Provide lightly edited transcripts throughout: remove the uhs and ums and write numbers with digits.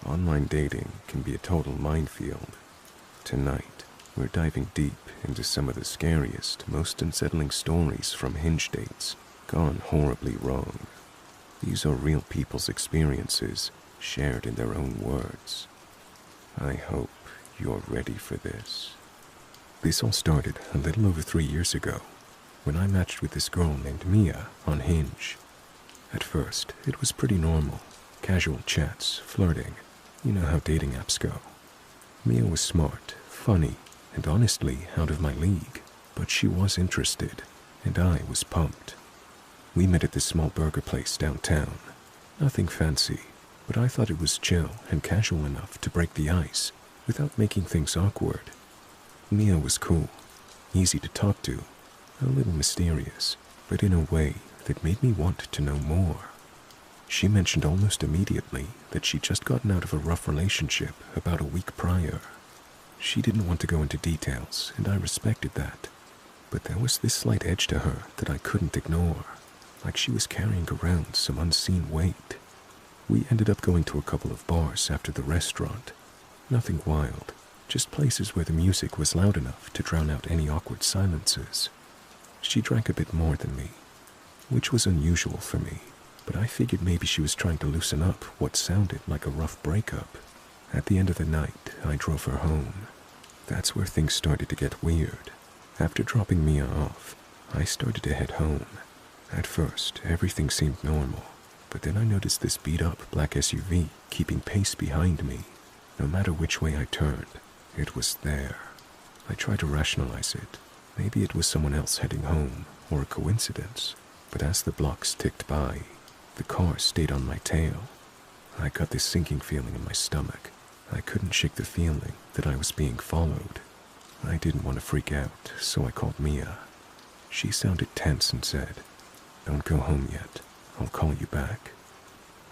Online dating can be a total minefield. Tonight, we're diving deep into some of the scariest, most unsettling stories from Hinge dates gone horribly wrong. These are real people's experiences, shared in their own words. I hope you're ready for this. This all started a little over 3 years ago, when I matched with this girl named Mia on Hinge. At first, it was pretty normal. Casual chats, flirting. You know how dating apps go. Mia was smart, funny, and honestly out of my league, but she was interested, and I was pumped. We met at this small burger place downtown. Nothing fancy, but I thought it was chill and casual enough to break the ice without making things awkward. Mia was cool, easy to talk to, a little mysterious, but in a way that made me want to know more. She mentioned almost immediately that she'd just gotten out of a rough relationship about a week prior. She didn't want to go into details, and I respected that. But there was this slight edge to her that I couldn't ignore, like she was carrying around some unseen weight. We ended up going to a couple of bars after the restaurant. Nothing wild, just places where the music was loud enough to drown out any awkward silences. She drank a bit more than me, which was unusual for me, but I figured maybe she was trying to loosen up what sounded like a rough breakup. At the end of the night, I drove her home. That's where things started to get weird. After dropping Mia off, I started to head home. At first, everything seemed normal, but then I noticed this beat-up black SUV keeping pace behind me. No matter which way I turned, it was there. I tried to rationalize it. Maybe it was someone else heading home, or a coincidence. But as the blocks ticked by, the car stayed on my tail. I got this sinking feeling in my stomach. I couldn't shake the feeling that I was being followed. I didn't want to freak out, so I called Mia. She sounded tense and said, "Don't go home yet. I'll call you back."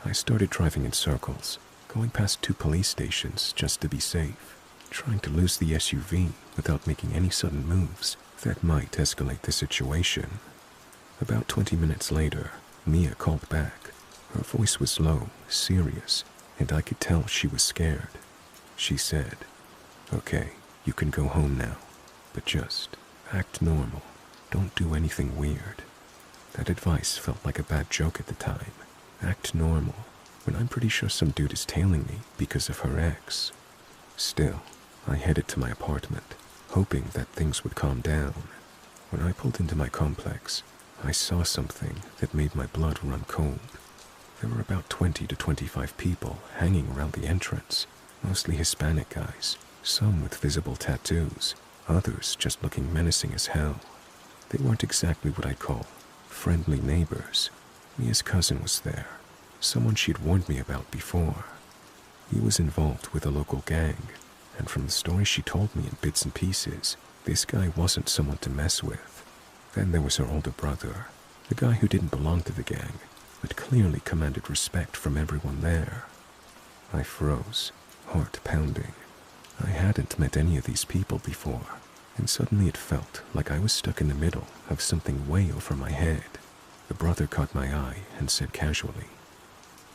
I started driving in circles, going past 2 police stations just to be safe, trying to lose the SUV without making any sudden moves that might escalate the situation. About 20 minutes later, Mia called back. Her voice was low, serious, and I could tell she was scared. She said, "Okay, you can go home now, but just act normal. Don't do anything weird." That advice felt like a bad joke at the time. Act normal, when I'm pretty sure some dude is tailing me because of her ex. Still, I headed to my apartment, hoping that things would calm down. When I pulled into my complex, I saw something that made my blood run cold. There were about 20 to 25 people hanging around the entrance, mostly Hispanic guys, some with visible tattoos, others just looking menacing as hell. They weren't exactly what I'd call friendly neighbors. Mia's cousin was there, someone she'd warned me about before. He was involved with a local gang, and from the story she told me in bits and pieces, this guy wasn't someone to mess with. Then there was her older brother, the guy who didn't belong to the gang, but clearly commanded respect from everyone there. I froze, heart pounding. I hadn't met any of these people before, and suddenly it felt like I was stuck in the middle of something way over my head. The brother caught my eye and said casually,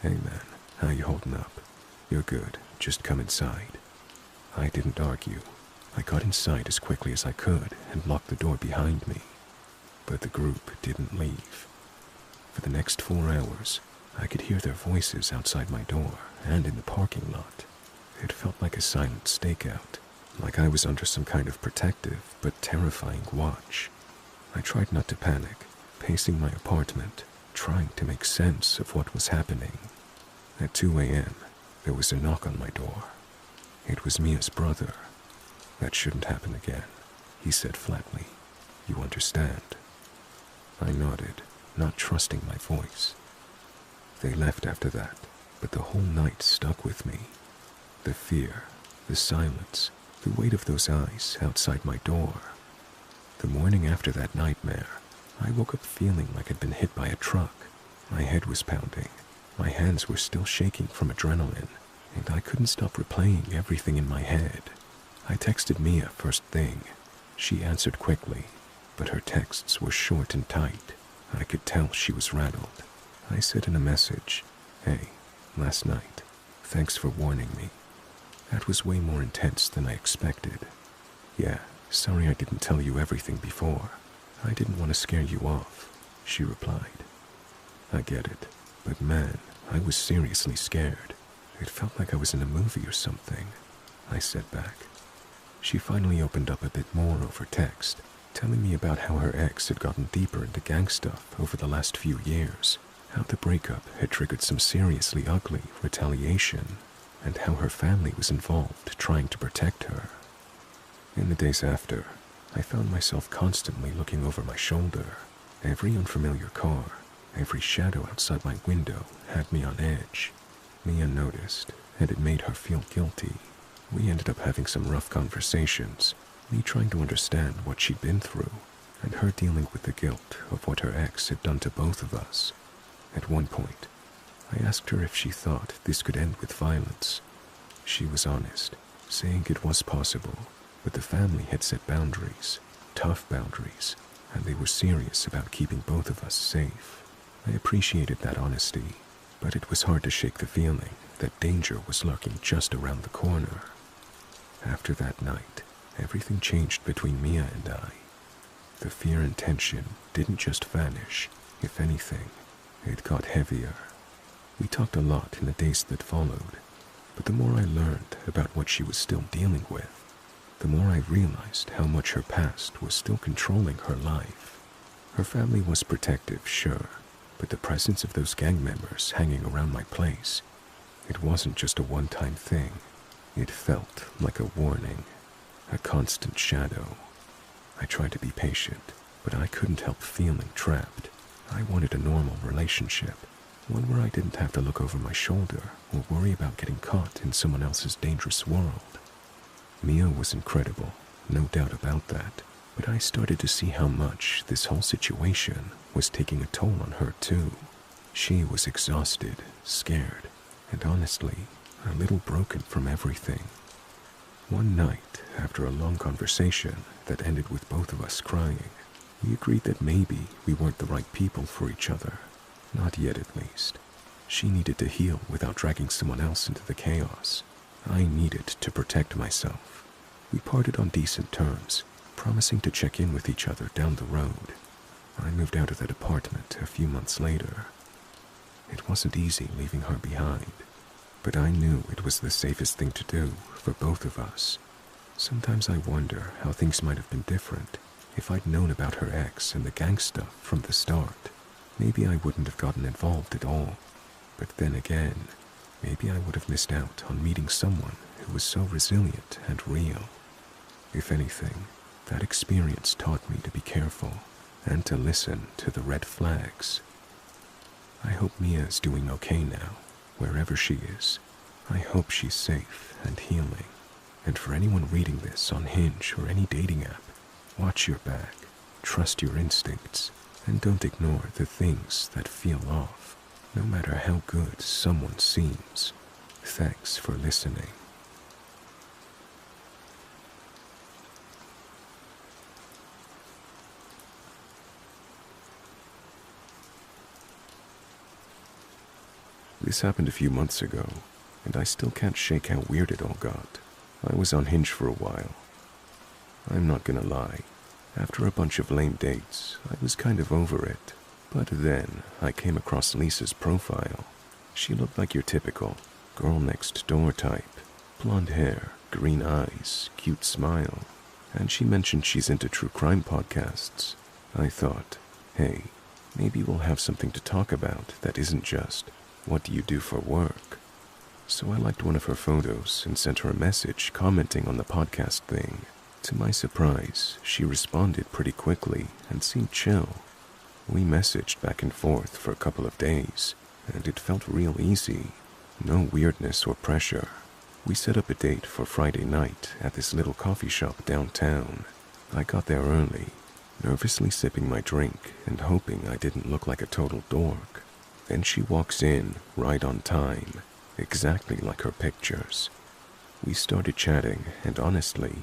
"Hey man, how you holding up? You're good, just come inside." I didn't argue. I got inside as quickly as I could and locked the door behind me. But the group didn't leave. For the next 4 hours, I could hear their voices outside my door and in the parking lot. It felt like a silent stakeout, like I was under some kind of protective but terrifying watch. I tried not to panic, pacing my apartment, trying to make sense of what was happening. At 2 a.m., there was a knock on my door. It was Mia's brother. "That shouldn't happen again," he said flatly. "You understand?" I nodded, not trusting my voice. They left after that, but the whole night stuck with me. The fear, the silence, the weight of those eyes outside my door. The morning after that nightmare, I woke up feeling like I'd been hit by a truck. My head was pounding. My hands were still shaking from adrenaline, and I couldn't stop replaying everything in my head. I texted Mia first thing. She answered quickly, but her texts were short and tight. I could tell she was rattled. I said in a message, "Hey, last night, Thanks for warning me. That was way more intense than I expected. Yeah, sorry I didn't tell you everything before. I didn't want to scare you off, she replied. I get it, but man, I was seriously scared. It felt like I was in a movie or something, I said back. She finally opened up a bit more over text, telling me about how her ex had gotten deeper into gang stuff over the last few years, how the breakup had triggered some seriously ugly retaliation, and how her family was involved trying to protect her. In the days after, I found myself constantly looking over my shoulder. Every unfamiliar car, every shadow outside my window had me on edge. Mia noticed, and it made her feel guilty. We ended up having some rough conversations, me trying to understand what she'd been through, and her dealing with the guilt of what her ex had done to both of us. At one point, I asked her if she thought this could end with violence. She was honest, saying it was possible, but the family had set boundaries, tough boundaries, and they were serious about keeping both of us safe. I appreciated that honesty, but it was hard to shake the feeling that danger was lurking just around the corner. After that night, everything changed between Mia and I. The fear and tension didn't just vanish. If anything, it got heavier. We talked a lot in the days that followed, but the more I learned about what she was still dealing with, the more I realized how much her past was still controlling her life. Her family was protective, sure, but the presence of those gang members hanging around my place, it wasn't just a one-time thing. It felt like a warning, a constant shadow. I tried to be patient, but I couldn't help feeling trapped. I wanted a normal relationship, one where I didn't have to look over my shoulder or worry about getting caught in someone else's dangerous world. Mia was incredible, no doubt about that, but I started to see how much this whole situation was taking a toll on her too. She was exhausted, scared, and honestly, a little broken from everything. One night, after a long conversation that ended with both of us crying, we agreed that maybe we weren't the right people for each other. Not yet, at least. She needed to heal without dragging someone else into the chaos. I needed to protect myself. We parted on decent terms, promising to check in with each other down the road. I moved out of that apartment a few months later. It wasn't easy leaving her behind, but I knew it was the safest thing to do for both of us. Sometimes I wonder how things might have been different if I'd known about her ex and the gang stuff from the start. Maybe I wouldn't have gotten involved at all. But then again, maybe I would have missed out on meeting someone who was so resilient and real. If anything, that experience taught me to be careful and to listen to the red flags. I hope Mia is doing okay now, wherever she is. I hope she's safe and healing. And for anyone reading this on Hinge or any dating app, watch your back, trust your instincts, and don't ignore the things that feel off, no matter how good someone seems. Thanks for listening. This happened a few months ago, and I still can't shake how weird it all got. I was on Hinge for a while. I'm not gonna lie, after a bunch of lame dates, I was kind of over it. But then, I came across Lisa's profile. She looked like your typical girl next door type. Blonde hair, green eyes, cute smile. And she mentioned she's into true crime podcasts. I thought, hey, maybe we'll have something to talk about that isn't just, what do you do for work? So I liked one of her photos and sent her a message commenting on the podcast thing. To my surprise, she responded pretty quickly and seemed chill. We messaged back and forth for a couple of days, and it felt real easy. No weirdness or pressure. We set up a date for Friday night at this little coffee shop downtown. I got there early, nervously sipping my drink and hoping I didn't look like a total dork. Then she walks in, right on time, exactly like her pictures. We started chatting, and honestly,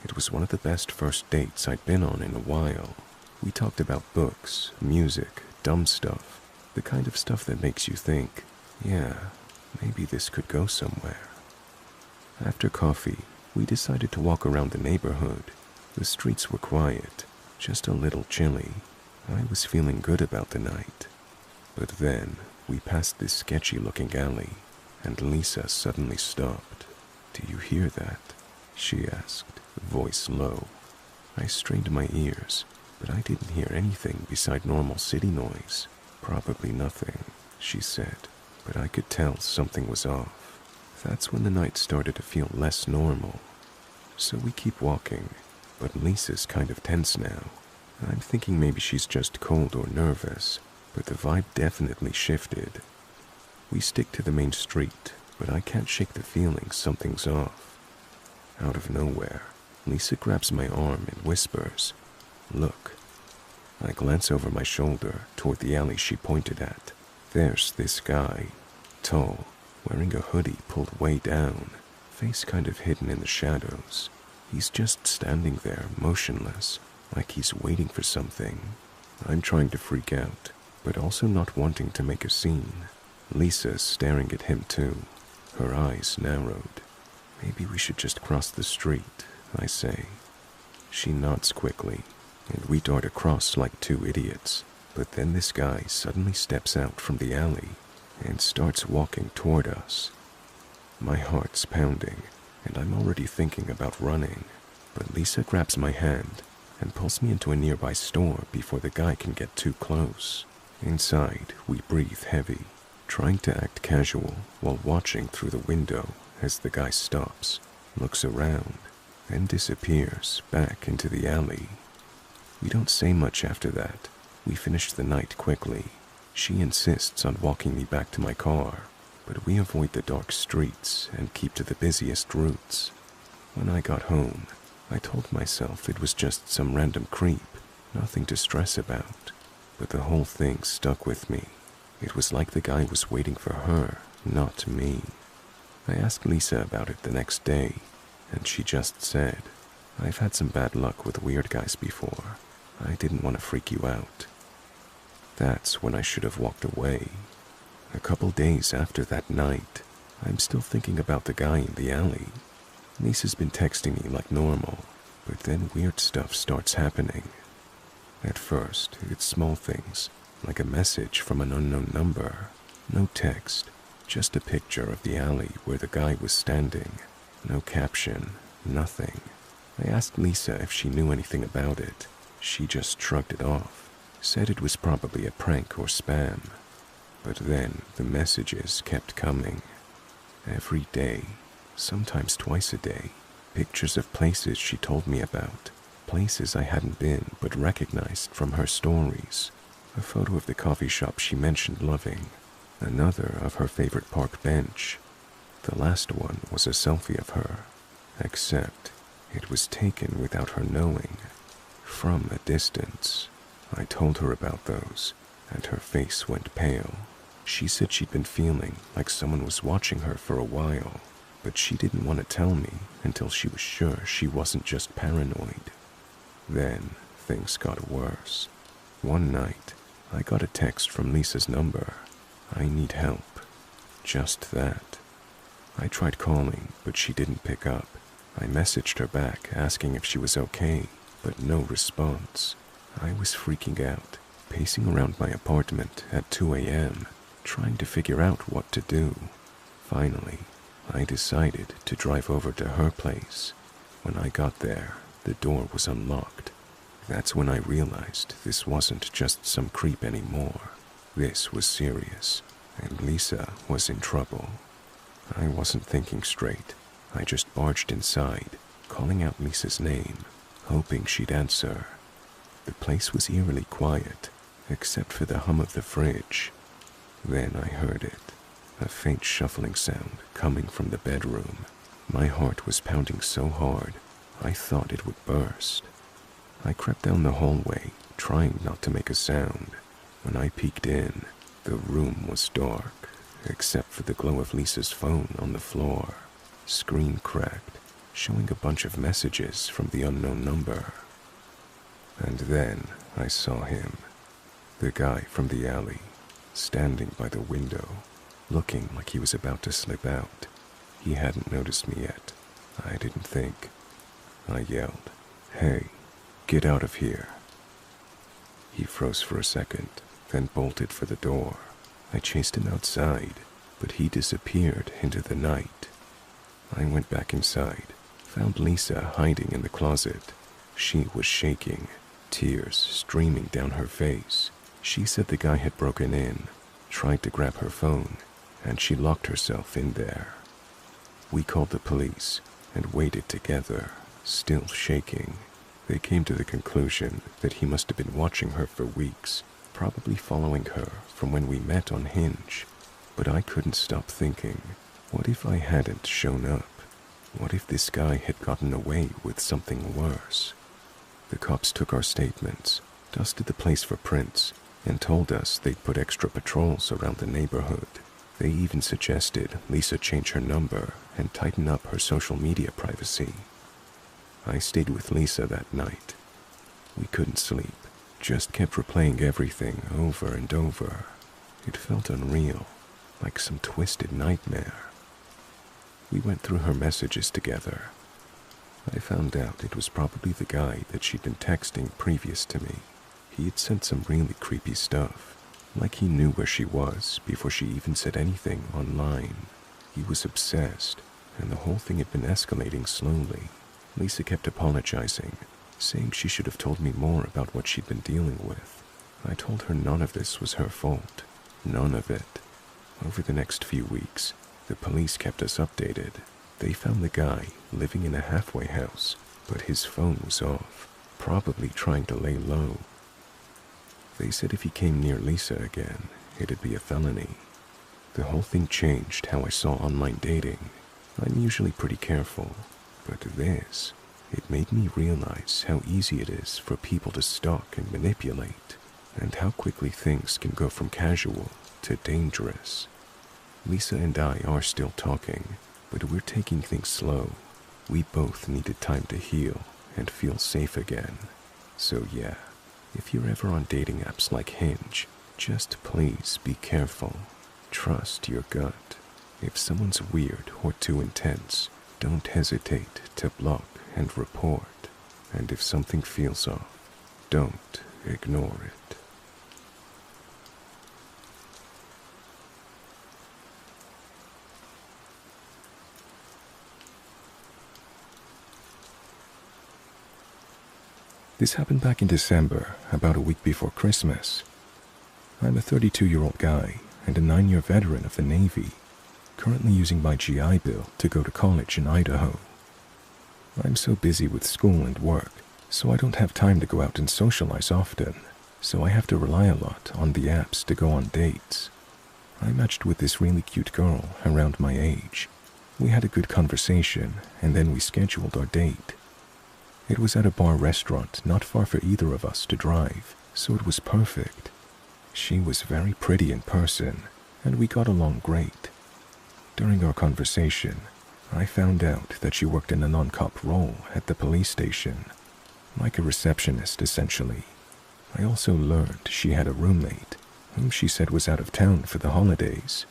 it was one of the best first dates I'd been on in a while. We talked about books, music, dumb stuff, the kind of stuff that makes you think, yeah, Maybe this could go somewhere. After coffee, we decided to walk around the neighborhood. The streets were quiet, just a little chilly. I was feeling good about the night. But then, we passed this sketchy-looking alley, and Lisa suddenly stopped. "Do you hear that?" she asked, voice low. I strained my ears, but I didn't hear anything beside normal city noise. "Probably nothing," she said, but I could tell something was off. That's when the night started to feel less normal. So we keep walking, but Lisa's kind of tense now. I'm thinking maybe she's just cold or nervous, but the vibe definitely shifted. We stick to the main street, but I can't shake the feeling something's off. Out of nowhere, Lisa grabs my arm and whispers, "Look." I glance over my shoulder toward the alley she pointed at. There's this guy, tall, wearing a hoodie pulled way down, face kind of hidden in the shadows. He's just standing there, motionless, like he's waiting for something. I'm trying to freak out, but also not wanting to make a scene. Lisa's staring at him too, her eyes narrowed. "Maybe we should just cross the street," I say. She nods quickly, and we dart across like two idiots. But then this guy suddenly steps out from the alley and starts walking toward us. My heart's pounding, and I'm already thinking about running. But Lisa grabs my hand and pulls me into a nearby store before the guy can get too close. Inside, we breathe heavy, trying to act casual while watching through the window as the guy stops, looks around, and disappears back into the alley. We don't say much after that. We finish the night quickly. She insists on walking me back to my car, but we avoid the dark streets and keep to the busiest routes. When I got home, I told myself it was just some random creep, nothing to stress about. But the whole thing stuck with me. It was like the guy was waiting for her, not me. I asked Lisa about it the next day, and she just said, "I've had some bad luck with weird guys before. I didn't want to freak you out." That's when I should have walked away. A couple days after that night, I'm still thinking about the guy in the alley. Lisa's been texting me like normal, but then weird stuff starts happening. At first, it's small things, like a message from an unknown number. No text, just a picture of the alley where the guy was standing. No caption, nothing. I asked Lisa if she knew anything about it. She just shrugged it off, said it was probably a prank or spam. But then the messages kept coming. Every day, sometimes twice a day, pictures of places she told me about, places I hadn't been but recognized from her stories. A photo of the coffee shop she mentioned loving, another of her favorite park bench. The last one was a selfie of her, except it was taken without her knowing, from a distance. I told her about those, and her face went pale. She said she'd been feeling like someone was watching her for a while, but she didn't want to tell me until she was sure she wasn't just paranoid. Then things got worse. One night, I got a text from Lisa's number. "I need help." Just that. I tried calling, but she didn't pick up. I messaged her back asking if she was okay, but no response. I was freaking out, pacing around my apartment at 2 a.m., trying to figure out what to do. Finally, I decided to drive over to her place. When I got there, the door was unlocked. That's when I realized this wasn't just some creep anymore. This was serious, and Lisa was in trouble. I wasn't thinking straight. I just barged inside, calling out Lisa's name, hoping she'd answer. The place was eerily quiet, except for the hum of the fridge. Then I heard it, a faint shuffling sound coming from the bedroom. My heart was pounding so hard, I thought it would burst. I crept down the hallway, trying not to make a sound. When I peeked in, the room was dark, except for the glow of Lisa's phone on the floor. Screen cracked, showing a bunch of messages from the unknown number. And then I saw him, the guy from the alley, standing by the window. looking like he was about to slip out. He hadn't noticed me yet. I didn't think. I yelled, "Hey, get out of here." He froze for a second, then bolted for the door. I chased him outside, but he disappeared into the night. I went back inside, found Lisa hiding in the closet. She was shaking, tears streaming down her face. She said the guy had broken in, tried to grab her phone, and she locked herself in there. We called the police and waited together, still shaking. They came to the conclusion that he must have been watching her for weeks, probably following her from when we met on Hinge. But I couldn't stop thinking, what if I hadn't shown up? What if this guy had gotten away with something worse? The cops took our statements, dusted the place for prints, and told us they'd put extra patrols around the neighborhood. They even suggested Lisa change her number and tighten up her social media privacy. I stayed with Lisa that night. We couldn't sleep, just kept replaying everything over and over. It felt unreal, like some twisted nightmare. We went through her messages together. I found out it was probably the guy that she'd been texting previous to me. He had sent some really creepy stuff, like he knew where she was before she even said anything online. He was obsessed, and the whole thing had been escalating slowly. Lisa kept apologizing, saying she should have told me more about what she'd been dealing with. I told her none of this was her fault. None of it. Over the next few weeks, the police kept us updated. They found the guy living in a halfway house, but his phone was off, probably trying to lay low. They said if he came near Lisa again, it'd be a felony. The whole thing changed how I saw online dating. I'm usually pretty careful, but this, it made me realize how easy it is for people to stalk and manipulate, and how quickly things can go from casual to dangerous. Lisa and I are still talking, but we're taking things slow. We both needed time to heal and feel safe again. So yeah, if you're ever on dating apps like Hinge, just please be careful. Trust your gut. If someone's weird or too intense, don't hesitate to block and report. And if something feels off, don't ignore it. This happened back in December, about a week before Christmas. I'm a 32-year-old guy and a 9-year veteran of the Navy, currently using my GI Bill to go to college in Idaho. I'm so busy with school and work, so I don't have time to go out and socialize often, so I have to rely a lot on the apps to go on dates. I matched with this really cute girl around my age. We had a good conversation, and then we scheduled our date. It was at a bar restaurant not far for either of us to drive, so it was perfect. She was very pretty in person, and we got along great. During our conversation, I found out that she worked in a non-cop role at the police station, like a receptionist essentially. I also learned she had a roommate, whom she said was out of town for the holidays.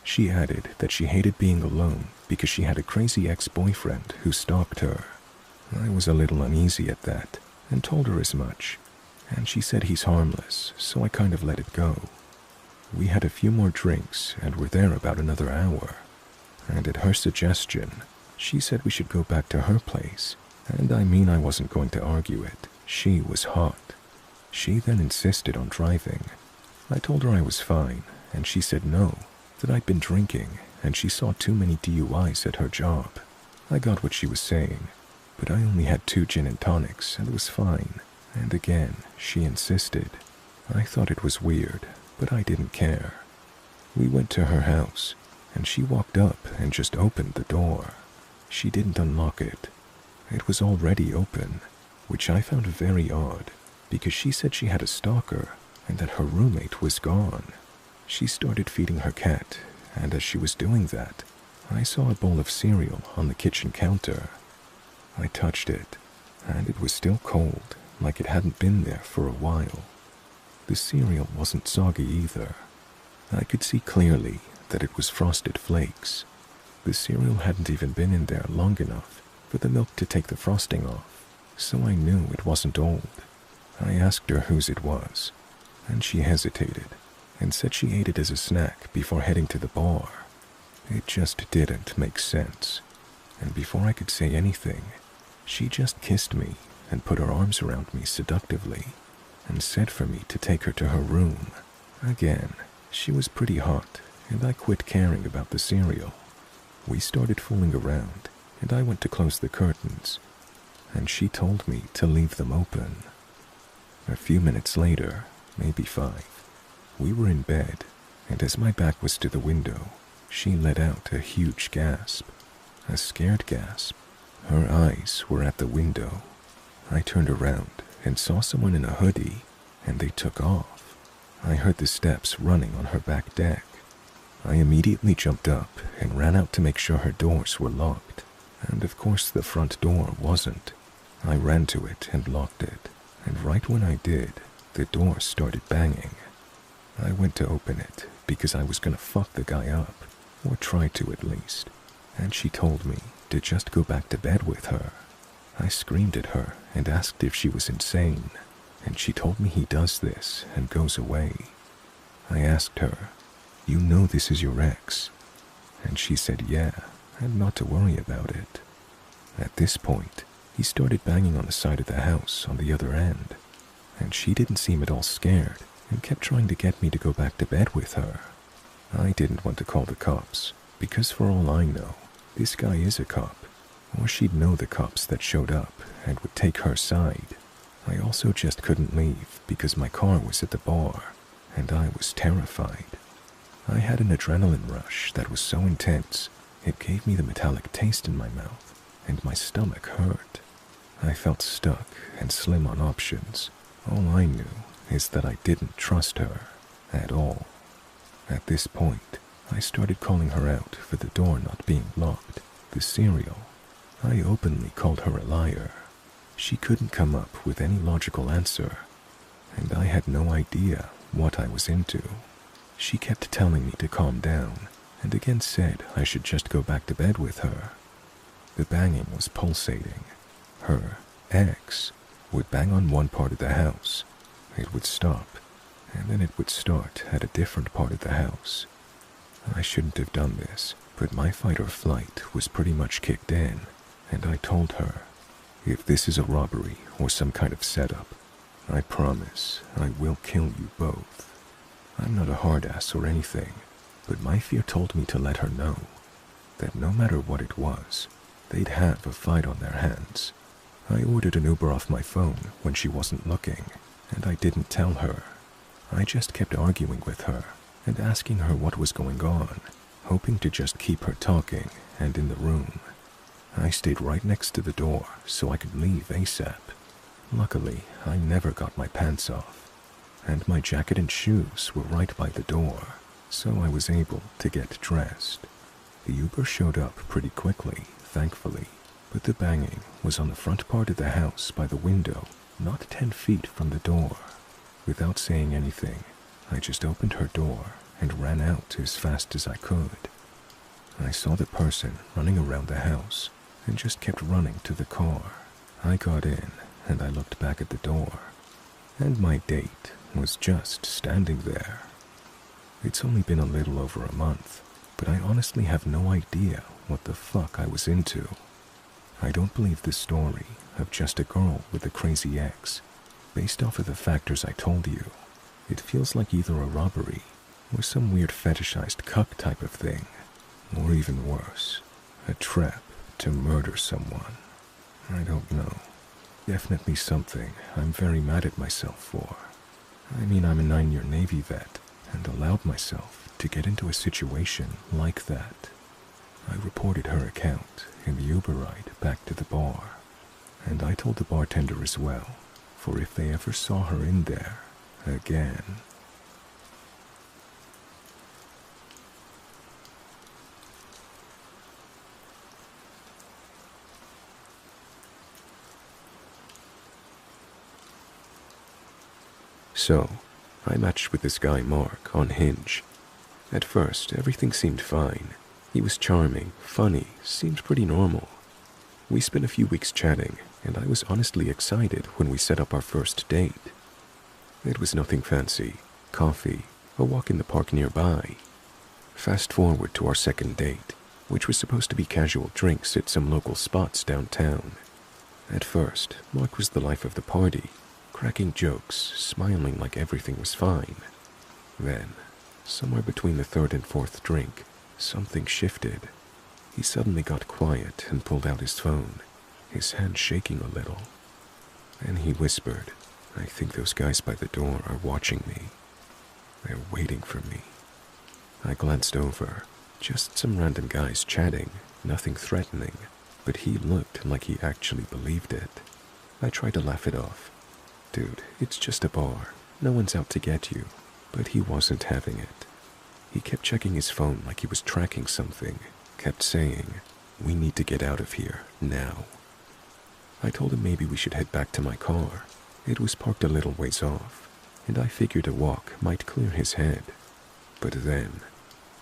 She added that she hated being alone because she had a crazy ex-boyfriend who stalked her. I was a little uneasy at that, and told her as much, and she said he's harmless, so I kind of let it go. We had a few more drinks and were there about another hour, and at her suggestion, she said we should go back to her place, and I wasn't going to argue it. She was hot. She then insisted on driving. I told her I was fine, and she said no, that I'd been drinking, and she saw too many DUIs at her job. I got what she was saying, but I only had 2 gin and tonics and was fine, and again, she insisted. I thought it was weird, but I didn't care. We went to her house, and she walked up and just opened the door. She didn't unlock it. It was already open, which I found very odd, because she said she had a stalker and that her roommate was gone. She started feeding her cat, and as she was doing that, I saw a bowl of cereal on the kitchen counter. I touched it, and it was still cold, like it hadn't been there for a while. The cereal wasn't soggy either. I could see clearly that it was Frosted Flakes. The cereal hadn't even been in there long enough for the milk to take the frosting off, so I knew it wasn't old. I asked her whose it was, and she hesitated and said she ate it as a snack before heading to the bar. It just didn't make sense, and before I could say anything, she just kissed me and put her arms around me seductively and said for me to take her to her room. Again, she was pretty hot, and I quit caring about the cereal. We started fooling around, and I went to close the curtains, and she told me to leave them open. A few minutes later, maybe 5, we were in bed, and as my back was to the window, she let out a huge gasp, a scared gasp. Her eyes were at the window. I turned around and saw someone in a hoodie, and they took off. I heard the steps running on her back deck. I immediately jumped up and ran out to make sure her doors were locked, and of course the front door wasn't. I ran to it and locked it, and right when I did, the door started banging. I went to open it because I was gonna fuck the guy up, or try to at least, and she told me to just go back to bed with her. I screamed at her and asked if she was insane, and she told me he does this and goes away. I asked her, "You know this is your ex?" And she said yeah, and not to worry about it. At this point, he started banging on the side of the house on the other end, and she didn't seem at all scared and kept trying to get me to go back to bed with her. I didn't want to call the cops, because for all I know, this guy is a cop, or she'd know the cops that showed up and would take her side. I also just couldn't leave because my car was at the bar, and I was terrified. I had an adrenaline rush that was so intense, it gave me the metallic taste in my mouth, and my stomach hurt. I felt stuck and slim on options. All I knew is that I didn't trust her at all. At this point, I started calling her out for the door not being locked, the cereal. I openly called her a liar. She couldn't come up with any logical answer, and I had no idea what I was into. She kept telling me to calm down, and again said I should just go back to bed with her. The banging was pulsating. Her ex would bang on one part of the house. It would stop, and then it would start at a different part of the house. I shouldn't have done this, but my fight or flight was pretty much kicked in, and I told her, "If this is a robbery or some kind of setup, I promise I will kill you both." I'm not a hard ass or anything, but my fear told me to let her know that no matter what it was, they'd have a fight on their hands. I ordered an Uber off my phone when she wasn't looking, and I didn't tell her. I just kept arguing with her and asking her what was going on, hoping to just keep her talking and in the room. I stayed right next to the door so I could leave ASAP. Luckily, I never got my pants off, and my jacket and shoes were right by the door, so I was able to get dressed. The Uber showed up pretty quickly, thankfully, but the banging was on the front part of the house by the window, not 10 feet from the door. Without saying anything, I just opened her door and ran out as fast as I could. I saw the person running around the house and just kept running to the car. I got in and I looked back at the door, and my date was just standing there. It's only been a little over a month, but I honestly have no idea what the fuck I was into. I don't believe the story of just a girl with a crazy ex. Based off of the factors I told you, it feels like either a robbery or some weird fetishized cuck type of thing, or even worse, a trap to murder someone. I don't know. Definitely something I'm very mad at myself for. I mean, I'm a 9-year Navy vet and allowed myself to get into a situation like that. I reported her account in the Uber ride back to the bar, and I told the bartender as well, for if they ever saw her in there again. So, I matched with this guy Mark on Hinge. At first, everything seemed fine. He was charming, funny, seemed pretty normal. We spent a few weeks chatting, and I was honestly excited when we set up our first date. It was nothing fancy. Coffee, a walk in the park nearby. Fast forward to our second date, which was supposed to be casual drinks at some local spots downtown. At first, Mark was the life of the party, cracking jokes, smiling like everything was fine. Then, somewhere between the third and fourth drink, something shifted. He suddenly got quiet and pulled out his phone, his hand shaking a little. Then he whispered, "I think those guys by the door are watching me. They're waiting for me." I glanced over. Just some random guys chatting, nothing threatening, but he looked like he actually believed it. I tried to laugh it off. "Dude, it's just a bar. No one's out to get you." But he wasn't having it. He kept checking his phone like he was tracking something, kept saying, "We need to get out of here, now." I told him maybe we should head back to my car. It was parked a little ways off, and I figured a walk might clear his head. But then,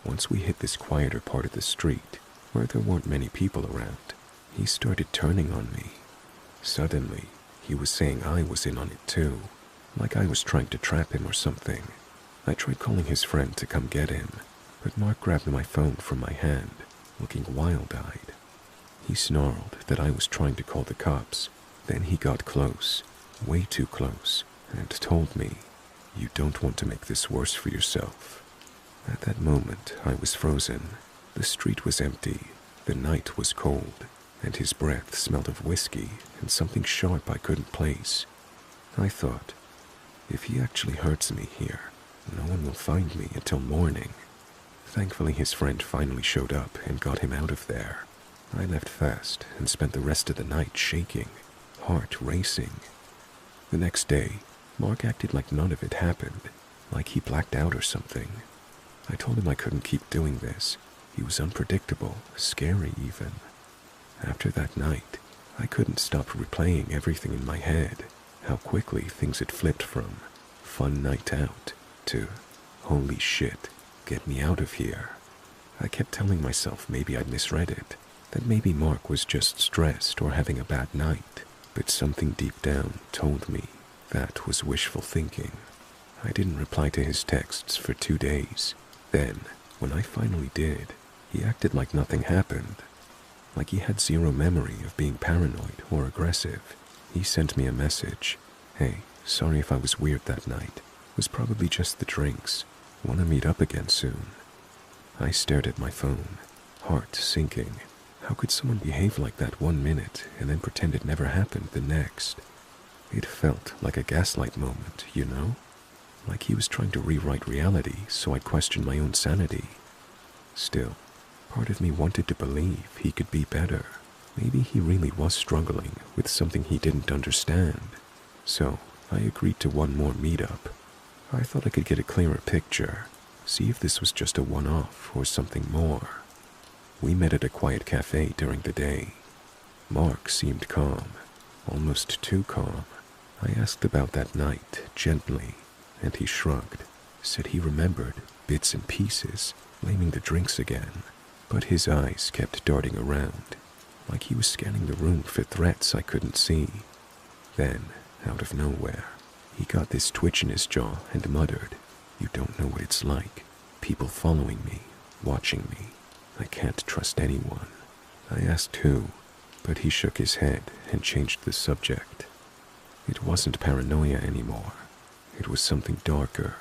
once we hit this quieter part of the street, where there weren't many people around, he started turning on me. Suddenly, he was saying I was in on it too, like I was trying to trap him or something. I tried calling his friend to come get him, but Mark grabbed my phone from my hand, looking wild-eyed. He snarled that I was trying to call the cops. Then he got close, way too close, and told me, "You don't want to make this worse for yourself." At that moment, I was frozen. The street was empty, the night was cold, and his breath smelled of whiskey and something sharp I couldn't place. I thought, if he actually hurts me here, no one will find me until morning. Thankfully, his friend finally showed up and got him out of there. I left fast and spent the rest of the night shaking, heart racing. The next day, Mark acted like none of it happened, like he blacked out or something. I told him I couldn't keep doing this. He was unpredictable, scary even. After that night, I couldn't stop replaying everything in my head, how quickly things had flipped from fun night out to, holy shit, get me out of here. I kept telling myself maybe I'd misread it, that maybe Mark was just stressed or having a bad night, but something deep down told me that was wishful thinking. I didn't reply to his texts for 2 days. Then, when I finally did, he acted like nothing happened, like he had zero memory of being paranoid or aggressive. He sent me a message. "Hey, sorry if I was weird that night. Was probably just the drinks. Wanna meet up again soon?" I stared at my phone, heart sinking. How could someone behave like that 1 minute and then pretend it never happened the next? It felt like a gaslight moment, you know? Like he was trying to rewrite reality so I'd question my own sanity. Still, part of me wanted to believe he could be better. Maybe he really was struggling with something he didn't understand. So, I agreed to one more meetup. I thought I could get a clearer picture, see if this was just a one-off or something more. We met at a quiet cafe during the day. Mark seemed calm, almost too calm. I asked about that night, gently, and he shrugged, said he remembered bits and pieces, blaming the drinks again, but his eyes kept darting around, like he was scanning the room for threats I couldn't see. Then, out of nowhere, he got this twitch in his jaw and muttered, "You don't know what it's like. People following me, watching me. I can't trust anyone." I asked who, but he shook his head and changed the subject. It wasn't paranoia anymore. It was something darker,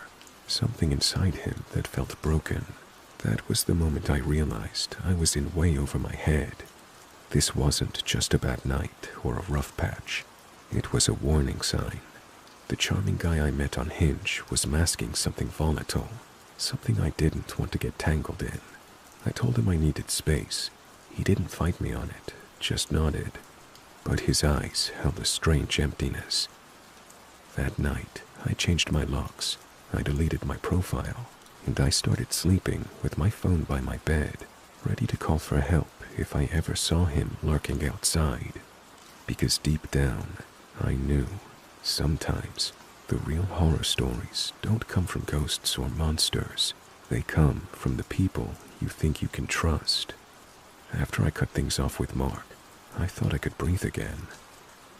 something inside him that felt broken. That was the moment I realized I was in way over my head. This wasn't just a bad night or a rough patch. It was a warning sign. The charming guy I met on Hinge was masking something volatile, something I didn't want to get tangled in. I told him I needed space. He didn't fight me on it, just nodded. But his eyes held a strange emptiness. That night, I changed my locks. I deleted my profile, and I started sleeping with my phone by my bed, ready to call for help if I ever saw him lurking outside. Because deep down, I knew, sometimes, the real horror stories don't come from ghosts or monsters. They come from the people you think you can trust. After I cut things off with Mark, I thought I could breathe again.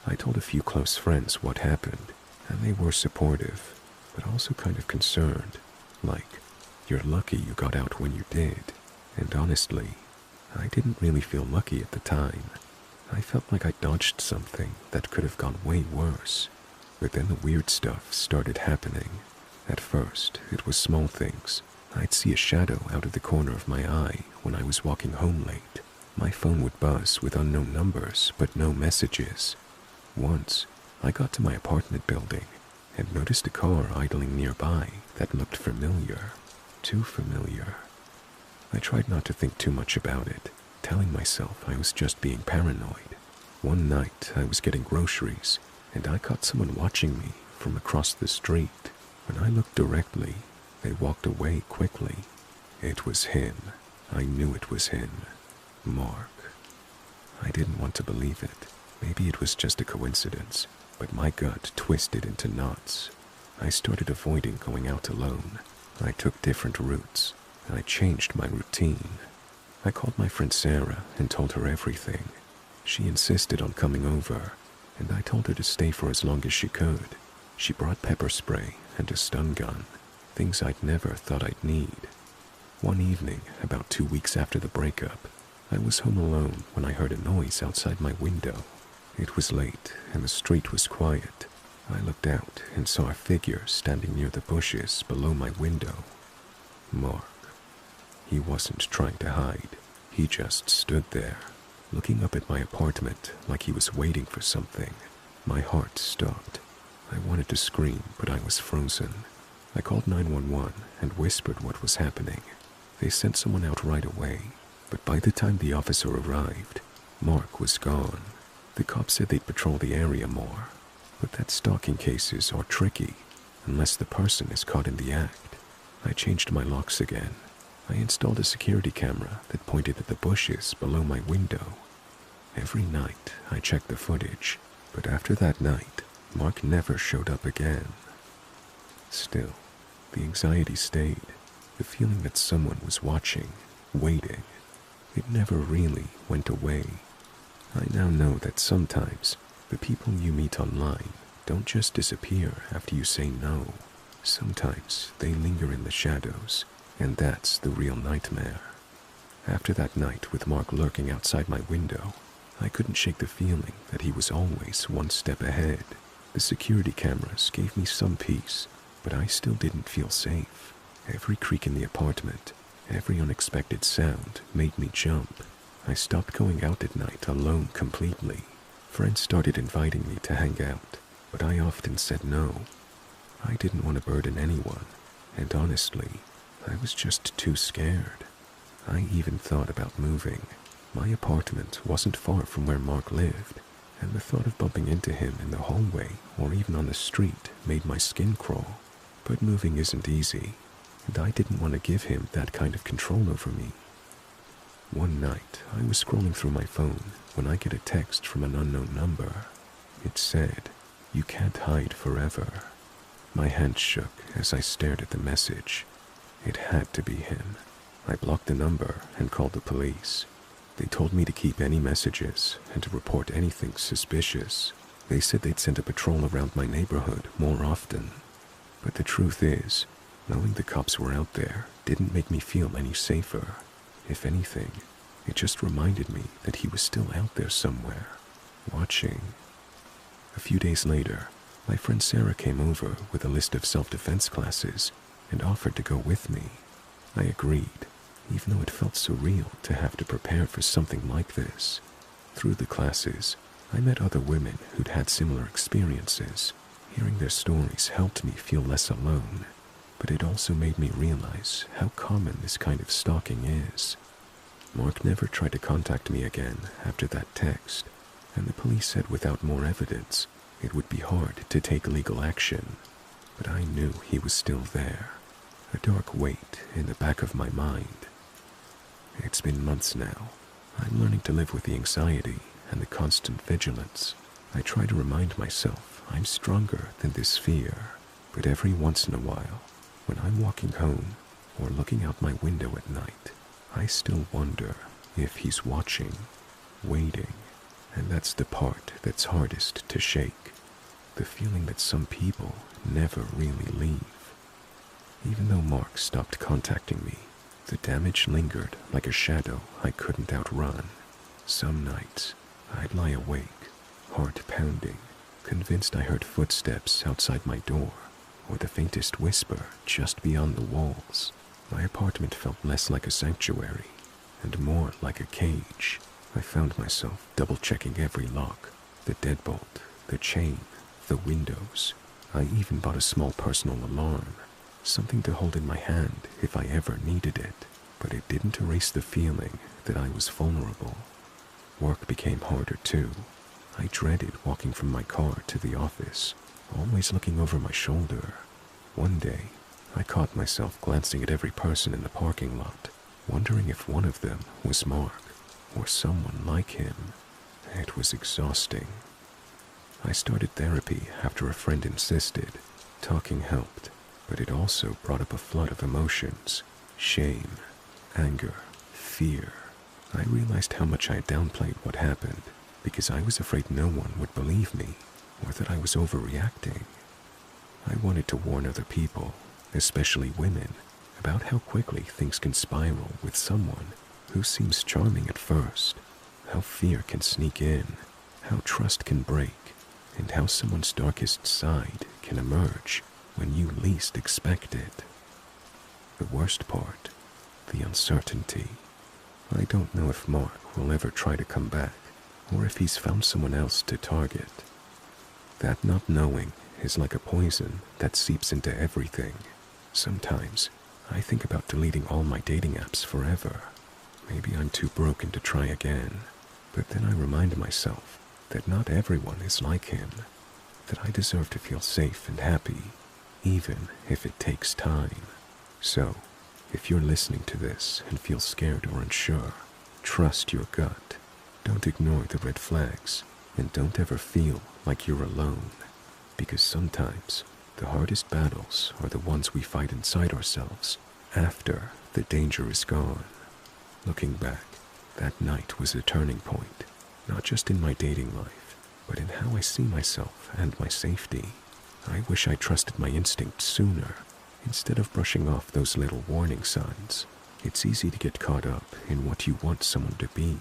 I told a few close friends what happened, and they were supportive, but also kind of concerned. Like, you're lucky you got out when you did. And honestly, I didn't really feel lucky at the time. I felt like I dodged something that could have gone way worse. But then the weird stuff started happening. At first, it was small things. I'd see a shadow out of the corner of my eye when I was walking home late. My phone would buzz with unknown numbers, but no messages. Once, I got to my apartment building and noticed a car idling nearby that looked familiar. Too familiar. I tried not to think too much about it, telling myself I was just being paranoid. One night, I was getting groceries, and I caught someone watching me from across the street. When I looked directly, they walked away quickly. It was him. I knew it was him. Mark. I didn't want to believe it. Maybe it was just a coincidence, but my gut twisted into knots. I started avoiding going out alone. I took different routes. I changed my routine. I called my friend Sarah and told her everything. She insisted on coming over, and I told her to stay for as long as she could. She brought pepper spray and a stun gun, things I'd never thought I'd need. One evening, about 2 weeks after the breakup, I was home alone when I heard a noise outside my window. It was late, and the street was quiet. I looked out and saw a figure standing near the bushes below my window. Mark. He wasn't trying to hide. He just stood there, looking up at my apartment like he was waiting for something. My heart stopped. I wanted to scream, but I was frozen. I called 911 and whispered what was happening. They sent someone out right away, but by the time the officer arrived, Mark was gone. The cops said they'd patrol the area more, but that stalking cases are tricky unless the person is caught in the act. I changed my locks again. I installed a security camera that pointed at the bushes below my window. Every night I checked the footage, but after that night, Mark never showed up again. Still, the anxiety stayed, the feeling that someone was watching, waiting. It never really went away. I now know that sometimes the people you meet online don't just disappear after you say no. Sometimes they linger in the shadows, and that's the real nightmare. After that night with Mark lurking outside my window, I couldn't shake the feeling that he was always one step ahead. The security cameras gave me some peace, but I still didn't feel safe. Every creak in the apartment, every unexpected sound made me jump. I stopped going out at night alone completely. Friends started inviting me to hang out, but I often said no. I didn't want to burden anyone, and honestly, I was just too scared. I even thought about moving. My apartment wasn't far from where Mark lived, and the thought of bumping into him in the hallway or even on the street made my skin crawl. But moving isn't easy, and I didn't want to give him that kind of control over me. One night, I was scrolling through my phone when I get a text from an unknown number. It said, "You can't hide forever." My hand shook as I stared at the message. It had to be him. I blocked the number and called the police. They told me to keep any messages and to report anything suspicious. They said they'd send a patrol around my neighborhood more often. But the truth is, knowing the cops were out there didn't make me feel any safer. If anything, it just reminded me that he was still out there somewhere, watching. A few days later, my friend Sarah came over with a list of self-defense classes and offered to go with me. I agreed, even though it felt surreal to have to prepare for something like this. Through the classes, I met other women who'd had similar experiences. Hearing their stories helped me feel less alone, but it also made me realize how common this kind of stalking is. Mark never tried to contact me again after that text, and the police said without more evidence, it would be hard to take legal action. But I knew he was still there, a dark weight in the back of my mind. It's been months now. I'm learning to live with the anxiety and the constant vigilance. I try to remind myself I'm stronger than this fear, but every once in a while, when I'm walking home, or looking out my window at night, I still wonder if he's watching, waiting. And that's the part that's hardest to shake. The feeling that some people never really leave. Even though Mark stopped contacting me, the damage lingered like a shadow I couldn't outrun. Some nights, I'd lie awake, heart pounding, convinced I heard footsteps outside my door, or the faintest whisper just beyond the walls. My apartment felt less like a sanctuary, and more like a cage. I found myself double-checking every lock, the deadbolt, the chain, the windows. I even bought a small personal alarm, something to hold in my hand if I ever needed it, but it didn't erase the feeling that I was vulnerable. Work became harder too. I dreaded walking from my car to the office, always looking over my shoulder. One day, I caught myself glancing at every person in the parking lot, wondering if one of them was Mark, or someone like him. It was exhausting. I started therapy after a friend insisted. Talking helped, but it also brought up a flood of emotions: shame, anger, fear. I realized how much I had downplayed what happened because I was afraid no one would believe me, or that I was overreacting. I wanted to warn other people, especially women, about how quickly things can spiral with someone who seems charming at first, how fear can sneak in, how trust can break, and how someone's darkest side can emerge when you least expect it. The worst part, the uncertainty. I don't know if Mark will ever try to come back, or if he's found someone else to target. That not knowing is like a poison that seeps into everything. Sometimes I think about deleting all my dating apps forever. Maybe I'm too broken to try again, but then I remind myself that not everyone is like him, that I deserve to feel safe and happy, even if it takes time. So, if you're listening to this and feel scared or unsure, trust your gut. Don't ignore the red flags, and don't ever feel like you're alone, because sometimes the hardest battles are the ones we fight inside ourselves after the danger is gone. Looking back, that night was a turning point, not just in my dating life, but in how I see myself and my safety. I wish I trusted my instincts sooner, instead of brushing off those little warning signs. It's easy to get caught up in what you want someone to be,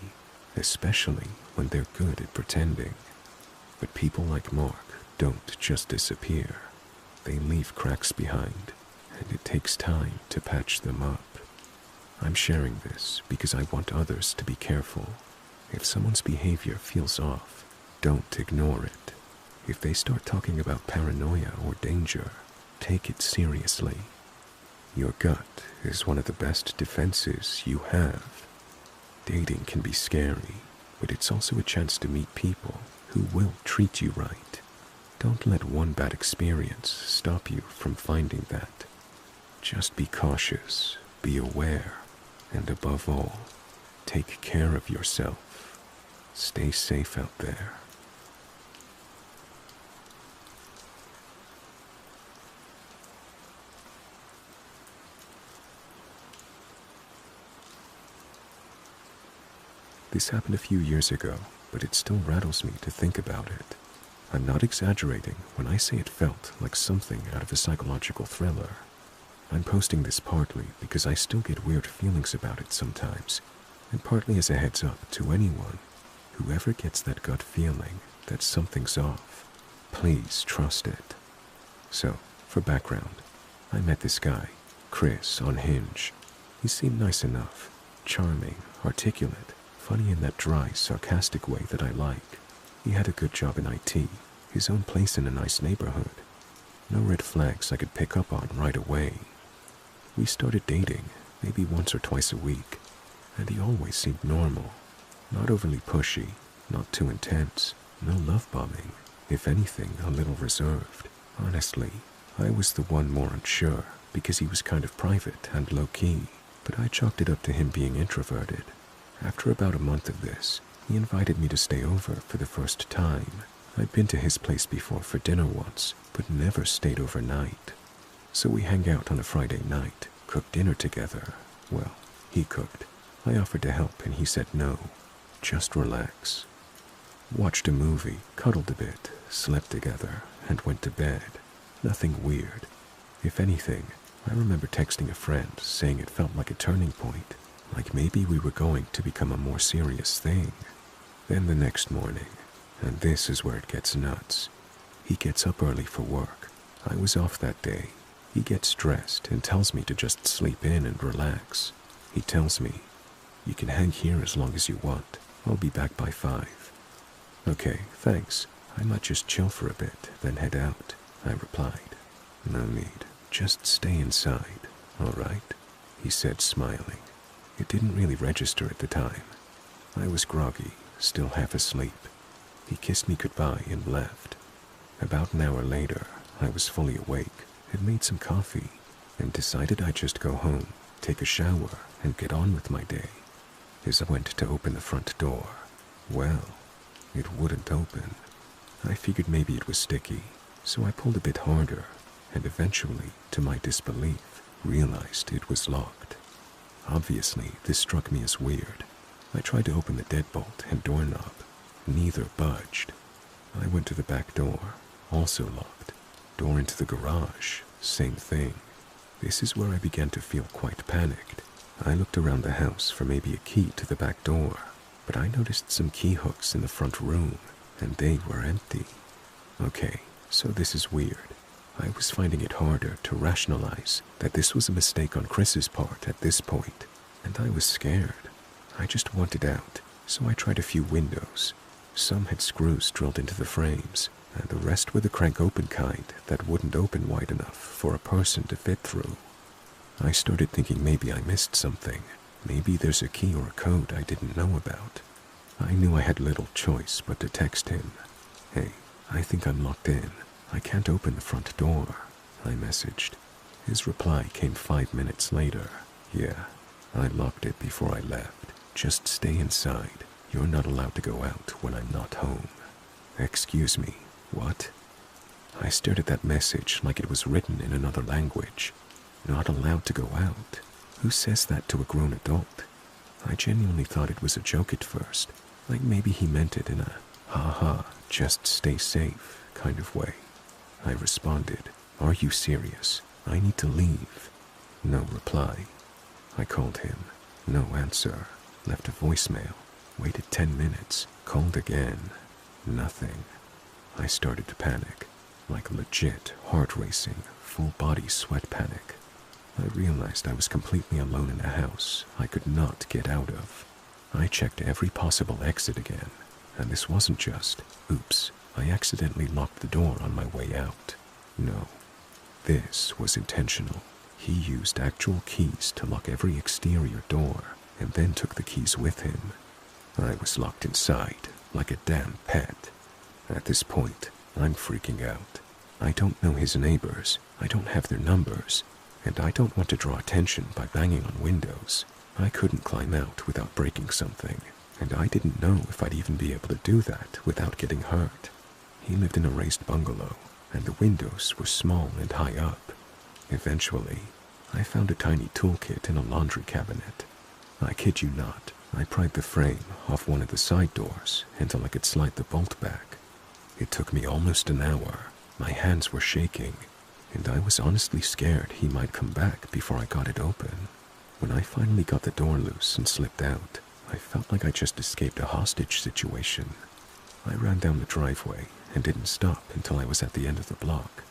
especially when they're good at pretending. But people like Mark don't just disappear. They leave cracks behind, and it takes time to patch them up. I'm sharing this because I want others to be careful. If someone's behavior feels off, don't ignore it. If they start talking about paranoia or danger, take it seriously. Your gut is one of the best defenses you have. Dating can be scary, but it's also a chance to meet people who will treat you right. Don't let one bad experience stop you from finding that. Just be cautious, be aware, and above all, take care of yourself. Stay safe out there. This happened a few years ago, but it still rattles me to think about it. I'm not exaggerating when I say it felt like something out of a psychological thriller. I'm posting this partly because I still get weird feelings about it sometimes, and partly as a heads up to anyone who ever gets that gut feeling that something's off. Please trust it. So, for background, I met this guy, Chris, on Hinge. He seemed nice enough, charming, articulate, funny in that dry, sarcastic way that I like. He had a good job in IT, his own place in a nice neighborhood. No red flags I could pick up on right away. We started dating, maybe once or twice a week, and he always seemed normal. Not overly pushy, not too intense, no love bombing, if anything, a little reserved. Honestly, I was the one more unsure, because he was kind of private and low-key, but I chalked it up to him being introverted. After about a month of this, he invited me to stay over for the first time. I'd been to his place before for dinner once, but never stayed overnight. So we hang out on a Friday night, cook dinner together. Well, he cooked. I offered to help and he said no. Just relax. Watched a movie, cuddled a bit, slept together, and went to bed. Nothing weird. If anything, I remember texting a friend saying it felt like a turning point, like maybe we were going to become a more serious thing. Then the next morning, and this is where it gets nuts, he gets up early for work. I was off that day. He gets dressed and tells me to just sleep in and relax. He tells me, "You can hang here as long as you want. I'll be back by 5. "Okay, thanks. I might just chill for a bit, then head out," I replied. "No need. Just stay inside, all right?" he said, smiling. It didn't really register at the time. I was groggy, still half asleep. He kissed me goodbye and left. About an hour later, I was fully awake, had made some coffee, and decided I'd just go home, take a shower, and get on with my day. As I went to open the front door, well, it wouldn't open. I figured maybe it was sticky, so I pulled a bit harder, and eventually, to my disbelief, realized it was locked. Obviously, this struck me as weird. I tried to open the deadbolt and doorknob. Neither budged. I went to the back door, also locked. Door into the garage, same thing. This is where I began to feel quite panicked. I looked around the house for maybe a key to the back door, but I noticed some key hooks in the front room, and they were empty. Okay, so this is weird. I was finding it harder to rationalize that this was a mistake on Chris's part at this point, and I was scared. I just wanted out, so I tried a few windows. Some had screws drilled into the frames, and the rest were the crank-open kind that wouldn't open wide enough for a person to fit through. I started thinking maybe I missed something. Maybe there's a key or a code I didn't know about. I knew I had little choice but to text him. "Hey, I think I'm locked in. I can't open the front door," I messaged. His reply came 5 minutes later. "Yeah, I locked it before I left. Just stay inside. You're not allowed to go out when I'm not home." Excuse me, what? I stared at that message like it was written in another language. Not allowed to go out? Who says that to a grown adult? I genuinely thought it was a joke at first, like maybe he meant it in a ha-ha, just stay safe kind of way. I responded, "Are you serious? I need to leave." No reply. I called him. No answer. Left a voicemail. Waited 10 minutes. Called again. Nothing. I started to panic. Like legit, heart racing, full body sweat panic. I realized I was completely alone in a house I could not get out of. I checked every possible exit again, and this wasn't just, oops, I accidentally locked the door on my way out. No, this was intentional. He used actual keys to lock every exterior door, and then took the keys with him. I was locked inside, like a damn pet. At this point, I'm freaking out. I don't know his neighbors, I don't have their numbers, and I don't want to draw attention by banging on windows. I couldn't climb out without breaking something, and I didn't know if I'd even be able to do that without getting hurt. He lived in a raised bungalow, and the windows were small and high up. Eventually, I found a tiny toolkit in a laundry cabinet. I kid you not, I pried the frame off one of the side doors until I could slide the bolt back. It took me almost an hour. My hands were shaking, and I was honestly scared he might come back before I got it open. When I finally got the door loose and slipped out, I felt like I just escaped a hostage situation. I ran down the driveway and didn't stop until I was at the end of the block.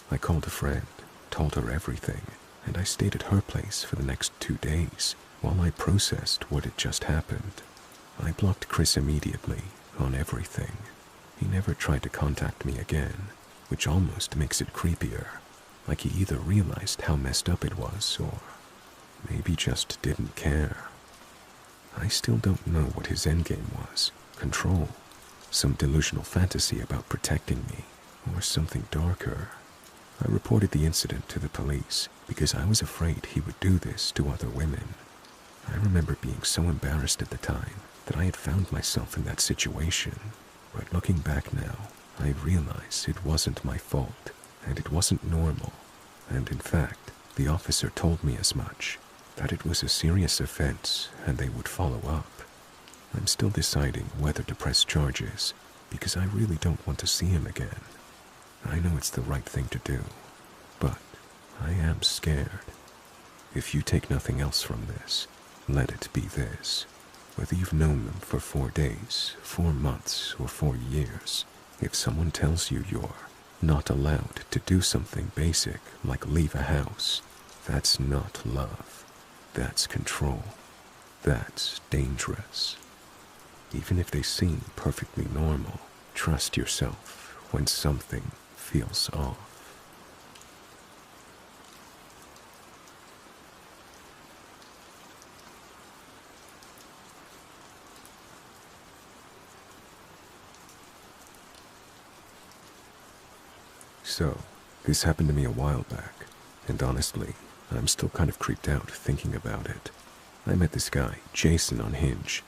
I called a friend, told her everything, and I stayed at her place for the next 2 days while I processed what had just happened. I blocked Chris immediately on everything. He never tried to contact me again, which almost makes it creepier, like he either realized how messed up it was or maybe just didn't care. I still don't know what his endgame was. Control, some delusional fantasy about protecting me, or something darker. I reported the incident to the police because I was afraid he would do this to other women. I remember being so embarrassed at the time that I had found myself in that situation, but looking back now, I realize it wasn't my fault, and it wasn't normal, and in fact, The officer told me as much, that it was a serious offense and they would follow up. I'm still deciding whether to press charges because I really don't want to see him again. I know it's the right thing to do, but I am scared. If you take nothing else from this, let it be this. Whether you've known them for 4 days, 4 months, or 4 years, if someone tells you you're not allowed to do something basic like leave a house, that's not love. That's control. That's dangerous. Even if they seem perfectly normal, trust yourself when something feels off. So, this happened to me a while back, and honestly, I'm still kind of creeped out thinking about it. I met this guy, Jason, on Hinge.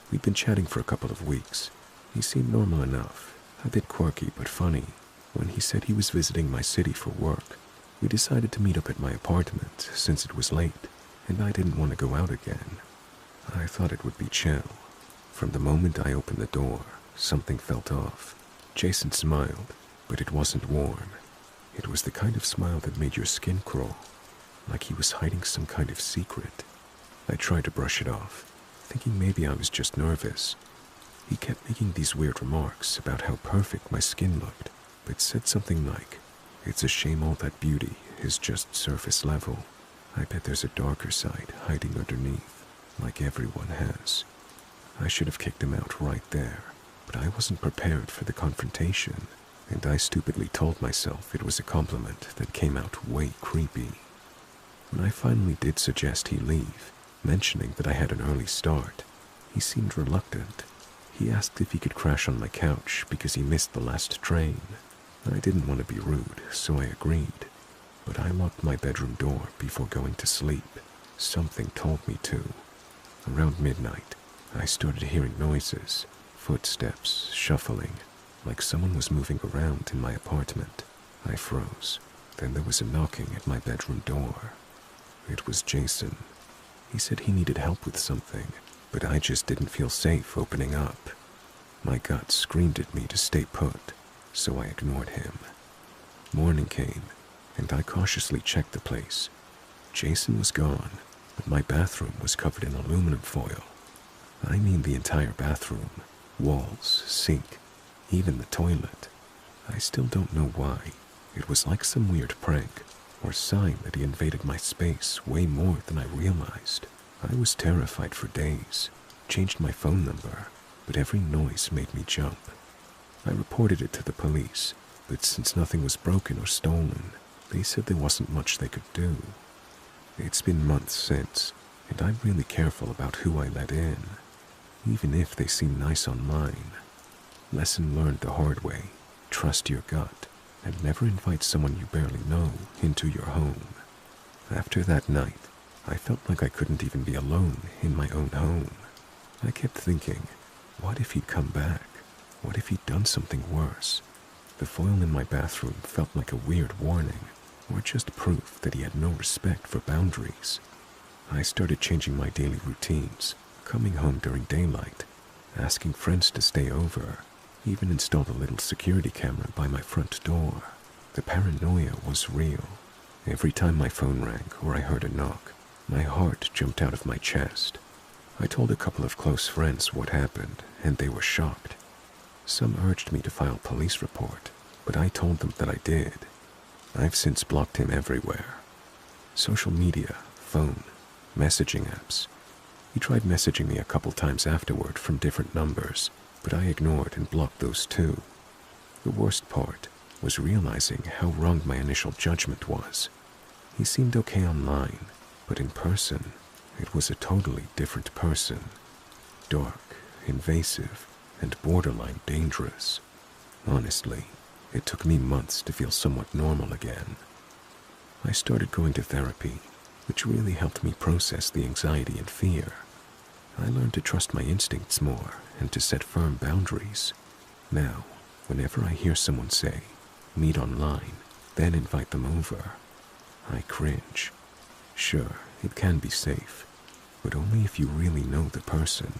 We'd been chatting for a couple of weeks. He seemed normal enough, a bit quirky but funny. When he said he was visiting my city for work, we decided to meet up at my apartment since it was late, and I didn't want to go out again. I thought it would be chill. From the moment I opened the door, something felt off. Jason smiled, but it wasn't warm. It was the kind of smile that made your skin crawl, like he was hiding some kind of secret. I tried to brush it off, thinking maybe I was just nervous. He kept making these weird remarks about how perfect my skin looked, but said something like, "It's a shame all that beauty is just surface level. I bet there's a darker side hiding underneath, like everyone has." I should have kicked him out right there, but I wasn't prepared for the confrontation, and I stupidly told myself it was a compliment that came out way creepy. When I finally did suggest he leave, mentioning that I had an early start, he seemed reluctant. He asked if he could crash on my couch because he missed the last train. I didn't want to be rude, so I agreed, but I locked my bedroom door before going to sleep. Something told me to. Around midnight, I started hearing noises, footsteps, shuffling, like someone was moving around in my apartment. I froze. Then there was a knocking at my bedroom door. It was Jason. He said he needed help with something, but I just didn't feel safe opening up. My gut screamed at me to stay put, so I ignored him. Morning came, and I cautiously checked the place. Jason was gone, but my bathroom was covered in aluminum foil. I mean the entire bathroom, walls, sink, even the toilet. I still don't know why. It was like some weird prank, or sign that he invaded my space way more than I realized. I was terrified for days, changed my phone number, but every noise made me jump. I reported it to the police, but since nothing was broken or stolen, they said there wasn't much they could do. It's been months since, and I'm really careful about who I let in, even if they seem nice online. Lesson learned the hard way: trust your gut, and never invite someone you barely know into your home. After that night, I felt like I couldn't even be alone in my own home. I kept thinking, what if he'd come back? What if he'd done something worse? The foil in my bathroom felt like a weird warning, or just proof that he had no respect for boundaries. I started changing my daily routines, coming home during daylight, asking friends to stay over, even installed a little security camera by my front door. The paranoia was real. Every time my phone rang or I heard a knock, my heart jumped out of my chest. I told a couple of close friends what happened, and they were shocked. Some urged me to file a police report, but I told them that I did. I've since blocked him everywhere. Social media, phone, messaging apps. He tried messaging me a couple times afterward from different numbers, but I ignored and blocked those too. The worst part was realizing how wrong my initial judgment was. He seemed okay online, but in person, it was a totally different person. Dark, invasive, and borderline dangerous. Honestly, it took me months to feel somewhat normal again. I started going to therapy, which really helped me process the anxiety and fear. I learned to trust my instincts more and to set firm boundaries. Now, whenever I hear someone say, meet online, then invite them over, I cringe. Sure, it can be safe, but only if you really know the person.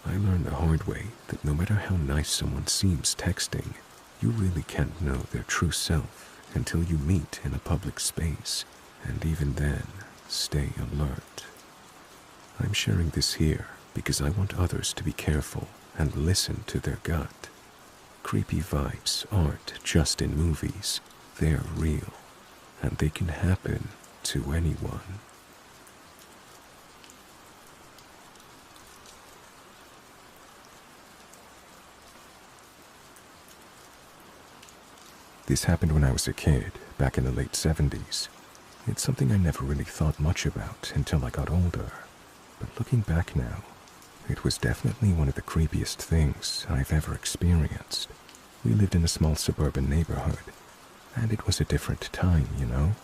I learned the hard way that no matter how nice someone seems texting, you really can't know their true self until you meet in a public space, and even then, stay alert. I'm sharing this here because I want others to be careful and listen to their gut. Creepy vibes aren't just in movies, they're real, and they can happen to anyone. This happened when I was a kid, back in the late 70s. It's something I never really thought much about until I got older. But looking back now, it was definitely one of the creepiest things I've ever experienced. We lived in a small suburban neighborhood, and it was a different time, you know?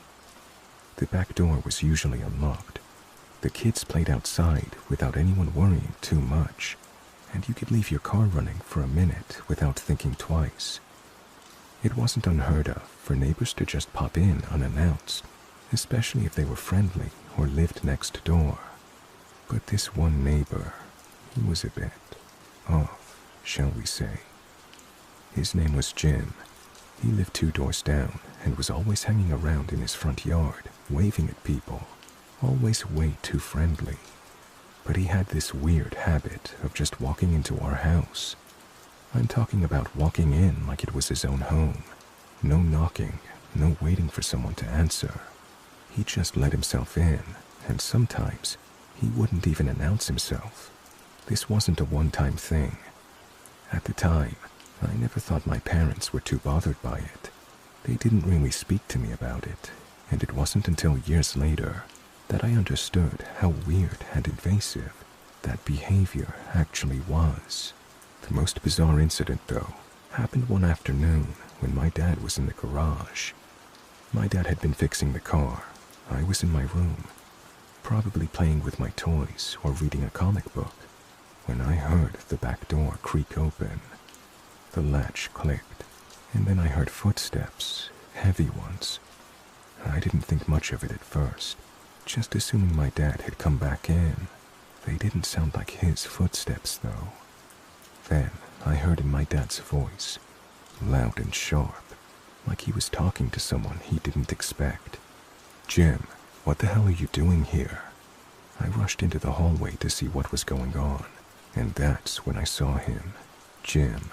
The back door was usually unlocked. The kids played outside without anyone worrying too much, and you could leave your car running for a minute without thinking twice. It wasn't unheard of for neighbors to just pop in unannounced, especially if they were friendly or lived next door. But this one neighbor, he was a bit off, shall we say. His name was Jim. He lived 2 doors down and was always hanging around in his front yard, waving at people, always way too friendly. But he had this weird habit of just walking into our house. I'm talking about walking in like it was his own home. No knocking, no waiting for someone to answer. He just let himself in, and sometimes he wouldn't even announce himself. This wasn't a one-time thing. At the time, I never thought my parents were too bothered by it. They didn't really speak to me about it, and it wasn't until years later that I understood how weird and invasive that behavior actually was. The most bizarre incident, though, happened one afternoon when my dad was in the garage. My dad had been fixing the car. I was in my room, probably playing with my toys or reading a comic book, when I heard the back door creak open. The latch clicked, and then I heard footsteps, heavy ones. I didn't think much of it at first, just assuming my dad had come back in. They didn't sound like his footsteps, though. Then I heard in my dad's voice, loud and sharp, like he was talking to someone he didn't expect. "Jim, what the hell are you doing here?" I rushed into the hallway to see what was going on, and that's when I saw him, Jim,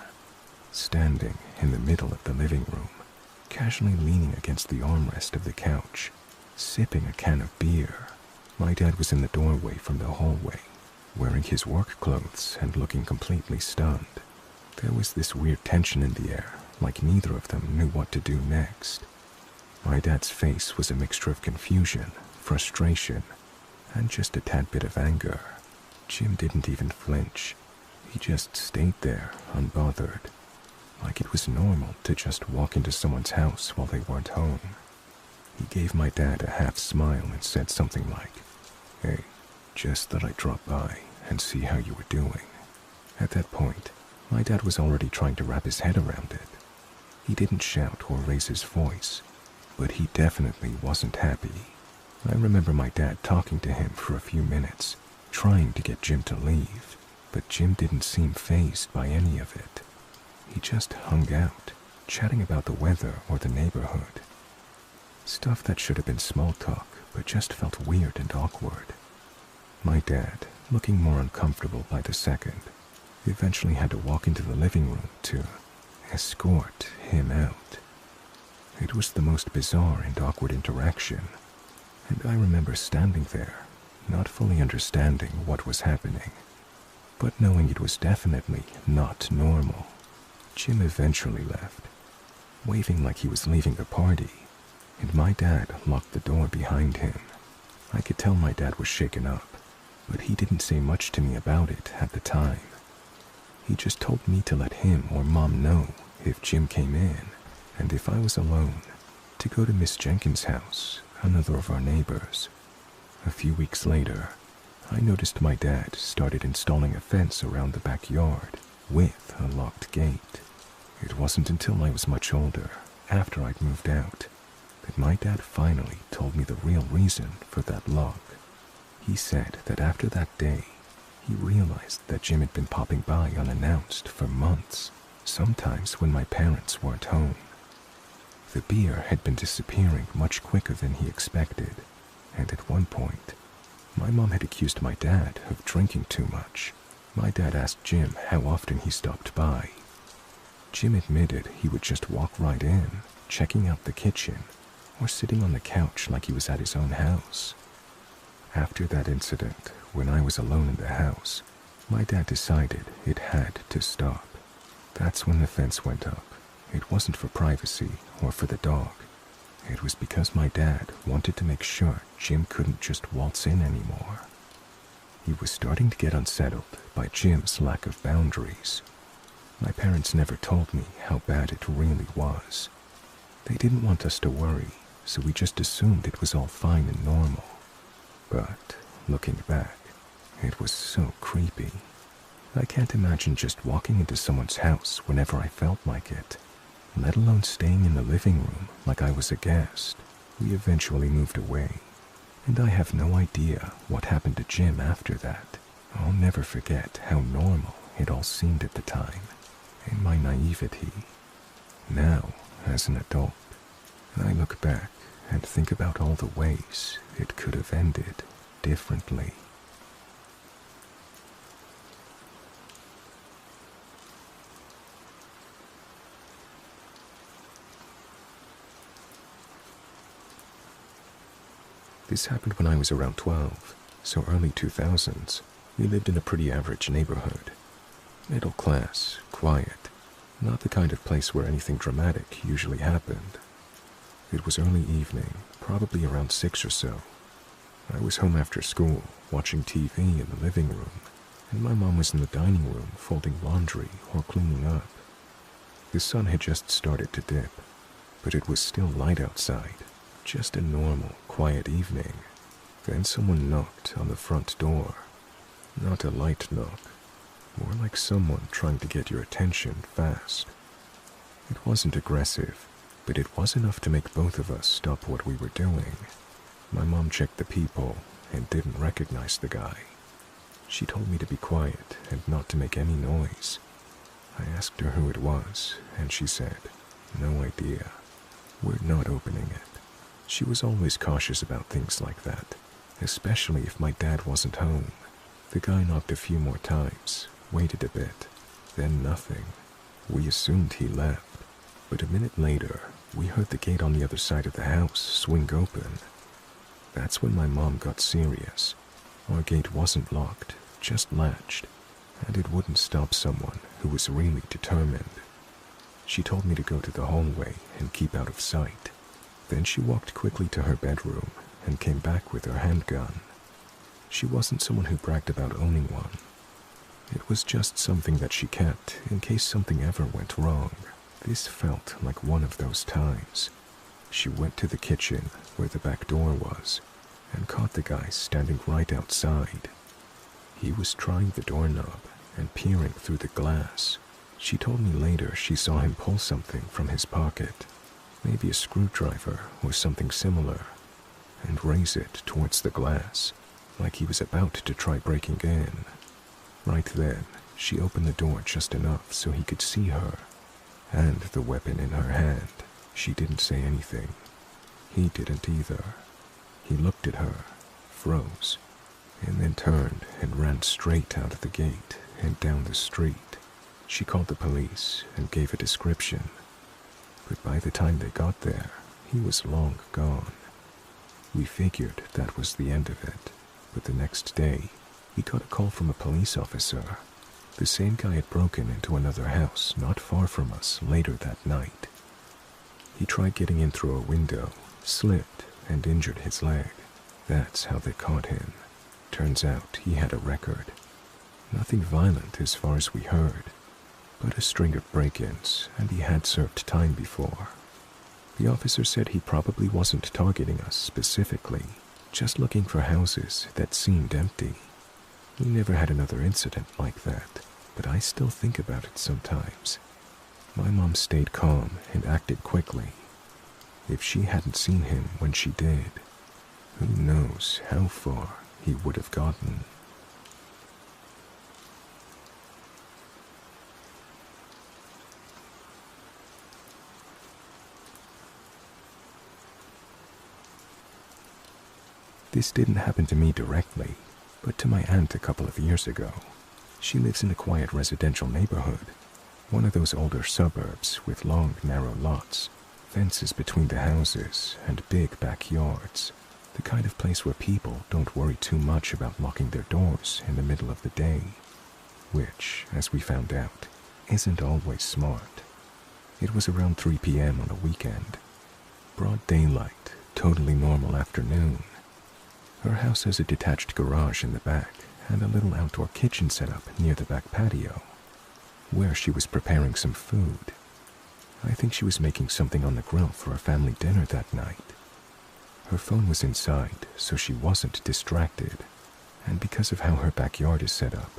standing in the middle of the living room, casually leaning against the armrest of the couch, sipping a can of beer. My dad was in the doorway from the hallway, wearing his work clothes and looking completely stunned. There was this weird tension in the air, like neither of them knew what to do next. My dad's face was a mixture of confusion, frustration, and just a tad bit of anger. Jim didn't even flinch. He just stayed there, unbothered, like it was normal to just walk into someone's house while they weren't home. He gave my dad a half smile and said something like, "Hey, just thought I'd drop by and see how you were doing." At that point, my dad was already trying to wrap his head around it. He didn't shout or raise his voice, but he definitely wasn't happy. I remember my dad talking to him for a few minutes, trying to get Jim to leave, but Jim didn't seem fazed by any of it. He just hung out, chatting about the weather or the neighborhood. Stuff that should have been small talk, but just felt weird and awkward. My dad, looking more uncomfortable by the second, eventually had to walk into the living room to escort him out. It was the most bizarre and awkward interaction, and I remember standing there, not fully understanding what was happening, but knowing it was definitely not normal. Jim eventually left, waving like he was leaving the party, and my dad locked the door behind him. I could tell my dad was shaken up, but he didn't say much to me about it at the time. He just told me to let him or Mom know if Jim came in, and if I was alone, to go to Miss Jenkins' house, another of our neighbors. A few weeks later, I noticed my dad started installing a fence around the backyard with a locked gate. It wasn't until I was much older, after I'd moved out, but my dad finally told me the real reason for that lock. He said that after that day, he realized that Jim had been popping by unannounced for months, sometimes when my parents weren't home. The beer had been disappearing much quicker than he expected, and at one point, my mom had accused my dad of drinking too much. My dad asked Jim how often he stopped by. Jim admitted he would just walk right in, checking out the kitchen, or sitting on the couch like he was at his own house. After that incident, when I was alone in the house, my dad decided it had to stop. That's when the fence went up. It wasn't for privacy or for the dog. It was because my dad wanted to make sure Jim couldn't just waltz in anymore. He was starting to get unsettled by Jim's lack of boundaries. My parents never told me how bad it really was. They didn't want us to worry, so we just assumed it was all fine and normal. But, looking back, it was so creepy. I can't imagine just walking into someone's house whenever I felt like it, let alone staying in the living room like I was a guest. We eventually moved away, and I have no idea what happened to Jim after that. I'll never forget how normal it all seemed at the time, in my naivety. Now, as an adult, I look back and think about all the ways it could have ended differently. This happened when I was around 12, so early 2000s. We lived in a pretty average neighborhood. Middle class, quiet, not the kind of place where anything dramatic usually happened. It was early evening, probably around 6 or so. I was home after school, watching TV in the living room, and my mom was in the dining room folding laundry or cleaning up. The sun had just started to dip, but it was still light outside. Just a normal, quiet evening. Then someone knocked on the front door. Not a light knock, more like someone trying to get your attention fast. It wasn't aggressive, but it was enough to make both of us stop what we were doing. My mom checked the peephole and didn't recognize the guy. She told me to be quiet and not to make any noise. I asked her who it was, and she said, "No idea. We're not opening it." She was always cautious about things like that, especially if my dad wasn't home. The guy knocked a few more times, waited a bit, then nothing. We assumed he left, but a minute later, we heard the gate on the other side of the house swing open. That's when my mom got serious. Our gate wasn't locked, just latched, and it wouldn't stop someone who was really determined. She told me to go to the hallway and keep out of sight. Then she walked quickly to her bedroom and came back with her handgun. She wasn't someone who bragged about owning one. It was just something that she kept in case something ever went wrong. This felt like one of those times. She went to the kitchen where the back door was and caught the guy standing right outside. He was trying the doorknob and peering through the glass. She told me later she saw him pull something from his pocket, maybe a screwdriver or something similar, and raise it towards the glass, like he was about to try breaking in. Right then, she opened the door just enough so he could see her, and the weapon in her hand. She didn't say anything. He didn't either. He looked at her, froze, and then turned and ran straight out of the gate and down the street. She called the police and gave a description, but by the time they got there, he was long gone. We figured that was the end of it, but the next day, we got a call from a police officer. The same guy had broken into another house not far from us later that night. He tried getting in through a window, slipped, and injured his leg. That's how they caught him. Turns out he had a record. Nothing violent as far as we heard, but a string of break-ins, and he had served time before. The officer said he probably wasn't targeting us specifically, just looking for houses that seemed empty. We never had another incident like that, but I still think about it sometimes. My mom stayed calm and acted quickly. If she hadn't seen him when she did, who knows how far he would have gotten. This didn't happen to me directly, but to my aunt a couple of years ago. She lives in a quiet residential neighborhood, one of those older suburbs with long, narrow lots, fences between the houses, and big backyards. The kind of place where people don't worry too much about locking their doors in the middle of the day, which, as we found out, isn't always smart. It was around 3 p.m. on a weekend. Broad daylight, totally normal afternoon. Her house has a detached garage in the back and a little outdoor kitchen set up near the back patio, where she was preparing some food. I think she was making something on the grill for a family dinner that night. Her phone was inside, so she wasn't distracted, and because of how her backyard is set up,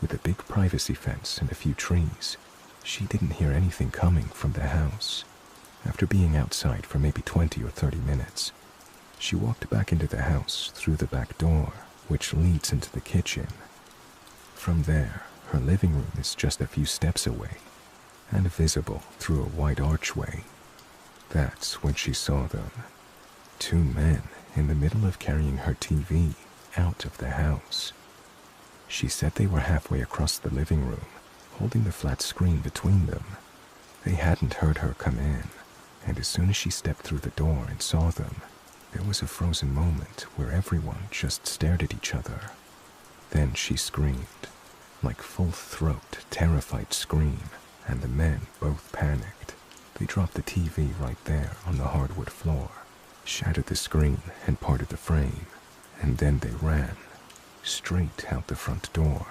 with a big privacy fence and a few trees, she didn't hear anything coming from the house. After being outside for maybe 20 or 30 minutes, she walked back into the house through the back door, which leads into the kitchen. From there, her living room is just a few steps away, and visible through a wide archway. That's when she saw them. 2 men in the middle of carrying her TV out of the house. She said they were halfway across the living room, holding the flat screen between them. They hadn't heard her come in, and as soon as she stepped through the door and saw them, there was a frozen moment where everyone just stared at each other. Then she screamed, like full-throat, terrified scream, and the men both panicked. They dropped the TV right there on the hardwood floor, shattered the screen and parted the frame, and then they ran, straight out the front door,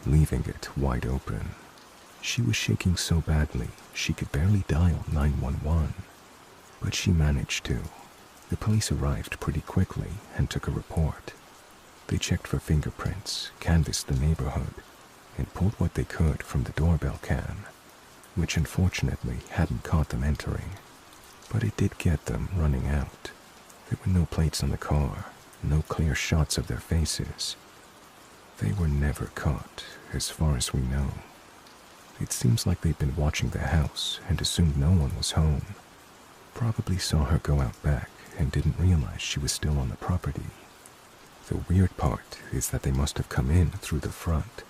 leaving it wide open. She was shaking so badly she could barely dial 911, but she managed to. The police arrived pretty quickly and took a report. They checked for fingerprints, canvassed the neighborhood, and pulled what they could from the doorbell cam, which unfortunately hadn't caught them entering, but it did get them running out. There were no plates on the car, no clear shots of their faces. They were never caught, as far as we know. It seems like they'd been watching the house and assumed no one was home. Probably saw her go out back and didn't realize she was still on the property. The weird part is that they must have come in through the front,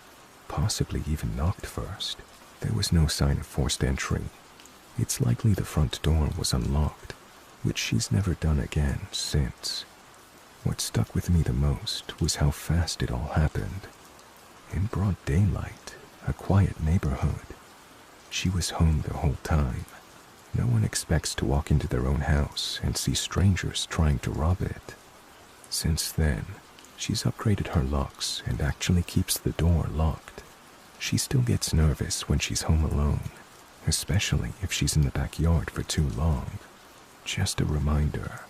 possibly even knocked first. There was no sign of forced entry. It's likely the front door was unlocked, which she's never done again since. What stuck with me the most was how fast it all happened. In broad daylight, a quiet neighborhood. She was home the whole time. No one expects to walk into their own house and see strangers trying to rob it. Since then, she's upgraded her locks and actually keeps the door locked. She still gets nervous when she's home alone, especially if she's in the backyard for too long. Just a reminder,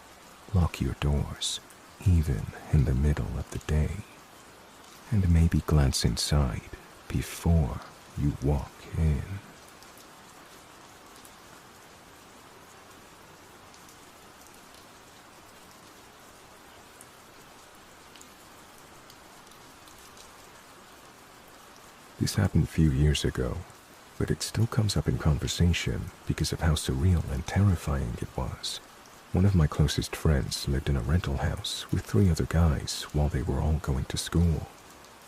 lock your doors, even in the middle of the day. And maybe glance inside before you walk in. This happened a few years ago, but it still comes up in conversation because of how surreal and terrifying it was. One of my closest friends lived in a rental house with 3 other guys while they were all going to school.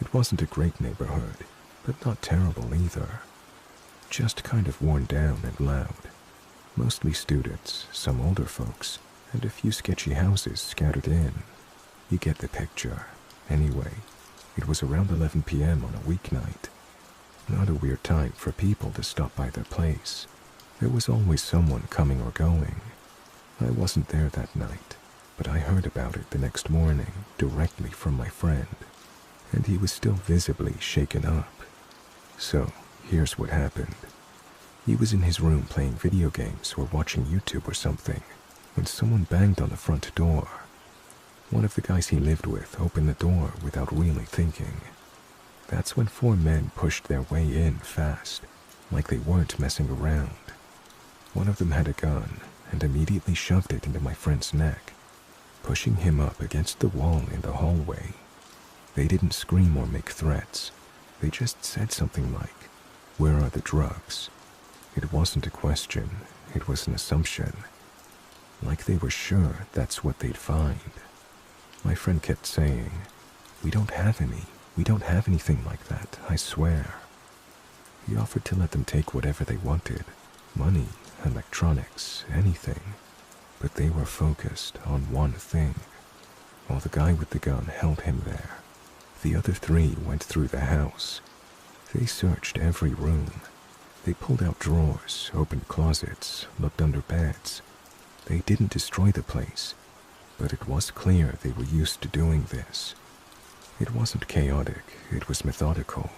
It wasn't a great neighborhood, but not terrible either. Just kind of worn down and loud. Mostly students, some older folks, and a few sketchy houses scattered in. You get the picture. Anyway, it was around 11 p.m. on a weeknight. Not a weird time for people to stop by their place. There was always someone coming or going. I wasn't there that night, but I heard about it the next morning directly from my friend, and he was still visibly shaken up. So, here's what happened. He was in his room playing video games or watching YouTube or something when someone banged on the front door. One of the guys he lived with opened the door without really thinking. That's when 4 men pushed their way in fast, like they weren't messing around. One of them had a gun, and immediately shoved it into my friend's neck, pushing him up against the wall in the hallway. They didn't scream or make threats. They just said something like, "Where are the drugs?" It wasn't a question, it was an assumption. Like they were sure that's what they'd find. My friend kept saying, We don't have anything like that, I swear." He offered to let them take whatever they wanted, money, electronics, anything. But they were focused on one thing, while the guy with the gun held him there. The other three went through the house. They searched every room. They pulled out drawers, opened closets, looked under beds. They didn't destroy the place, but it was clear they were used to doing this. It wasn't chaotic, it was methodical.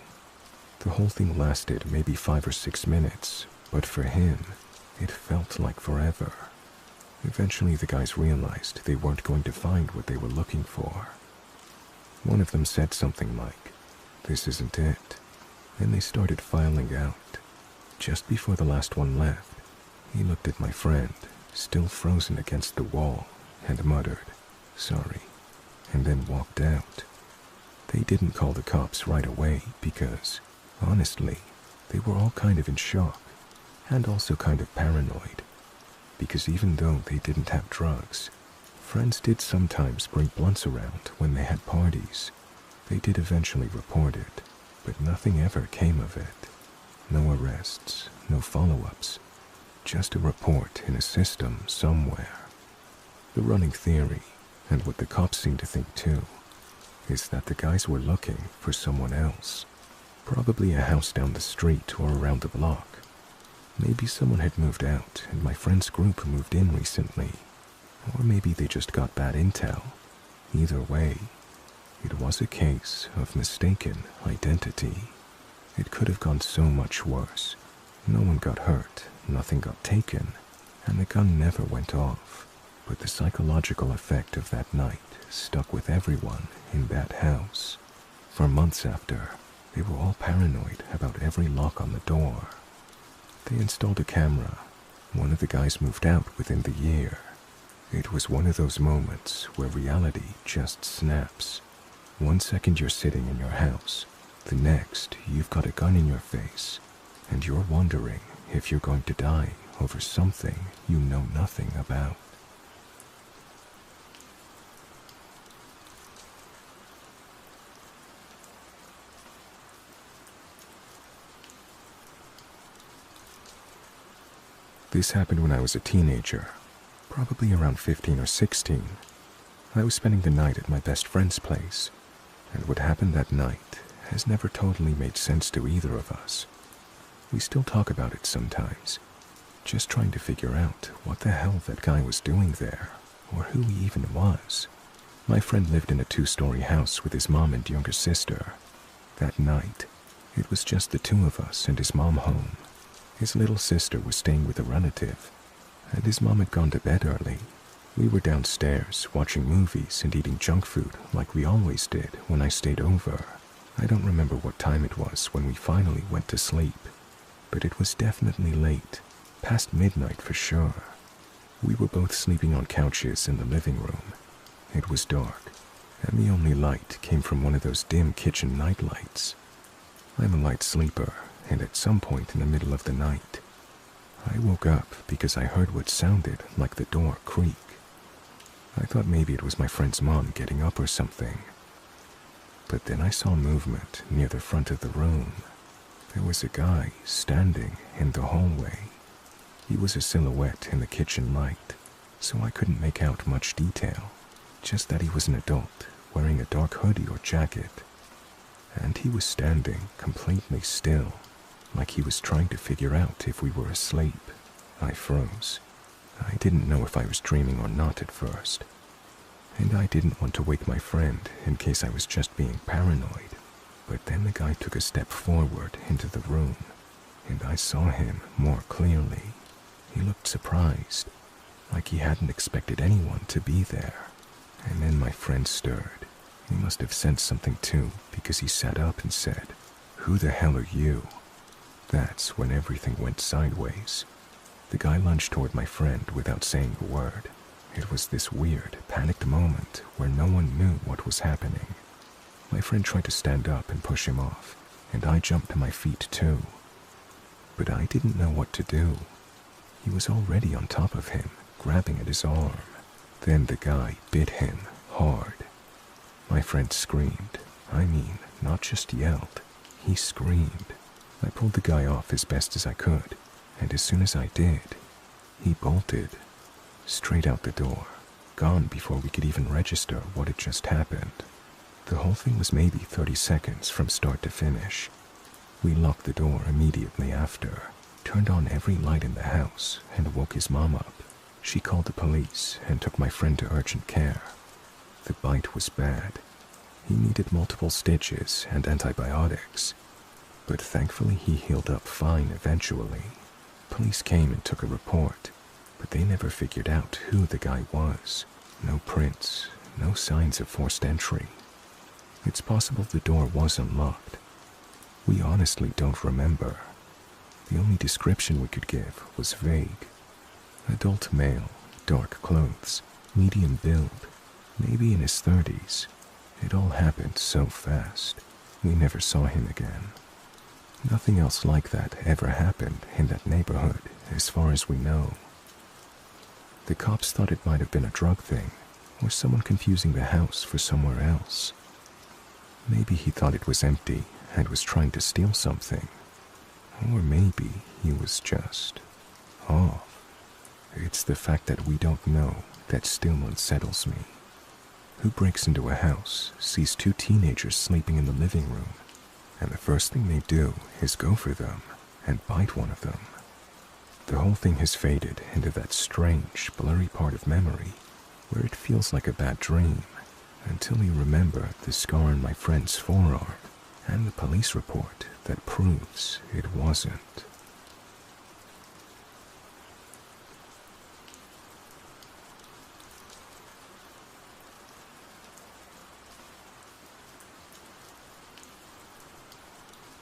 The whole thing lasted maybe 5 or 6 minutes, but for him, it felt like forever. Eventually the guys realized they weren't going to find what they were looking for. One of them said something like, "This isn't it," and they started filing out. Just before the last one left, he looked at my friend, still frozen against the wall, and muttered, "Sorry," and then walked out. They didn't call the cops right away because, honestly, they were all kind of in shock, and also kind of paranoid. Because even though they didn't have drugs, friends did sometimes bring blunts around when they had parties. They did eventually report it, but nothing ever came of it. No arrests, no follow-ups, just a report in a system somewhere. The running theory, and what the cops seem to think too, is that the guys were looking for someone else. Probably a house down the street or around the block. Maybe someone had moved out and my friend's group moved in recently. Or maybe they just got bad intel. Either way, it was a case of mistaken identity. It could have gone so much worse. No one got hurt, nothing got taken, and the gun never went off. But the psychological effect of that night stuck with everyone in that house. For months after, they were all paranoid about every lock on the door. They installed a camera. One of the guys moved out within the year. It was one of those moments where reality just snaps. 1 second you're sitting in your house, the next you've got a gun in your face, and you're wondering if you're going to die over something you know nothing about. This happened when I was a teenager, probably around 15 or 16. I was spending the night at my best friend's place, and what happened that night has never totally made sense to either of us. We still talk about it sometimes, just trying to figure out what the hell that guy was doing there, or who he even was. My friend lived in a 2-story house with his mom and younger sister. That night, it was just the two of us and his mom home. His little sister was staying with a relative, and his mom had gone to bed early. We were downstairs watching movies and eating junk food like we always did when I stayed over. I don't remember what time it was when we finally went to sleep, but it was definitely late, past midnight for sure. We were both sleeping on couches in the living room. It was dark, and the only light came from one of those dim kitchen night lights. I'm a light sleeper, and at some point in the middle of the night, I woke up because I heard what sounded like the door creak. I thought maybe it was my friend's mom getting up or something. But then I saw movement near the front of the room. There was a guy standing in the hallway. He was a silhouette in the kitchen light, so I couldn't make out much detail, just that he was an adult wearing a dark hoodie or jacket. And he was standing completely still, like he was trying to figure out if we were asleep. I froze. I didn't know if I was dreaming or not at first, and I didn't want to wake my friend in case I was just being paranoid. But then the guy took a step forward into the room, and I saw him more clearly. He looked surprised, like he hadn't expected anyone to be there. And then my friend stirred. He must have sensed something too, because he sat up and said, "Who the hell are you?" That's when everything went sideways. The guy lunged toward my friend without saying a word. It was this weird, panicked moment where no one knew what was happening. My friend tried to stand up and push him off, and I jumped to my feet too. But I didn't know what to do. He was already on top of him, grabbing at his arm. Then the guy bit him hard. My friend screamed. I mean, not just yelled. He screamed. I pulled the guy off as best as I could, and as soon as I did, he bolted. Straight out the door, gone before we could even register what had just happened. The whole thing was maybe 30 seconds from start to finish. We locked the door immediately after, turned on every light in the house, and woke his mom up. She called the police and took my friend to urgent care. The bite was bad. He needed multiple stitches and antibiotics, but thankfully he healed up fine eventually. Police came and took a report, but they never figured out who the guy was. No prints, no signs of forced entry. It's possible the door was unlocked. We honestly don't remember. The only description we could give was vague. Adult male, dark clothes, medium build, maybe in his 30s. It all happened so fast. We never saw him again. Nothing else like that ever happened in that neighborhood, as far as we know. The cops thought it might have been a drug thing, or someone confusing the house for somewhere else. Maybe he thought it was empty and was trying to steal something. Or maybe he was just off. It's the fact that we don't know that still unsettles me. Who breaks into a house, sees two teenagers sleeping in the living room, and the first thing they do is go for them and bite one of them? The whole thing has faded into that strange, blurry part of memory where it feels like a bad dream, until you remember the scar on my friend's forearm and the police report that proves it wasn't.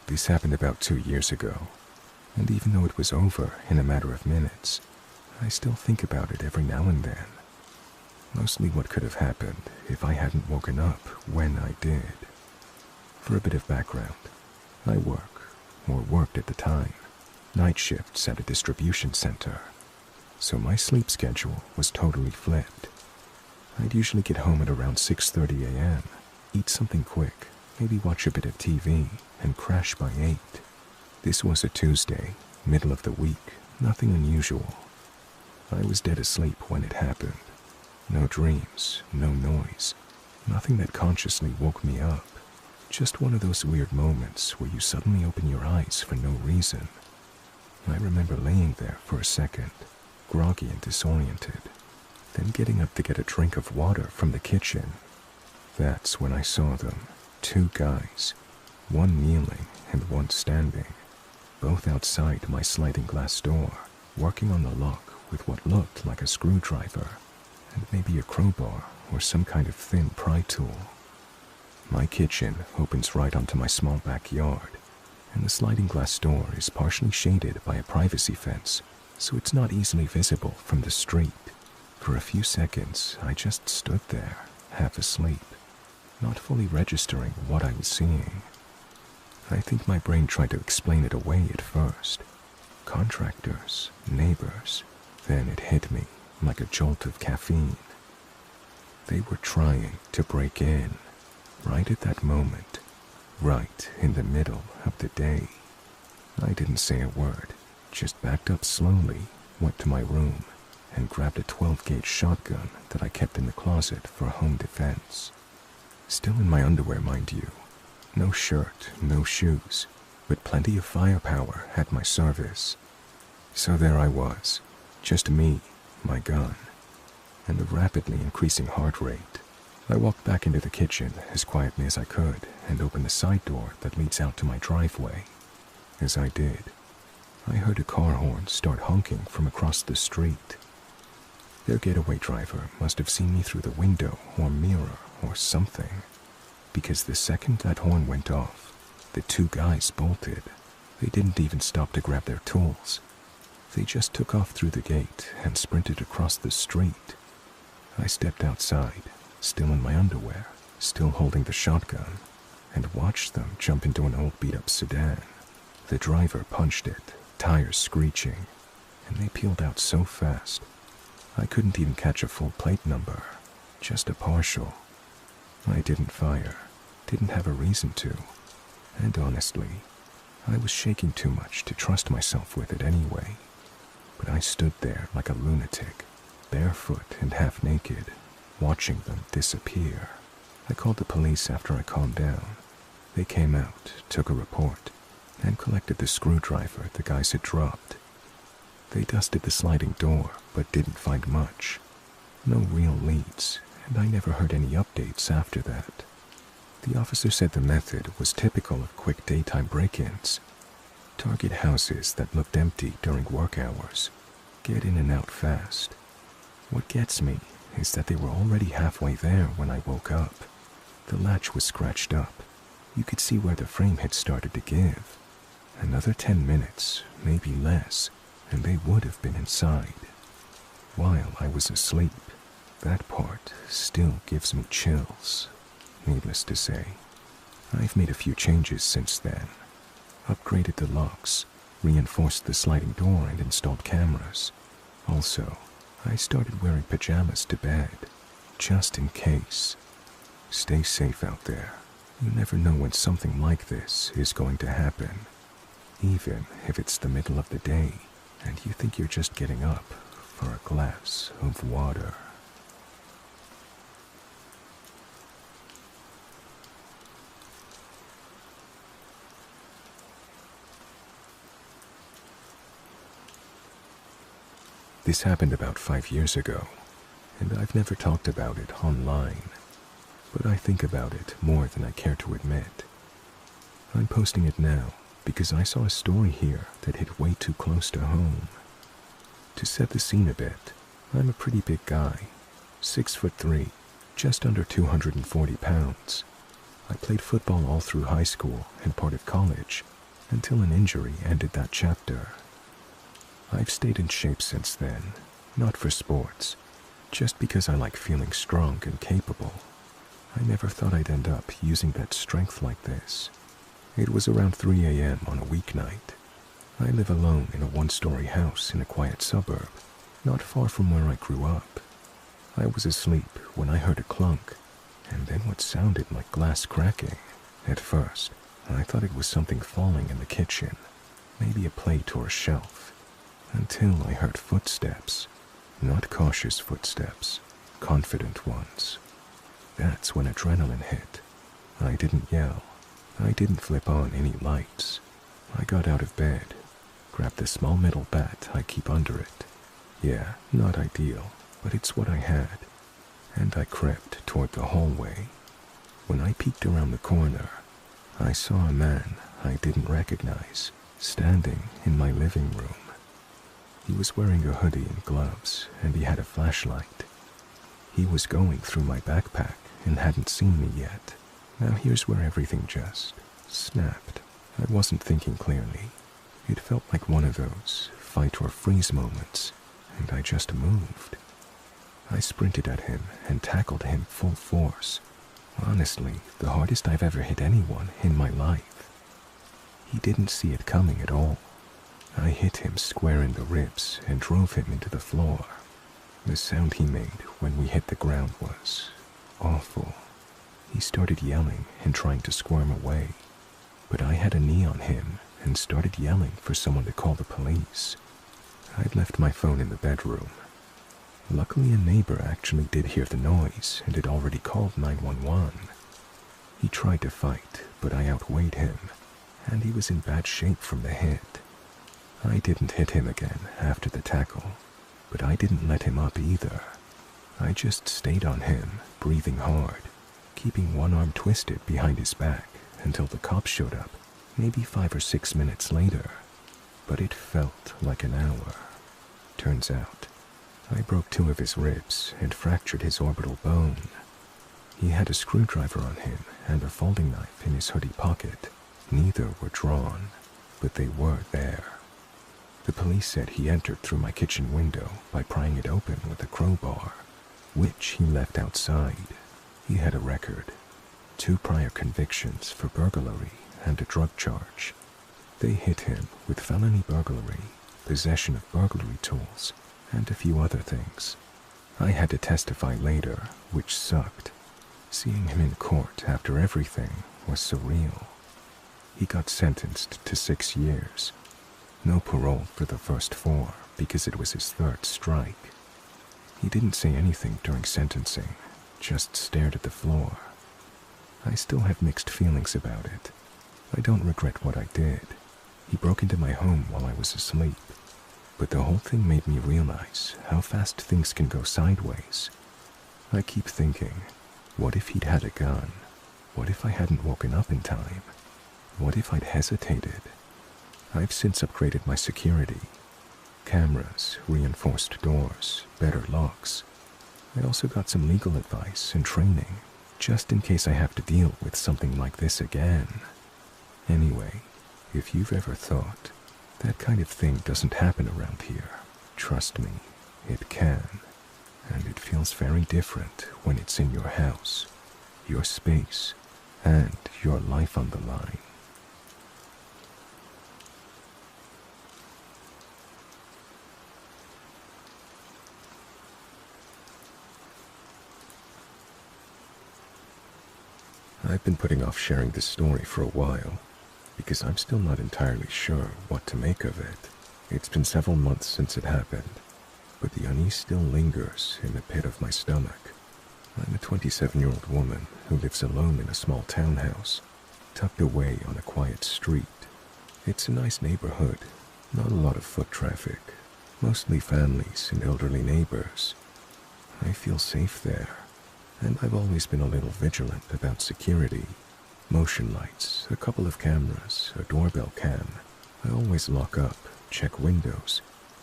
This happened about 2 years ago, and even though it was over in a matter of minutes, I still think about it every now and then. Mostly what could have happened if I hadn't woken up when I did. For a bit of background, I worked at the time, night shifts at a distribution center, so my sleep schedule was totally flipped. I'd usually get home at around 6:30 a.m., eat something quick, maybe watch a bit of TV, and crash by 8. This was a Tuesday, middle of the week, nothing unusual. I was dead asleep when it happened. No dreams, no noise, nothing that consciously woke me up. Just one of those weird moments where you suddenly open your eyes for no reason. I remember laying there for a second, groggy and disoriented, then getting up to get a drink of water from the kitchen. That's when I saw them, 2 guys, one kneeling and one standing, both outside my sliding glass door, working on the lock with what looked like a screwdriver and maybe a crowbar or some kind of thin pry tool. My kitchen opens right onto my small backyard, and the sliding glass door is partially shaded by a privacy fence, so it's not easily visible from the street. For a few seconds, I just stood there, half asleep, not fully registering what I was seeing. I think my brain tried to explain it away at first. Contractors, neighbors. Then it hit me like a jolt of caffeine. They were trying to break in, right at that moment, right in the middle of the day. I didn't say a word, just backed up slowly, went to my room, and grabbed a 12-gauge shotgun that I kept in the closet for home defense. Still in my underwear, mind you. No shirt, no shoes, but plenty of firepower at my service. So there I was, just me, my gun, and a rapidly increasing heart rate. I walked back into the kitchen as quietly as I could and opened the side door that leads out to my driveway. As I did, I heard a car horn start honking from across the street. Their getaway driver must have seen me through the window or mirror or something, because the second that horn went off, the 2 guys bolted. They didn't even stop to grab their tools. They just took off through the gate and sprinted across the street. I stepped outside, still in my underwear, still holding the shotgun, and watched them jump into an old beat-up sedan. The driver punched it, tires screeching, and they peeled out so fast. I couldn't even catch a full plate number, just a partial. I didn't fire, didn't have a reason to, and honestly, I was shaking too much to trust myself with it anyway. But I stood there like a lunatic, barefoot and half naked, watching them disappear. I called the police after I calmed down. They came out, took a report, and collected the screwdriver the guys had dropped. They dusted the sliding door, but didn't find much. No real leads, and I never heard any updates after that. The officer said the method was typical of quick daytime break-ins. Target houses that looked empty during work hours. Get in and out fast. What gets me is that they were already halfway there when I woke up. The latch was scratched up. You could see where the frame had started to give. Another 10 minutes, maybe less, and they would have been inside. While I was asleep, that part still gives me chills. Needless to say, I've made a few changes since then. Upgraded the locks, reinforced the sliding door, and installed cameras. Also, I started wearing pajamas to bed, just in case. Stay safe out there. You never know when something like this is going to happen. Even if it's the middle of the day and you think you're just getting up for a glass of water. This happened about 5 years ago, and I've never talked about it online, but I think about it more than I care to admit. I'm posting it now because I saw a story here that hit way too close to home. To set the scene a bit, I'm a pretty big guy, 6'3", just under 240 pounds. I played football all through high school and part of college, until an injury ended that chapter. I've stayed in shape since then, not for sports, just because I like feeling strong and capable. I never thought I'd end up using that strength like this. It was around 3 a.m. on a weeknight. I live alone in a one-story house in a quiet suburb, not far from where I grew up. I was asleep when I heard a clunk, and then what sounded like glass cracking. At first, I thought it was something falling in the kitchen, maybe a plate or a shelf, until I heard footsteps. Not cautious footsteps, confident ones. That's when adrenaline hit. I didn't yell. I didn't flip on any lights. I got out of bed, grabbed the small metal bat I keep under it. Yeah, not ideal, but it's what I had. And I crept toward the hallway. When I peeked around the corner, I saw a man I didn't recognize, standing in my living room. He was wearing a hoodie and gloves, and he had a flashlight. He was going through my backpack and hadn't seen me yet. Now here's where everything just snapped. I wasn't thinking clearly. It felt like one of those fight or freeze moments, and I just moved. I sprinted at him and tackled him full force. Honestly, the hardest I've ever hit anyone in my life. He didn't see it coming at all. I hit him square in the ribs and drove him into the floor. The sound he made when we hit the ground was awful. He started yelling and trying to squirm away, but I had a knee on him and started yelling for someone to call the police. I'd left my phone in the bedroom. Luckily, a neighbor actually did hear the noise and had already called 911. He tried to fight, but I outweighed him, and he was in bad shape from the hit. I didn't hit him again after the tackle, but I didn't let him up either. I just stayed on him, breathing hard, keeping one arm twisted behind his back until the cops showed up, maybe 5 or 6 minutes later. But it felt like an hour. Turns out, I broke 2 of his ribs and fractured his orbital bone. He had a screwdriver on him and a folding knife in his hoodie pocket. Neither were drawn, but they were there. The police said he entered through my kitchen window by prying it open with a crowbar, which he left outside. He had a record, 2 prior convictions for burglary and a drug charge. They hit him with felony burglary, possession of burglary tools, and a few other things. I had to testify later, which sucked. Seeing him in court after everything was surreal. He got sentenced to 6 years. No parole for the first 4 because it was his 3rd strike. He didn't say anything during sentencing, just stared at the floor. I still have mixed feelings about it. I don't regret what I did. He broke into my home while I was asleep. But the whole thing made me realize how fast things can go sideways. I keep thinking, what if he'd had a gun? What if I hadn't woken up in time? What if I'd hesitated? I've since upgraded my security. Cameras, reinforced doors, better locks. I also got some legal advice and training, just in case I have to deal with something like this again. Anyway, if you've ever thought, that kind of thing doesn't happen around here, trust me, it can. And it feels very different when it's in your house, your space, and your life on the line. I've been putting off sharing this story for a while, because I'm still not entirely sure what to make of it. It's been several months since it happened, but the unease still lingers in the pit of my stomach. I'm a 27-year-old woman who lives alone in a small townhouse, tucked away on a quiet street. It's a nice neighborhood, not a lot of foot traffic, mostly families and elderly neighbors. I feel safe there, and I've always been a little vigilant about security. Motion lights, a couple of cameras, a doorbell cam. I always lock up, check windows,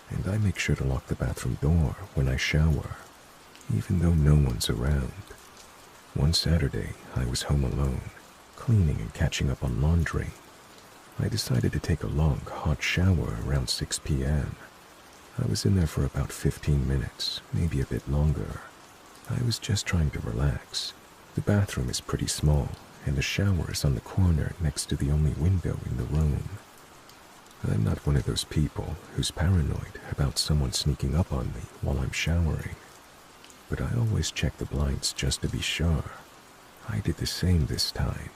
and I make sure to lock the bathroom door when I shower, even though no one's around. One Saturday, I was home alone, cleaning and catching up on laundry. I decided to take a long, hot shower around 6 p.m. I was in there for about 15 minutes, maybe a bit longer. I was just trying to relax. The bathroom is pretty small, and the shower is on the corner next to the only window in the room. I'm not one of those people who's paranoid about someone sneaking up on me while I'm showering, but I always check the blinds just to be sure. I did the same this time.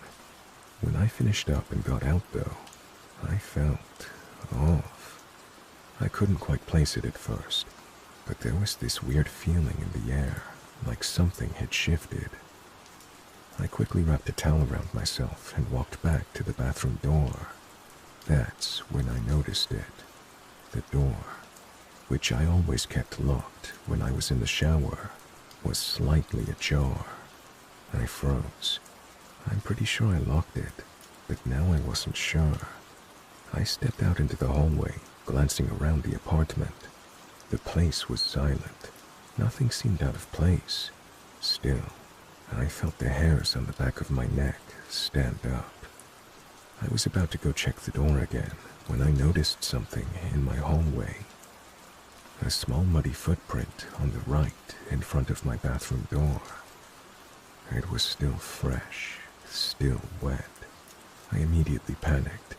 When I finished up and got out though, I felt off. I couldn't quite place it at first, but there was this weird feeling in the air, like something had shifted. I quickly wrapped a towel around myself and walked back to the bathroom door. That's when I noticed it. The door, which I always kept locked when I was in the shower, was slightly ajar. I froze. I'm pretty sure I locked it, but now I wasn't sure. I stepped out into the hallway, glancing around the apartment. The place was silent. Nothing seemed out of place. Still, I felt the hairs on the back of my neck stand up. I was about to go check the door again when I noticed something in my hallway. A small muddy footprint on the right in front of my bathroom door. It was still fresh, still wet. I immediately panicked,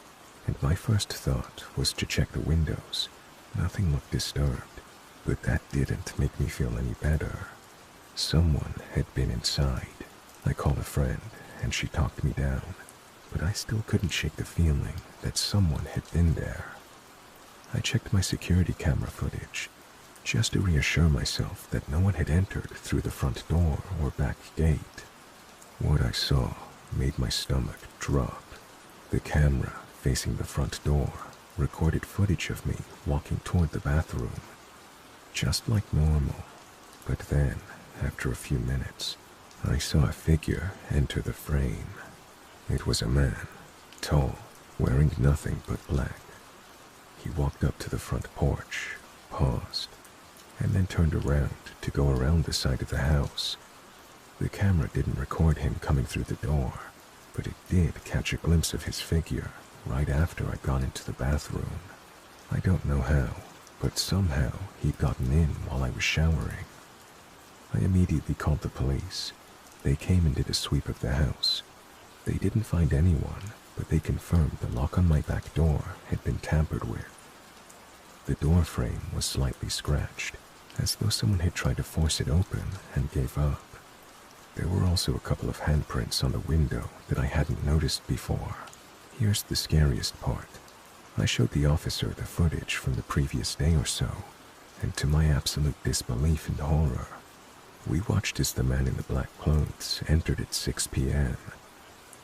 and my first thought was to check the windows. Nothing looked disturbed, but that didn't make me feel any better. Someone had been inside. I called a friend, and she talked me down, but I still couldn't shake the feeling that someone had been there. I checked my security camera footage, just to reassure myself that no one had entered through the front door or back gate. What I saw made my stomach drop. The camera facing the front door recorded footage of me walking toward the bathroom, just like normal. But then, after a few minutes, I saw a figure enter the frame. It was a man, tall, wearing nothing but black. He walked up to the front porch, paused, and then turned around to go around the side of the house. The camera didn't record him coming through the door, but it did catch a glimpse of his figure right after I'd gone into the bathroom. I don't know how, but somehow he'd gotten in while I was showering. I immediately called the police. They came and did a sweep of the house. They didn't find anyone, but they confirmed the lock on my back door had been tampered with. The door frame was slightly scratched, as though someone had tried to force it open and gave up. There were also a couple of handprints on the window that I hadn't noticed before. Here's the scariest part. I showed the officer the footage from the previous day or so, and to my absolute disbelief and horror, we watched as the man in the black clothes entered at 6 p.m.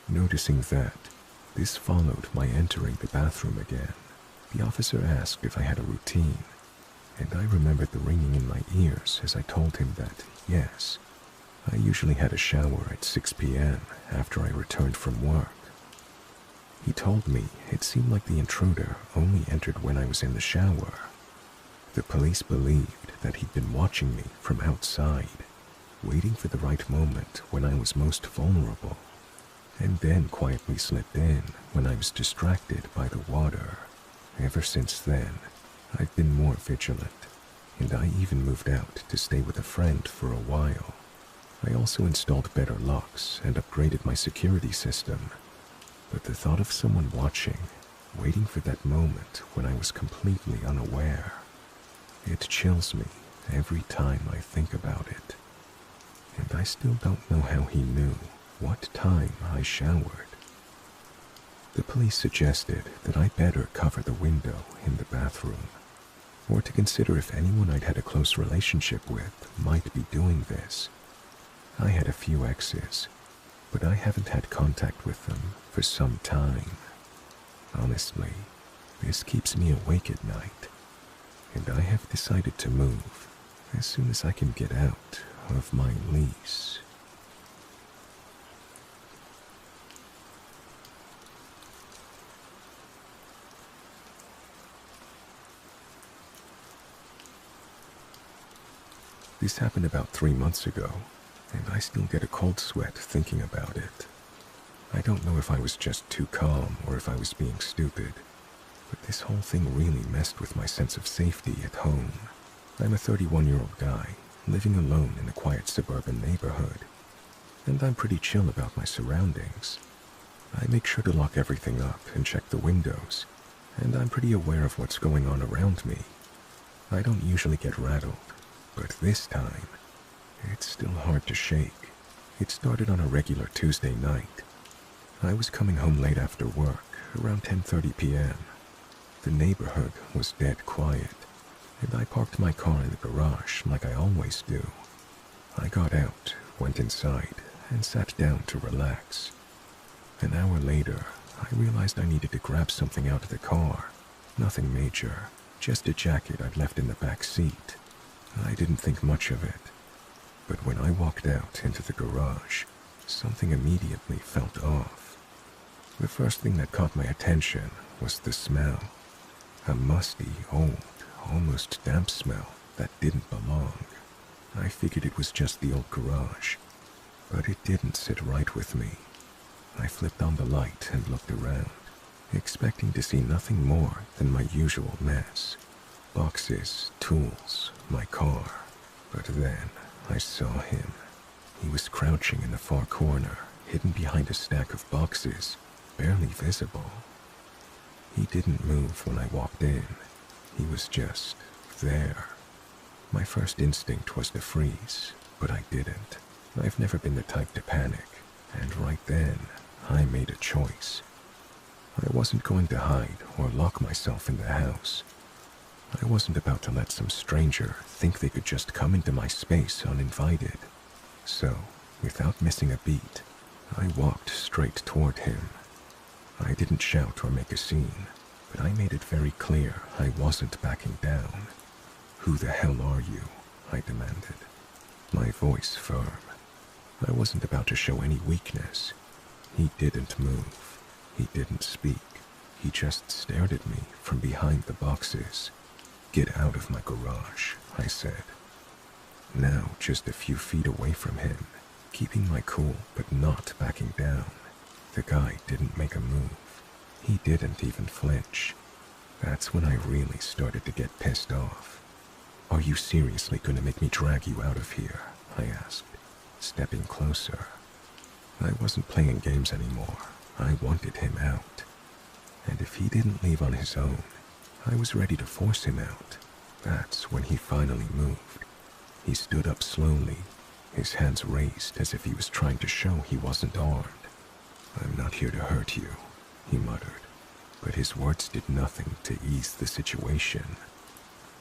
Noticing that, this followed my entering the bathroom again. The officer asked if I had a routine, and I remembered the ringing in my ears as I told him that, yes, I usually had a shower at 6 p.m. after I returned from work. He told me it seemed like the intruder only entered when I was in the shower. The police believed that he'd been watching me from outside, waiting for the right moment when I was most vulnerable, and then quietly slipped in when I was distracted by the water. Ever since then, I've been more vigilant, and I even moved out to stay with a friend for a while. I also installed better locks and upgraded my security system, but the thought of someone watching, waiting for that moment when I was completely unaware, it chills me every time I think about it. And I still don't know how he knew what time I showered. The police suggested that I better cover the window in the bathroom, or to consider if anyone I'd had a close relationship with might be doing this. I had a few exes, but I haven't had contact with them for some time. Honestly, this keeps me awake at night, and I have decided to move as soon as I can get out of my lease. This happened about 3 months ago, and I still get a cold sweat thinking about it. I don't know if I was just too calm or if I was being stupid, but this whole thing really messed with my sense of safety at home. I'm a 31-year-old guy, living alone in a quiet suburban neighborhood, and I'm pretty chill about my surroundings. I make sure to lock everything up and check the windows, and I'm pretty aware of what's going on around me. I don't usually get rattled, but this time, it's still hard to shake. It started on a regular Tuesday night. I was coming home late after work, around 10:30 p.m. The neighborhood was dead quiet, and I parked my car in the garage like I always do. I got out, went inside, and sat down to relax. An hour later, I realized I needed to grab something out of the car. Nothing major, just a jacket I'd left in the back seat. I didn't think much of it. But when I walked out into the garage, something immediately felt off. The first thing that caught my attention was the smell. A musty, old, almost damp smell that didn't belong. I figured it was just the old garage, but it didn't sit right with me. I flipped on the light and looked around, expecting to see nothing more than my usual mess. Boxes, tools, my car. But then I saw him. He was crouching in the far corner, hidden behind a stack of boxes, barely visible. He didn't move when I walked in. He was just there. My first instinct was to freeze, but I didn't. I've never been the type to panic, and right then, I made a choice. I wasn't going to hide or lock myself in the house. I wasn't about to let some stranger think they could just come into my space uninvited. So, without missing a beat, I walked straight toward him. I didn't shout or make a scene, but I made it very clear I wasn't backing down. "Who the hell are you?" I demanded, my voice firm. I wasn't about to show any weakness. He didn't move. He didn't speak. He just stared at me from behind the boxes. "Get out of my garage," I said. Now just a few feet away from him, keeping my cool but not backing down. The guy didn't make a move. He didn't even flinch. That's when I really started to get pissed off. "Are you seriously going to make me drag you out of here?" I asked, stepping closer. I wasn't playing games anymore. I wanted him out. And if he didn't leave on his own, I was ready to force him out. That's when he finally moved. He stood up slowly, his hands raised as if he was trying to show he wasn't armed. "I'm not here to hurt you," he muttered, but his words did nothing to ease the situation.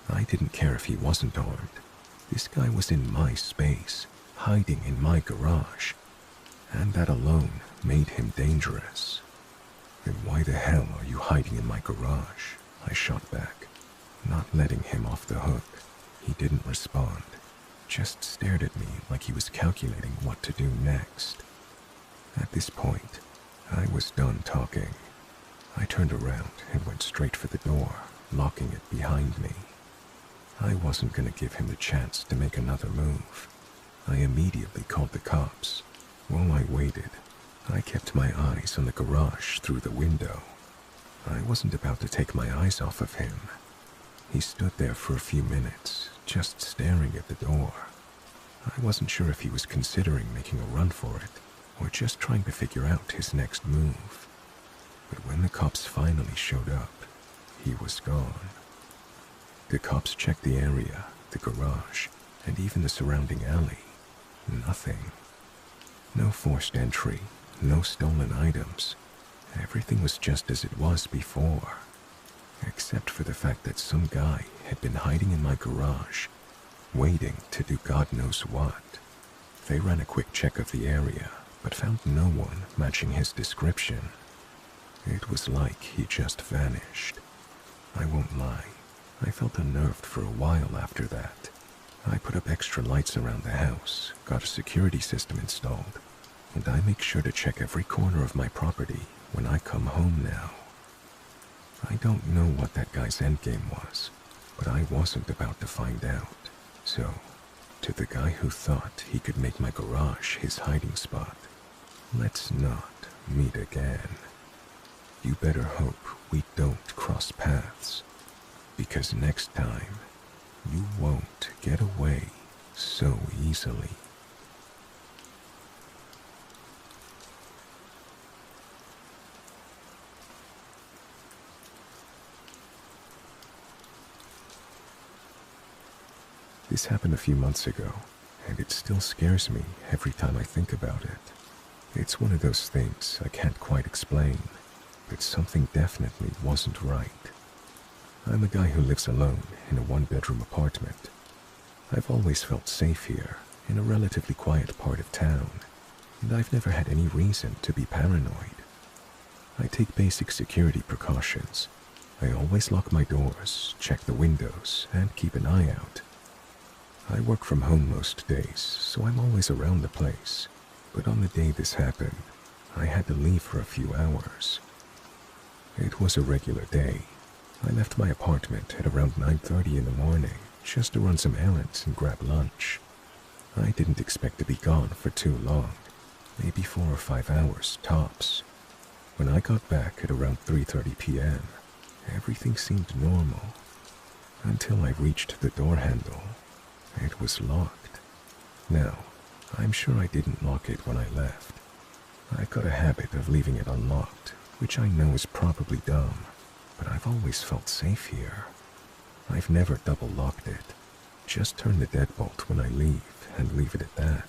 I didn't care if he wasn't armed. This guy was in my space, hiding in my garage, and that alone made him dangerous. "Then why the hell are you hiding in my garage?" I shot back, not letting him off the hook. He didn't respond, just stared at me like he was calculating what to do next. At this point, I was done talking. I turned around and went straight for the door, locking it behind me. I wasn't going to give him the chance to make another move. I immediately called the cops. While I waited, I kept my eyes on the garage through the window. I wasn't about to take my eyes off of him. He stood there for a few minutes, just staring at the door. I wasn't sure if he was considering making a run for it, or just trying to figure out his next move. But when the cops finally showed up, he was gone. The cops checked the area, the garage, and even the surrounding alley. Nothing. No forced entry, no stolen items. Everything was just as it was before, except for the fact that some guy had been hiding in my garage, waiting to do God knows what. They ran a quick check of the area, but found no one matching his description. It was like he just vanished. I won't lie, I felt unnerved for a while after that. I put up extra lights around the house, got a security system installed, and I make sure to check every corner of my property when I come home now. I don't know what that guy's endgame was, but I wasn't about to find out. So, to the guy who thought he could make my garage his hiding spot, let's not meet again. You better hope we don't cross paths, because next time, you won't get away so easily. This happened a few months ago, and it still scares me every time I think about it. It's one of those things I can't quite explain, but something definitely wasn't right. I'm a guy who lives alone in a one-bedroom apartment. I've always felt safe here, in a relatively quiet part of town, and I've never had any reason to be paranoid. I take basic security precautions. I always lock my doors, check the windows, and keep an eye out. I work from home most days, so I'm always around the place. But on the day this happened, I had to leave for a few hours. It was a regular day. I left my apartment at around 9:30 in the morning, just to run some errands and grab lunch. I didn't expect to be gone for too long, maybe 4 or 5 hours tops. When I got back at around 3:30 p.m., everything seemed normal, until I reached the door handle. It was locked. Now, I'm sure I didn't lock it when I left. I've got a habit of leaving it unlocked, which I know is probably dumb, but I've always felt safe here. I've never double-locked it. Just turn the deadbolt when I leave and leave it at that.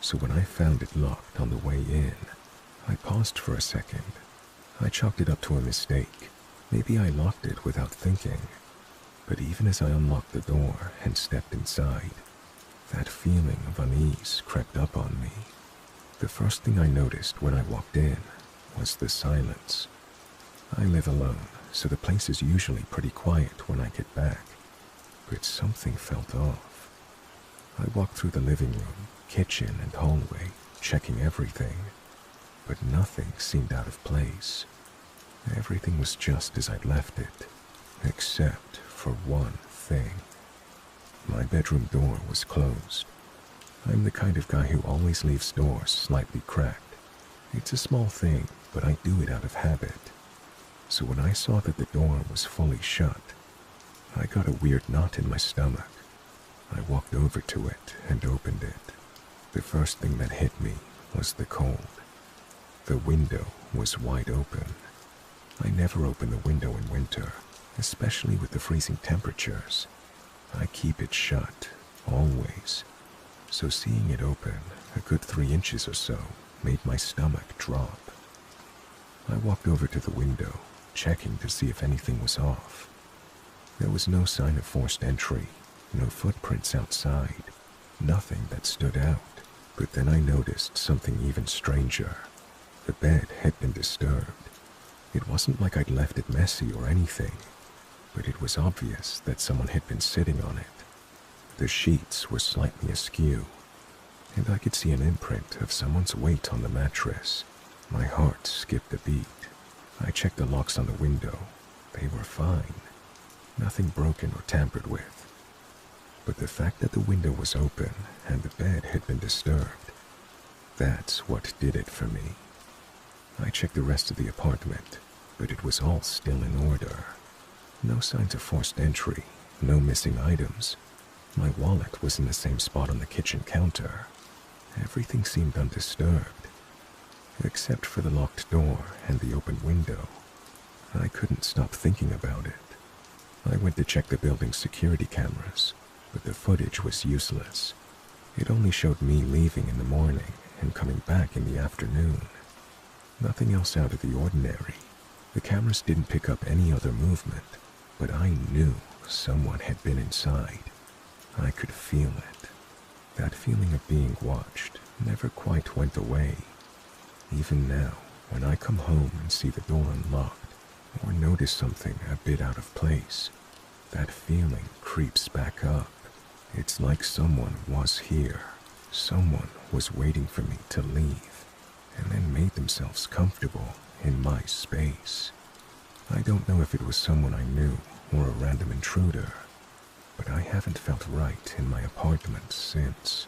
So when I found it locked on the way in, I paused for a second. I chalked it up to a mistake. Maybe I locked it without thinking. But even as I unlocked the door and stepped inside, that feeling of unease crept up on me. The first thing I noticed when I walked in was the silence. I live alone, so the place is usually pretty quiet when I get back, but something felt off. I walked through the living room, kitchen, and hallway, checking everything, but nothing seemed out of place. Everything was just as I'd left it, except for one thing. My bedroom door was closed. I'm the kind of guy who always leaves doors slightly cracked. It's a small thing, but I do it out of habit. So when I saw that the door was fully shut, I got a weird knot in my stomach. I walked over to it and opened it. The first thing that hit me was the cold. The window was wide open. I never open the window in winter, especially with the freezing temperatures. I keep it shut, always. So seeing it open, a good 3 inches or so, made my stomach drop. I walked over to the window, checking to see if anything was off. There was no sign of forced entry, no footprints outside, nothing that stood out. But then I noticed something even stranger. The bed had been disturbed. It wasn't like I'd left it messy or anything, but it was obvious that someone had been sitting on it. The sheets were slightly askew, and I could see an imprint of someone's weight on the mattress. My heart skipped a beat. I checked the locks on the window. They were fine. Nothing broken or tampered with. But the fact that the window was open and the bed had been disturbed, that's what did it for me. I checked the rest of the apartment, but it was all still in order. No signs of forced entry, no missing items. My wallet was in the same spot on the kitchen counter. Everything seemed undisturbed, except for the locked door and the open window. I couldn't stop thinking about it. I went to check the building's security cameras, but the footage was useless. It only showed me leaving in the morning and coming back in the afternoon. Nothing else out of the ordinary. The cameras didn't pick up any other movement, but I knew someone had been inside. I could feel it. That feeling of being watched never quite went away. Even now, when I come home and see the door unlocked, or notice something a bit out of place, that feeling creeps back up. It's like someone was here. Someone was waiting for me to leave, and then made themselves comfortable in my space. I don't know if it was someone I knew or a random intruder, but I haven't felt right in my apartment since.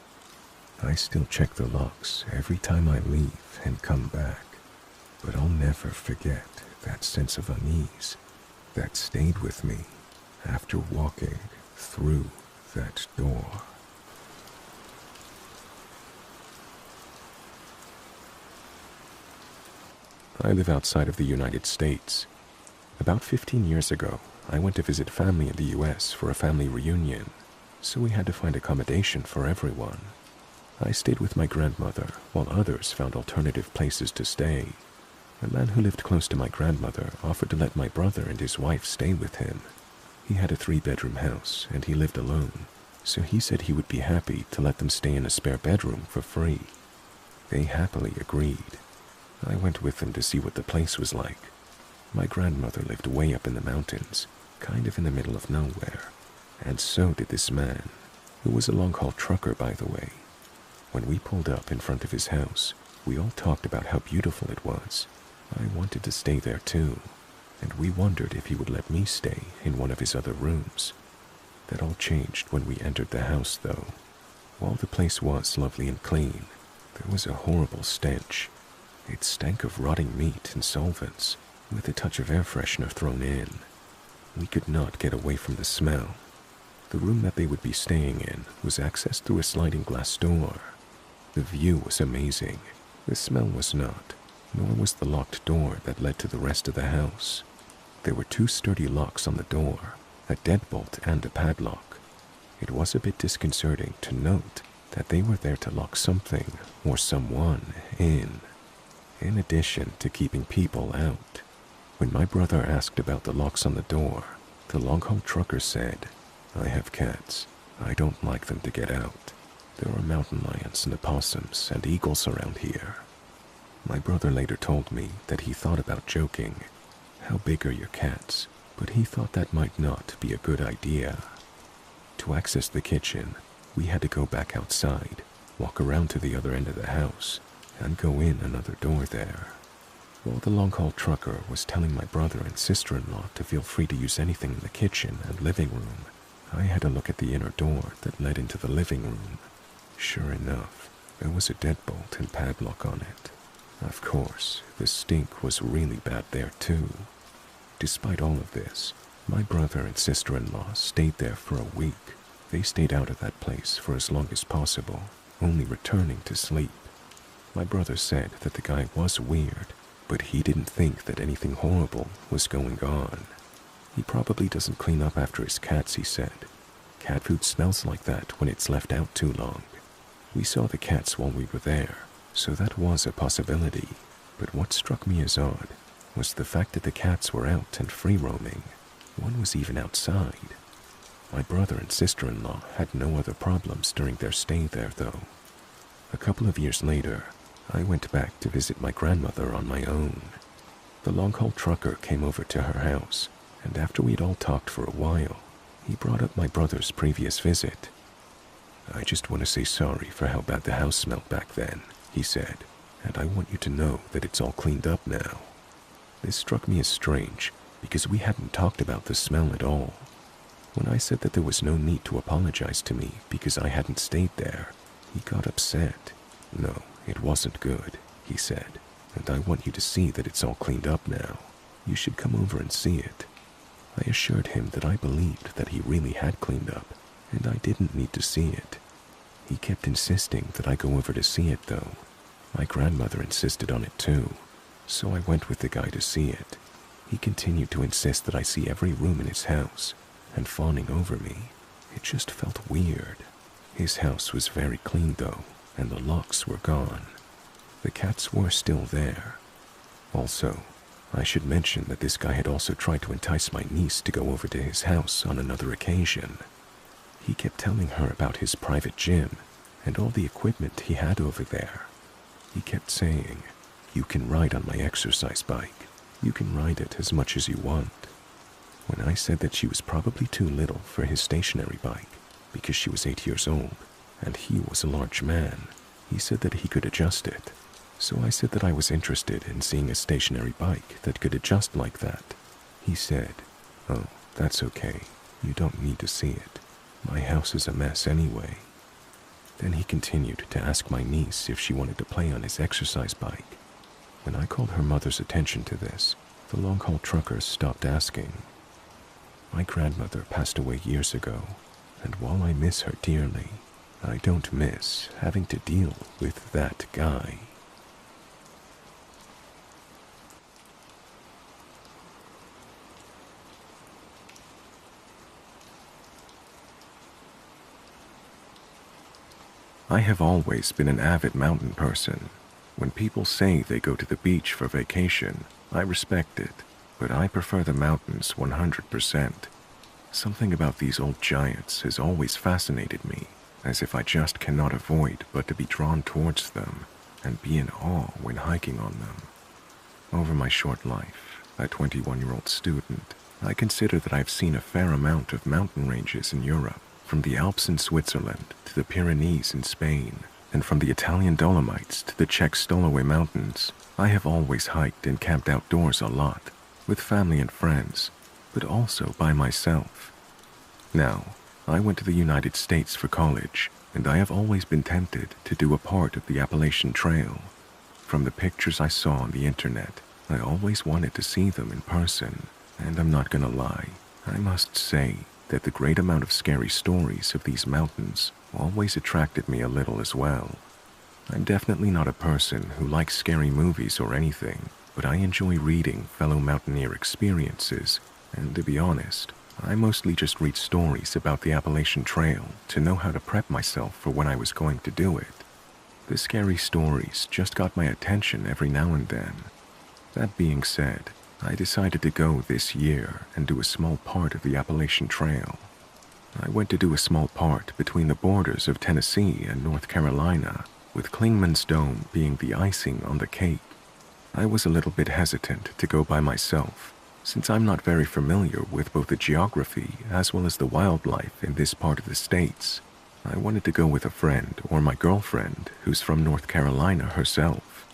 I still check the locks every time I leave and come back, but I'll never forget that sense of unease that stayed with me after walking through that door. I live outside of the United States. About 15 years ago, I went to visit family in the US for a family reunion, so we had to find accommodation for everyone. I stayed with my grandmother, while others found alternative places to stay. A man who lived close to my grandmother offered to let my brother and his wife stay with him. He had a 3-bedroom house, and he lived alone, so he said he would be happy to let them stay in a spare bedroom for free. They happily agreed. I went with them to see what the place was like. My grandmother lived way up in the mountains, kind of in the middle of nowhere, and so did this man, who was a long-haul trucker, by the way. When we pulled up in front of his house, we all talked about how beautiful it was. I wanted to stay there too, and we wondered if he would let me stay in one of his other rooms. That all changed when we entered the house, though. While the place was lovely and clean, there was a horrible stench. It stank of rotting meat and solvents, with a touch of air freshener thrown in. We could not get away from the smell. The room that they would be staying in was accessed through a sliding glass door. The view was amazing. The smell was not, nor was the locked door that led to the rest of the house. There were 2 sturdy locks on the door, a deadbolt and a padlock. It was a bit disconcerting to note that they were there to lock something or someone in addition to keeping people out. When my brother asked about the locks on the door, the long-haul trucker said, "I have cats. I don't like them to get out. There are mountain lions and opossums and eagles around here." My brother later told me that he thought about joking, "How big are your cats?" But he thought that might not be a good idea. To access the kitchen, we had to go back outside, walk around to the other end of the house, and go in another door there. While the long-haul trucker was telling my brother and sister-in-law to feel free to use anything in the kitchen and living room, I had a look at the inner door that led into the living room. Sure enough, there was a deadbolt and padlock on it. Of course, the stink was really bad there too. Despite all of this, my brother and sister-in-law stayed there for a week. They stayed out of that place for as long as possible, only returning to sleep. My brother said that the guy was weird, but he didn't think that anything horrible was going on. He probably doesn't clean up after his cats, he said. Cat food smells like that when it's left out too long. We saw the cats while we were there, so that was a possibility. But what struck me as odd was the fact that the cats were out and free roaming. One was even outside. My brother and sister-in-law had no other problems during their stay there, though. A couple of years later, I went back to visit my grandmother on my own. The long-haul trucker came over to her house, and after we'd all talked for a while, he brought up my brother's previous visit. "I just want to say sorry for how bad the house smelled back then," he said, "and I want you to know that it's all cleaned up now." This struck me as strange, because we hadn't talked about the smell at all. When I said that there was no need to apologize to me because I hadn't stayed there, he got upset. "No, it wasn't good," he said, "and I want you to see that it's all cleaned up now. You should come over and see it." I assured him that I believed that he really had cleaned up, and I didn't need to see it. He kept insisting that I go over to see it, though. My grandmother insisted on it too, so I went with the guy to see it. He continued to insist that I see every room in his house, and fawning over me. It just felt weird. His house was very clean, though, and the locks were gone. The cats were still there. Also, I should mention that this guy had also tried to entice my niece to go over to his house on another occasion. He kept telling her about his private gym and all the equipment he had over there. He kept saying, "You can ride on my exercise bike. You can ride it as much as you want." When I said that she was probably too little for his stationary bike because she was 8 years old and he was a large man, he said that he could adjust it. So I said that I was interested in seeing a stationary bike that could adjust like that. He said, "Oh, that's okay. You don't need to see it. My house is a mess anyway." Then he continued to ask my niece if she wanted to play on his exercise bike. When I called her mother's attention to this, the long-haul truckers stopped asking. My grandmother passed away years ago, and while I miss her dearly, I don't miss having to deal with that guy. I have always been an avid mountain person. When people say they go to the beach for vacation, I respect it, but I prefer the mountains 100%. Something about these old giants has always fascinated me, as if I just cannot avoid but to be drawn towards them and be in awe when hiking on them. Over my short life, a 21-year-old student, I consider that I've seen a fair amount of mountain ranges in Europe, from the Alps in Switzerland to the Pyrenees in Spain, and from the Italian Dolomites to the Czech Stoloway Mountains. I have always hiked and camped outdoors a lot, with family and friends, but also by myself. Now, I went to the United States for college, and I have always been tempted to do a part of the Appalachian Trail. From the pictures I saw on the internet, I always wanted to see them in person, and I'm not gonna lie, I must say that the great amount of scary stories of these mountains always attracted me a little as well. I'm definitely not a person who likes scary movies or anything, but I enjoy reading fellow mountaineer experiences, and to be honest, I mostly just read stories about the Appalachian Trail to know how to prep myself for when I was going to do it. The scary stories just got my attention every now and then. That being said, I decided to go this year and do a small part of the Appalachian Trail. I went to do a small part between the borders of Tennessee and North Carolina, with Clingman's Dome being the icing on the cake. I was a little bit hesitant to go by myself, since I'm not very familiar with both the geography as well as the wildlife in this part of the States. I wanted to go with a friend or my girlfriend who's from North Carolina herself.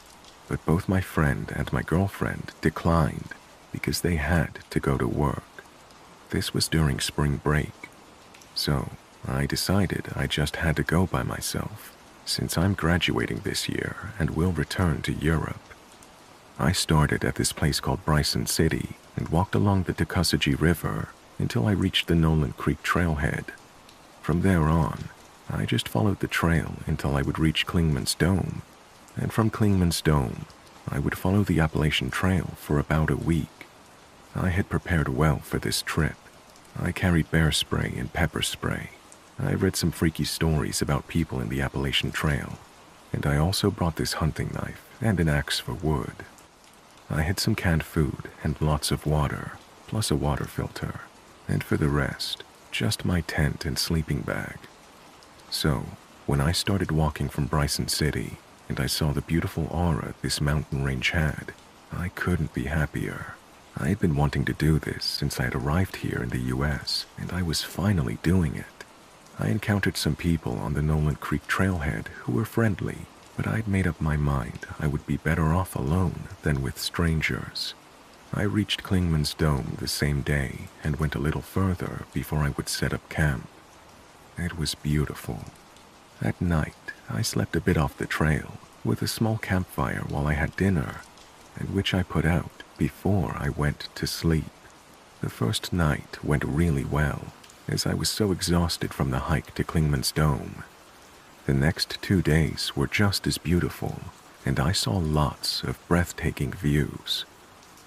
But both my friend and my girlfriend declined because they had to go to work. This was during spring break. So I decided I just had to go by myself, since I'm graduating this year and will return to Europe. I started at this place called Bryson City, and walked along the Tuckasegee River until I reached the Nolan Creek trailhead. From there on, I just followed the trail until I would reach Clingman's Dome, and from Clingman's Dome, I would follow the Appalachian Trail for about a week. I had prepared well for this trip. I carried bear spray and pepper spray. I read some freaky stories about people in the Appalachian Trail, and I also brought this hunting knife and an axe for wood. I had some canned food and lots of water, plus a water filter, and for the rest, just my tent and sleeping bag. So, when I started walking from Bryson City and I saw the beautiful aura this mountain range had, I couldn't be happier. I had been wanting to do this since I had arrived here in the US, and I was finally doing it. I encountered some people on the Nolan Creek trailhead who were friendly, but I'd made up my mind I would be better off alone than with strangers. I reached Clingman's Dome the same day and went a little further before I would set up camp. It was beautiful. At night, I slept a bit off the trail with a small campfire while I had dinner, and which I put out before I went to sleep. The first night went really well, as I was so exhausted from the hike to Clingman's Dome. The next 2 days were just as beautiful, and I saw lots of breathtaking views.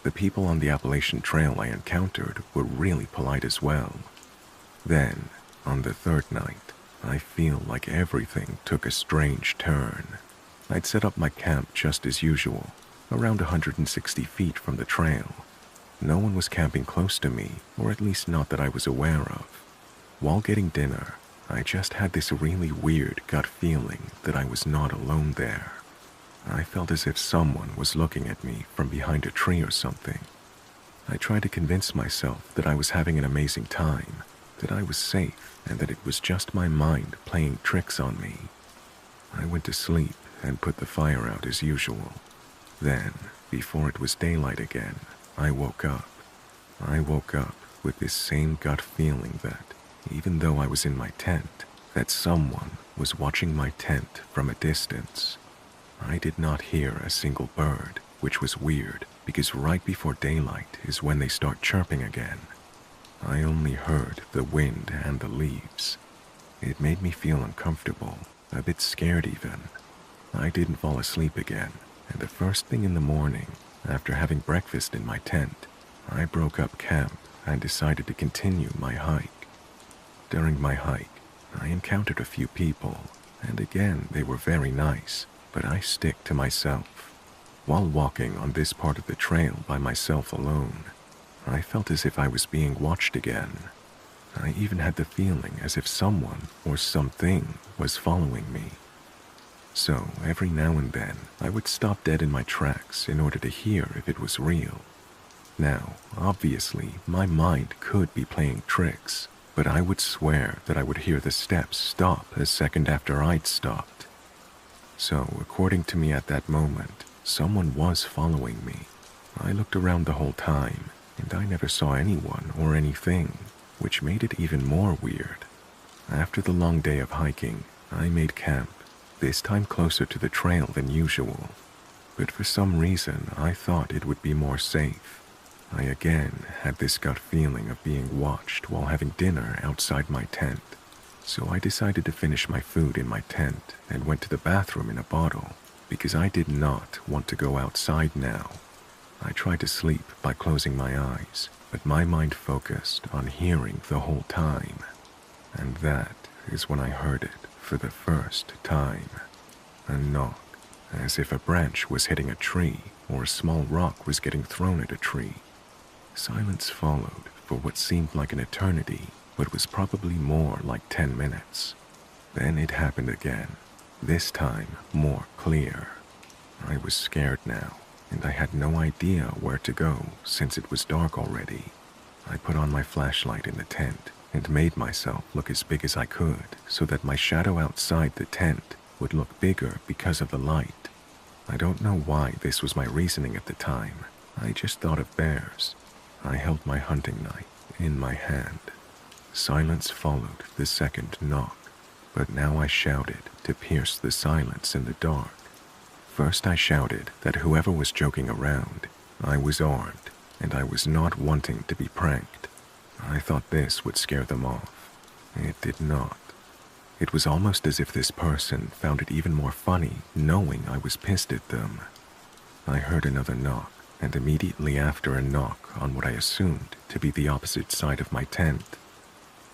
The people on the Appalachian Trail I encountered were really polite as well. Then, on the third night, I feel like everything took a strange turn. I'd set up my camp just as usual, around 160 feet from the trail. No one was camping close to me, or at least not that I was aware of. While getting dinner, I just had this really weird gut feeling that I was not alone there. I felt as if someone was looking at me from behind a tree or something. I tried to convince myself that I was having an amazing time, that I was safe, and that it was just my mind playing tricks on me. I went to sleep and put the fire out as usual. Then, before it was daylight again, I woke up. I woke up with this same gut feeling that, even though I was in my tent, that someone was watching my tent from a distance. I did not hear a single bird, which was weird because right before daylight is when they start chirping again. I only heard the wind and the leaves. It made me feel uncomfortable, a bit scared even. I didn't fall asleep again, and the first thing in the morning, after having breakfast in my tent, I broke up camp and decided to continue my hike. During my hike, I encountered a few people, and again they were very nice, but I stick to myself. While walking on this part of the trail by myself alone, I felt as if I was being watched again. I even had the feeling as if someone or something was following me. So every now and then, I would stop dead in my tracks in order to hear if it was real. Now, obviously, my mind could be playing tricks, but I would swear that I would hear the steps stop a second after I'd stopped. So, according to me at that moment, someone was following me. I looked around the whole time, and I never saw anyone or anything, which made it even more weird. After the long day of hiking, I made camp, this time closer to the trail than usual. But for some reason, I thought it would be more safe. I again had this gut feeling of being watched while having dinner outside my tent. So I decided to finish my food in my tent and went to the bathroom in a bottle because I did not want to go outside now. I tried to sleep by closing my eyes, but my mind focused on hearing the whole time. And that is when I heard it for the first time. A knock, as if a branch was hitting a tree or a small rock was getting thrown at a tree. Silence followed for what seemed like an eternity, but was probably more like 10 minutes. Then it happened again, this time more clear. I was scared now, and I had no idea where to go since it was dark already. I put on my flashlight in the tent and made myself look as big as I could so that my shadow outside the tent would look bigger because of the light. I don't know why this was my reasoning at the time. I just thought of bears. I held my hunting knife in my hand. Silence followed the second knock, but now I shouted to pierce the silence in the dark. First I shouted that whoever was joking around, I was armed, and I was not wanting to be pranked. I thought this would scare them off. It did not. It was almost as if this person found it even more funny knowing I was pissed at them. I heard another knock, and immediately after a knock on what I assumed to be the opposite side of my tent.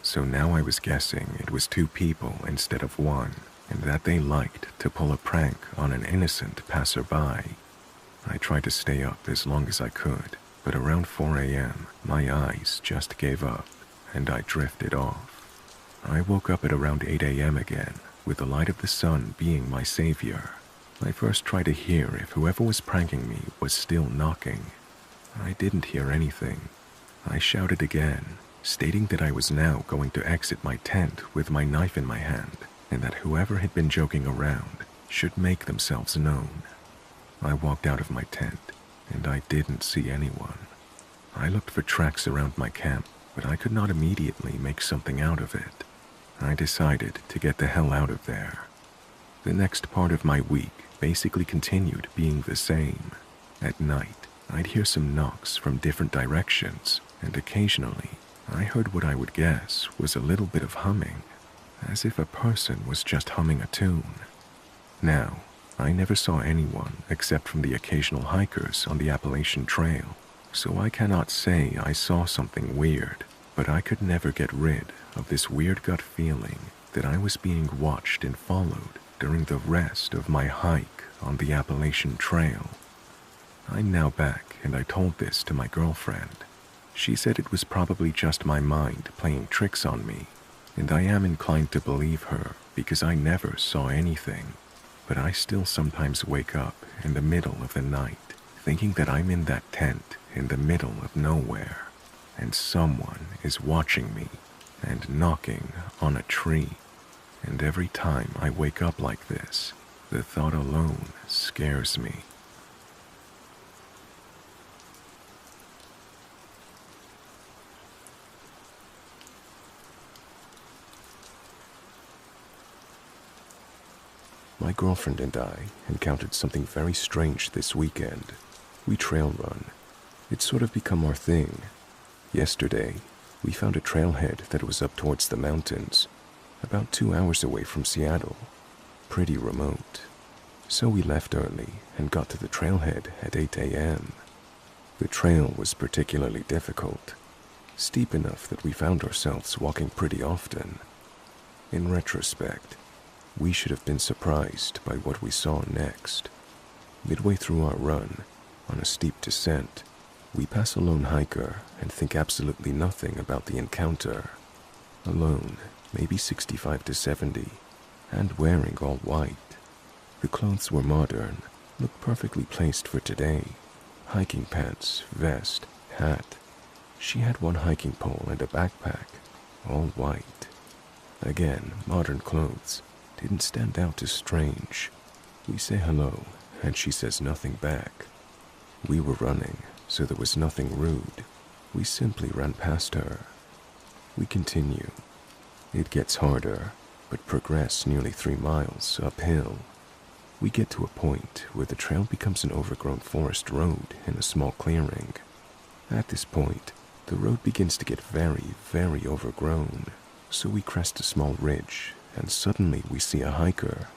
So now I was guessing it was 2 people instead of 1, and that they liked to pull a prank on an innocent passerby. I tried to stay up as long as I could, but around 4 a.m., my eyes just gave up, and I drifted off. I woke up at around 8 a.m. again, with the light of the sun being my savior. I first tried to hear if whoever was pranking me was still knocking. I didn't hear anything. I shouted again, stating that I was now going to exit my tent with my knife in my hand, and that whoever had been joking around should make themselves known. I walked out of my tent, and I didn't see anyone. I looked for tracks around my camp, but I could not immediately make something out of it. I decided to get the hell out of there. The next part of my week basically continued being the same. At night, I'd hear some knocks from different directions, and occasionally, I heard what I would guess was a little bit of humming, as if a person was just humming a tune. Now, I never saw anyone except from the occasional hikers on the Appalachian Trail, so I cannot say I saw something weird, but I could never get rid of this weird gut feeling that I was being watched and followed during the rest of my hike on the Appalachian Trail. I'm now back, and I told this to my girlfriend. She said it was probably just my mind playing tricks on me, and I am inclined to believe her because I never saw anything. But I still sometimes wake up in the middle of the night, thinking that I'm in that tent in the middle of nowhere, and someone is watching me and knocking on a tree. And every time I wake up like this, the thought alone scares me. My girlfriend and I encountered something very strange this weekend. We trail run. It's sort of become our thing. Yesterday, we found a trailhead that was up towards the mountains, about 2 hours away from Seattle. Pretty remote. So we left early and got to the trailhead at 8 a.m. The trail was particularly difficult, steep enough that we found ourselves walking pretty often. In retrospect, we should have been surprised by what we saw next. Midway through our run, on a steep descent, we pass a lone hiker and think absolutely nothing about the encounter. Alone, maybe 65 to 70, and wearing all white. The clothes were modern, looked perfectly placed for today. Hiking pants, vest, hat. She had one hiking pole and a backpack, all white. Again, modern clothes. Didn't stand out as strange. We say hello, and she says nothing back. We were running, so there was nothing rude. We simply ran past her. We continue. It gets harder, but progress nearly 3 miles uphill. We get to a point where the trail becomes an overgrown forest road in a small clearing. At this point, the road begins to get very, very overgrown, so we crest a small ridge, and suddenly we see a hiker.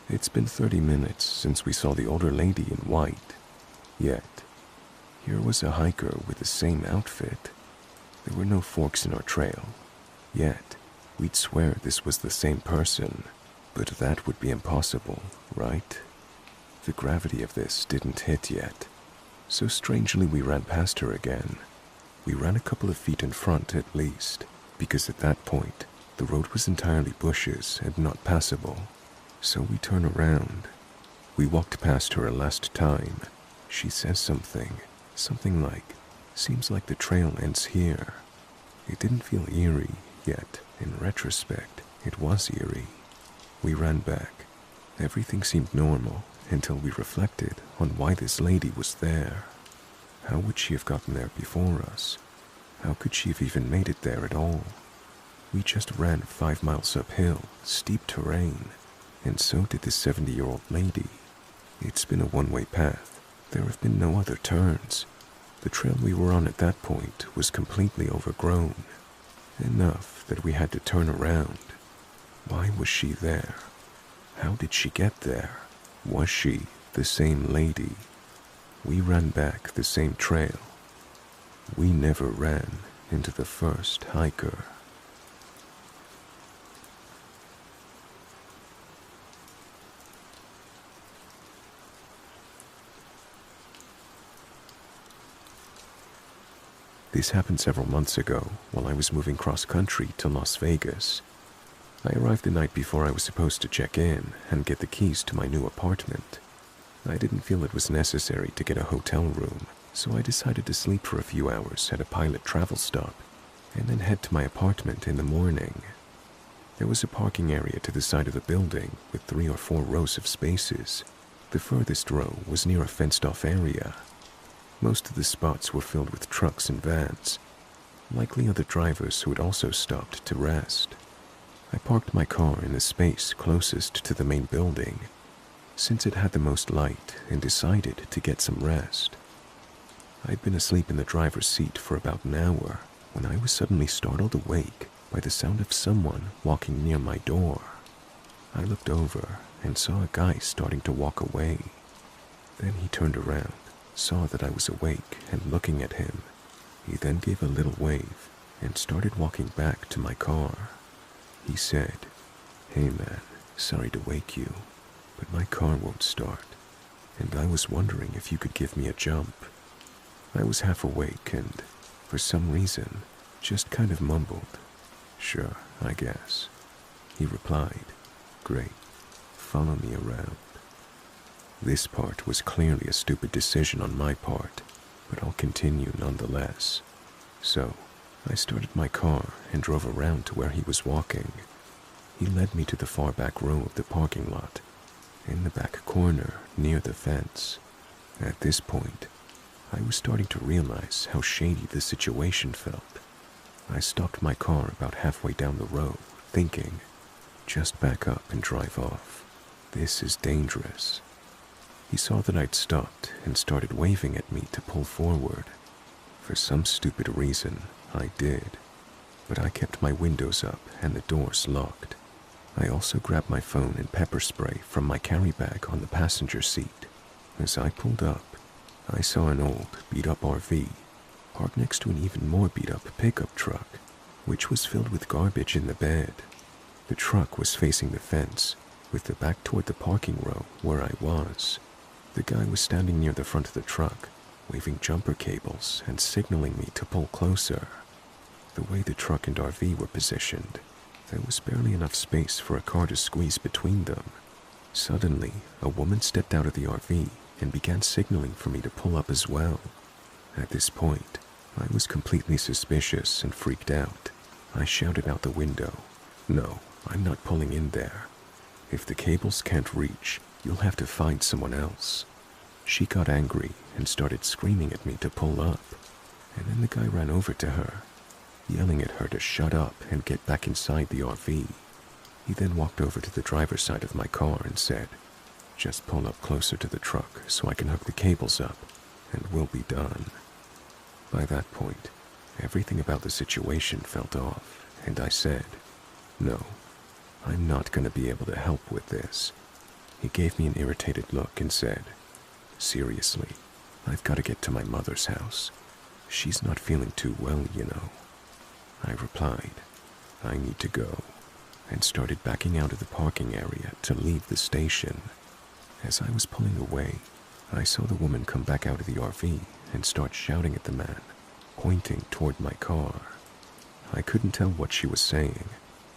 It's been 30 minutes since we saw the older lady in white. Yet, here was a hiker with the same outfit. There were no forks in our trail. Yet, we'd swear this was the same person. But that would be impossible, right? The gravity of this didn't hit yet. So strangely we ran past her again. We ran a couple of feet in front at least, because at that point, the road was entirely bushes and not passable. So we turn around. We walked past her a last time. She says something like, "Seems like the trail ends here." It didn't feel eerie, yet, in retrospect, it was eerie. We ran back. Everything seemed normal until we reflected on why this lady was there. How would she have gotten there before us? How could she have even made it there at all? We just ran 5 miles uphill, steep terrain, and so did this 70-year-old lady. It's been a one-way path. There have been no other turns. The trail we were on at that point was completely overgrown, enough that we had to turn around. Why was she there? How did she get there? Was she the same lady? We ran back the same trail. We never ran into the first hiker. This happened several months ago while I was moving cross-country to Las Vegas. I arrived the night before I was supposed to check in and get the keys to my new apartment. I didn't feel it was necessary to get a hotel room, so I decided to sleep for a few hours at a pilot travel stop and then head to my apartment in the morning. There was a parking area to the side of the building with 3 or 4 rows of spaces. The furthest row was near a fenced-off area. Most of the spots were filled with trucks and vans, likely other drivers who had also stopped to rest. I parked my car in the space closest to the main building, since it had the most light, and decided to get some rest. I'd been asleep in the driver's seat for about an hour when I was suddenly startled awake by the sound of someone walking near my door. I looked over and saw a guy starting to walk away. Then he turned around, saw that I was awake and looking at him. He then gave a little wave and started walking back to my car. He said, "Hey man, sorry to wake you, but my car won't start, and I was wondering if you could give me a jump." I was half awake and, for some reason, just kind of mumbled, "Sure, I guess." He replied, "Great, follow me around." This part was clearly a stupid decision on my part, but I'll continue nonetheless. So, I started my car and drove around to where he was walking. He led me to the far back row of the parking lot, in the back corner near the fence. At this point, I was starting to realize how shady the situation felt. I stopped my car about halfway down the road, thinking, just back up and drive off. This is dangerous. He saw that I'd stopped and started waving at me to pull forward. For some stupid reason, I did, but I kept my windows up and the doors locked. I also grabbed my phone and pepper spray from my carry bag on the passenger seat. As I pulled up, I saw an old, beat-up RV parked next to an even more beat-up pickup truck, which was filled with garbage in the bed. The truck was facing the fence, with the back toward the parking row where I was. The guy was standing near the front of the truck, waving jumper cables and signaling me to pull closer. The way the truck and RV were positioned, there was barely enough space for a car to squeeze between them. Suddenly, a woman stepped out of the RV and began signaling for me to pull up as well. At this point, I was completely suspicious and freaked out. I shouted out the window, "No, I'm not pulling in there. If the cables can't reach, you'll have to find someone else." She got angry and started screaming at me to pull up, and then the guy ran over to her, yelling at her to shut up and get back inside the RV. He then walked over to the driver's side of my car and said, "Just pull up closer to the truck so I can hook the cables up, and we'll be done." By that point, everything about the situation felt off, and I said, "No, I'm not going to be able to help with this." He gave me an irritated look and said, "Seriously, I've got to get to my mother's house. She's not feeling too well, you know." I replied, "I need to go," and started backing out of the parking area to leave the station. As I was pulling away, I saw the woman come back out of the RV and start shouting at the man, pointing toward my car. I couldn't tell what she was saying,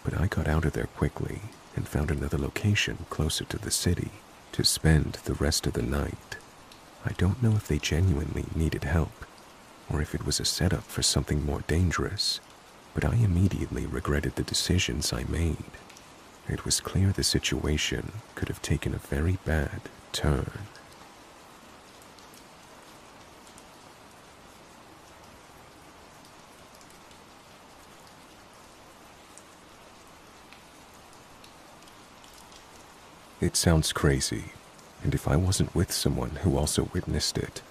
but I got out of there quickly and found another location closer to the city to spend the rest of the night. I don't know if they genuinely needed help, or if it was a setup for something more dangerous, but I immediately regretted the decisions I made. It was clear the situation could have taken a very bad turn. It sounds crazy, and if I wasn't with someone who also witnessed it,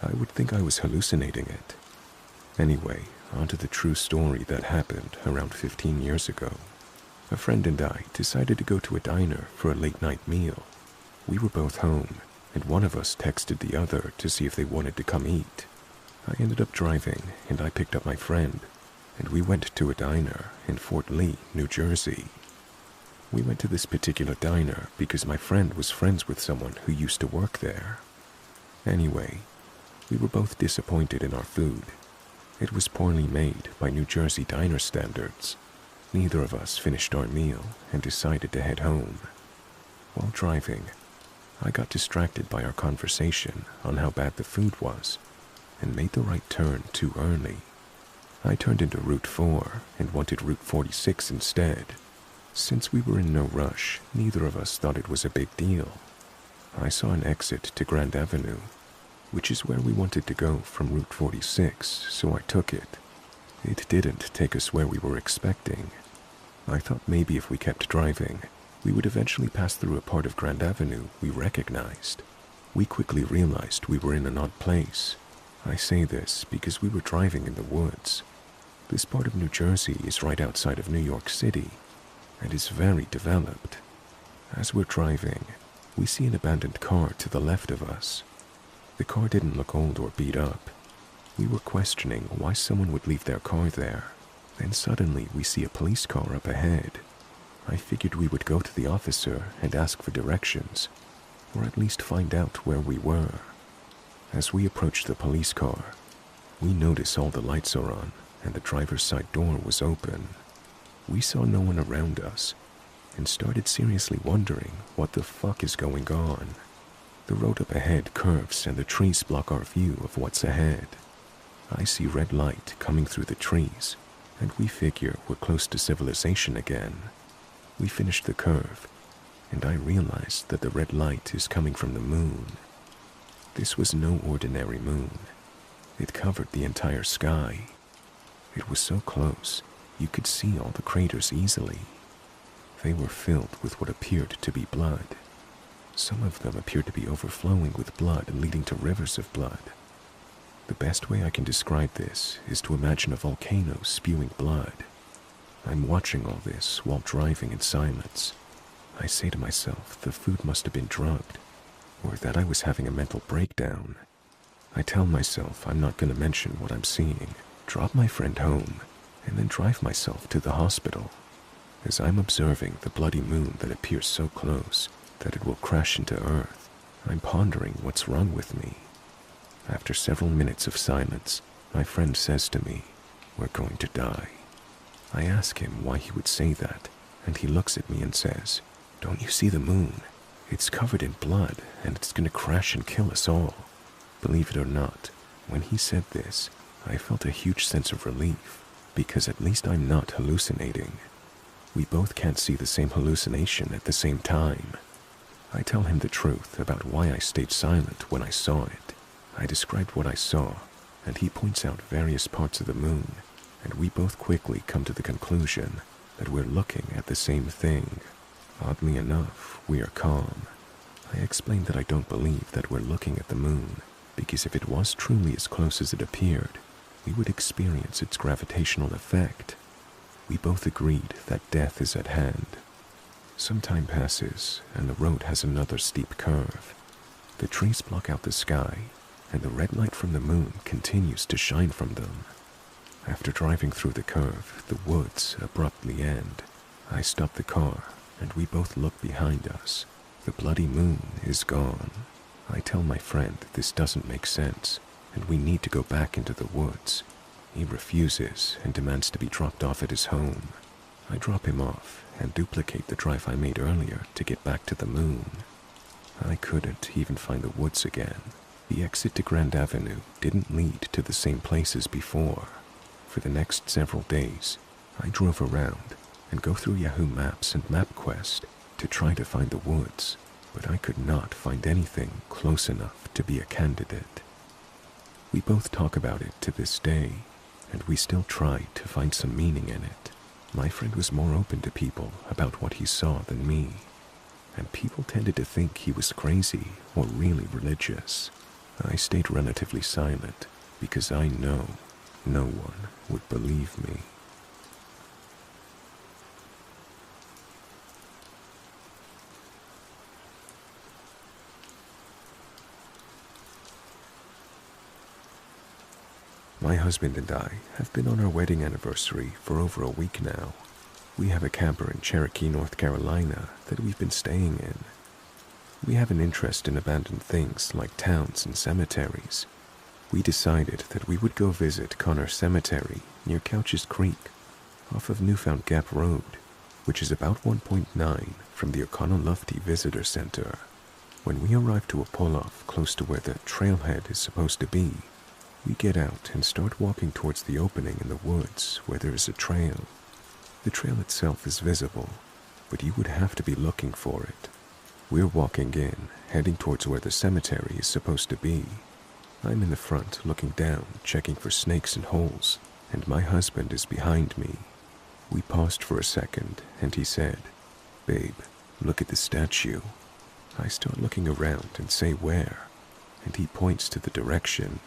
I would think I was hallucinating it. Anyway, on to the true story that happened around 15 years ago. A friend and I decided to go to a diner for a late-night meal. We were both home, and one of us texted the other to see if they wanted to come eat. I ended up driving, and I picked up my friend, and we went to a diner in Fort Lee, New Jersey. We went to this particular diner because my friend was friends with someone who used to work there. Anyway, we were both disappointed in our food. It was poorly made by New Jersey diner standards. Neither of us finished our meal and decided to head home. While driving, I got distracted by our conversation on how bad the food was and made the right turn too early. I turned into Route 4 and wanted Route 46 instead. Since we were in no rush, neither of us thought it was a big deal. I saw an exit to Grand Avenue, which is where we wanted to go from Route 46, so I took it. It didn't take us where we were expecting. I thought maybe if we kept driving, we would eventually pass through a part of Grand Avenue we recognized. We quickly realized we were in an odd place. I say this because we were driving in the woods. This part of New Jersey is right outside of New York City and is very developed. As we're driving, we see an abandoned car to the left of us. The car didn't look old or beat up. We were questioning why someone would leave their car there. Then suddenly we see a police car up ahead. I figured we would go to the officer and ask for directions, or at least find out where we were. As we approach the police car, we notice all the lights are on and the driver's side door was open. We saw no one around us and started seriously wondering what the fuck is going on. The road up ahead curves and the trees block our view of what's ahead. I see red light coming through the trees, and we figure we're close to civilization again. We finished the curve, and I realized that the red light is coming from the moon. This was no ordinary moon. It covered the entire sky. It was so close, you could see all the craters easily. They were filled with what appeared to be blood. Some of them appeared to be overflowing with blood, leading to rivers of blood. The best way I can describe this is to imagine a volcano spewing blood. I'm watching all this while driving in silence. I say to myself the food must have been drugged, or that I was having a mental breakdown. I tell myself I'm not going to mention what I'm seeing, drop my friend home, and then drive myself to the hospital. As I'm observing the bloody moon that appears so close that it will crash into Earth, I'm pondering what's wrong with me. After several minutes of silence, my friend says to me, "We're going to die." I ask him why he would say that, and he looks at me and says, "Don't you see the moon? It's covered in blood, and it's going to crash and kill us all." Believe it or not, when he said this, I felt a huge sense of relief, because at least I'm not hallucinating. We both can't see the same hallucination at the same time. I tell him the truth about why I stayed silent when I saw it. I described what I saw, and he points out various parts of the moon, and we both quickly come to the conclusion that we're looking at the same thing. Oddly enough, we are calm. I explained that I don't believe that we're looking at the moon, because if it was truly as close as it appeared, we would experience its gravitational effect. We both agreed that death is at hand. Some time passes, and the road has another steep curve. The trees block out the sky, and the red light from the moon continues to shine from them. After driving through the curve, the woods abruptly end. I stop the car, and we both look behind us. The bloody moon is gone. I tell my friend this doesn't make sense, and we need to go back into the woods. He refuses and demands to be dropped off at his home. I drop him off and duplicate the drive I made earlier to get back to the moon. I couldn't even find the woods again. The exit to Grand Avenue didn't lead to the same place as before. For the next several days, I drove around and go through Yahoo Maps and MapQuest to try to find the woods, but I could not find anything close enough to be a candidate. We both talk about it to this day, and we still try to find some meaning in it. My friend was more open to people about what he saw than me, and people tended to think he was crazy or really religious. I stayed relatively silent because I know no one would believe me. My husband and I have been on our wedding anniversary for over a week now. We have a camper in Cherokee, North Carolina that we've been staying in. We have an interest in abandoned things like towns and cemeteries. We decided that we would go visit Connor Cemetery near Couches Creek off of Newfound Gap Road, which is about 1.9 from the Oconaluftee Visitor Center. When we arrive to a pull-off close to where the trailhead is supposed to be, we get out and start walking towards the opening in the woods where there is a trail. The trail itself is visible, but you would have to be looking for it. We're walking in, heading towards where the cemetery is supposed to be. I'm in the front, looking down, checking for snakes and holes, and my husband is behind me. We paused for a second, and he said, "Babe, look at the statue." I start looking around and say where, and he points to the direction.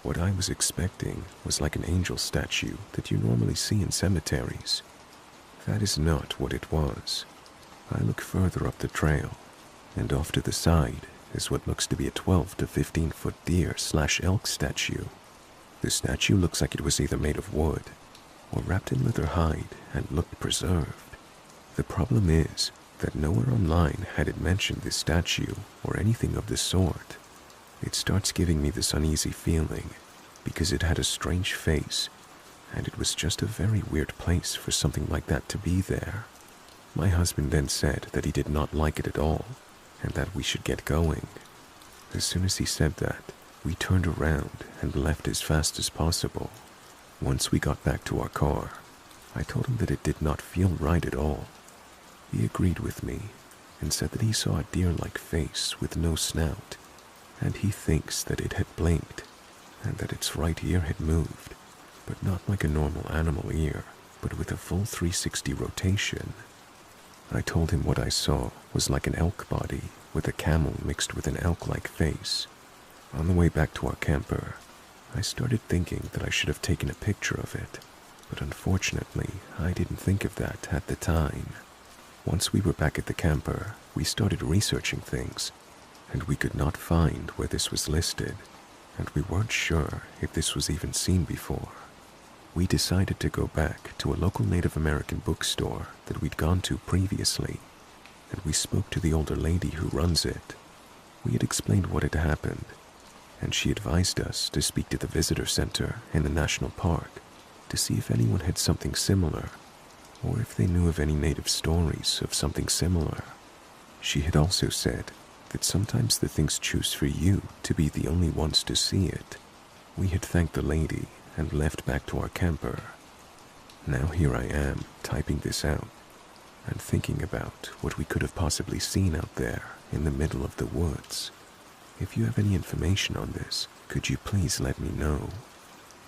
What I was expecting was like an angel statue that you normally see in cemeteries. That is not what it was. I look further up the trail, and off to the side is what looks to be a 12 to 15-foot deer/elk statue. The statue looks like it was either made of wood or wrapped in leather hide and looked preserved. The problem is that nowhere online had it mentioned this statue or anything of the sort. It starts giving me this uneasy feeling because it had a strange face, and it was just a very weird place for something like that to be there. My husband then said that he did not like it at all, and that we should get going. As soon as he said that, we turned around and left as fast as possible. Once we got back to our car, I told him that it did not feel right at all. He agreed with me and said that he saw a deer-like face with no snout, and he thinks that it had blinked and that its right ear had moved, but not like a normal animal ear, but with a full 360 rotation. I told him what I saw was like an elk body with a camel mixed with an elk-like face. On the way back to our camper, I started thinking that I should have taken a picture of it, but unfortunately, I didn't think of that at the time. Once we were back at the camper, we started researching things, and we could not find where this was listed, and we weren't sure if this was even seen before. We decided to go back to a local Native American bookstore that we'd gone to previously, and we spoke to the older lady who runs it. We had explained what had happened, and she advised us to speak to the visitor center in the national park to see if anyone had something similar, or if they knew of any native stories of something similar. She had also said that sometimes the things choose for you to be the only ones to see it. We had thanked the lady and left back to our camper. Now here I am, typing this out, and thinking about what we could have possibly seen out there in the middle of the woods. If you have any information on this, could you please let me know?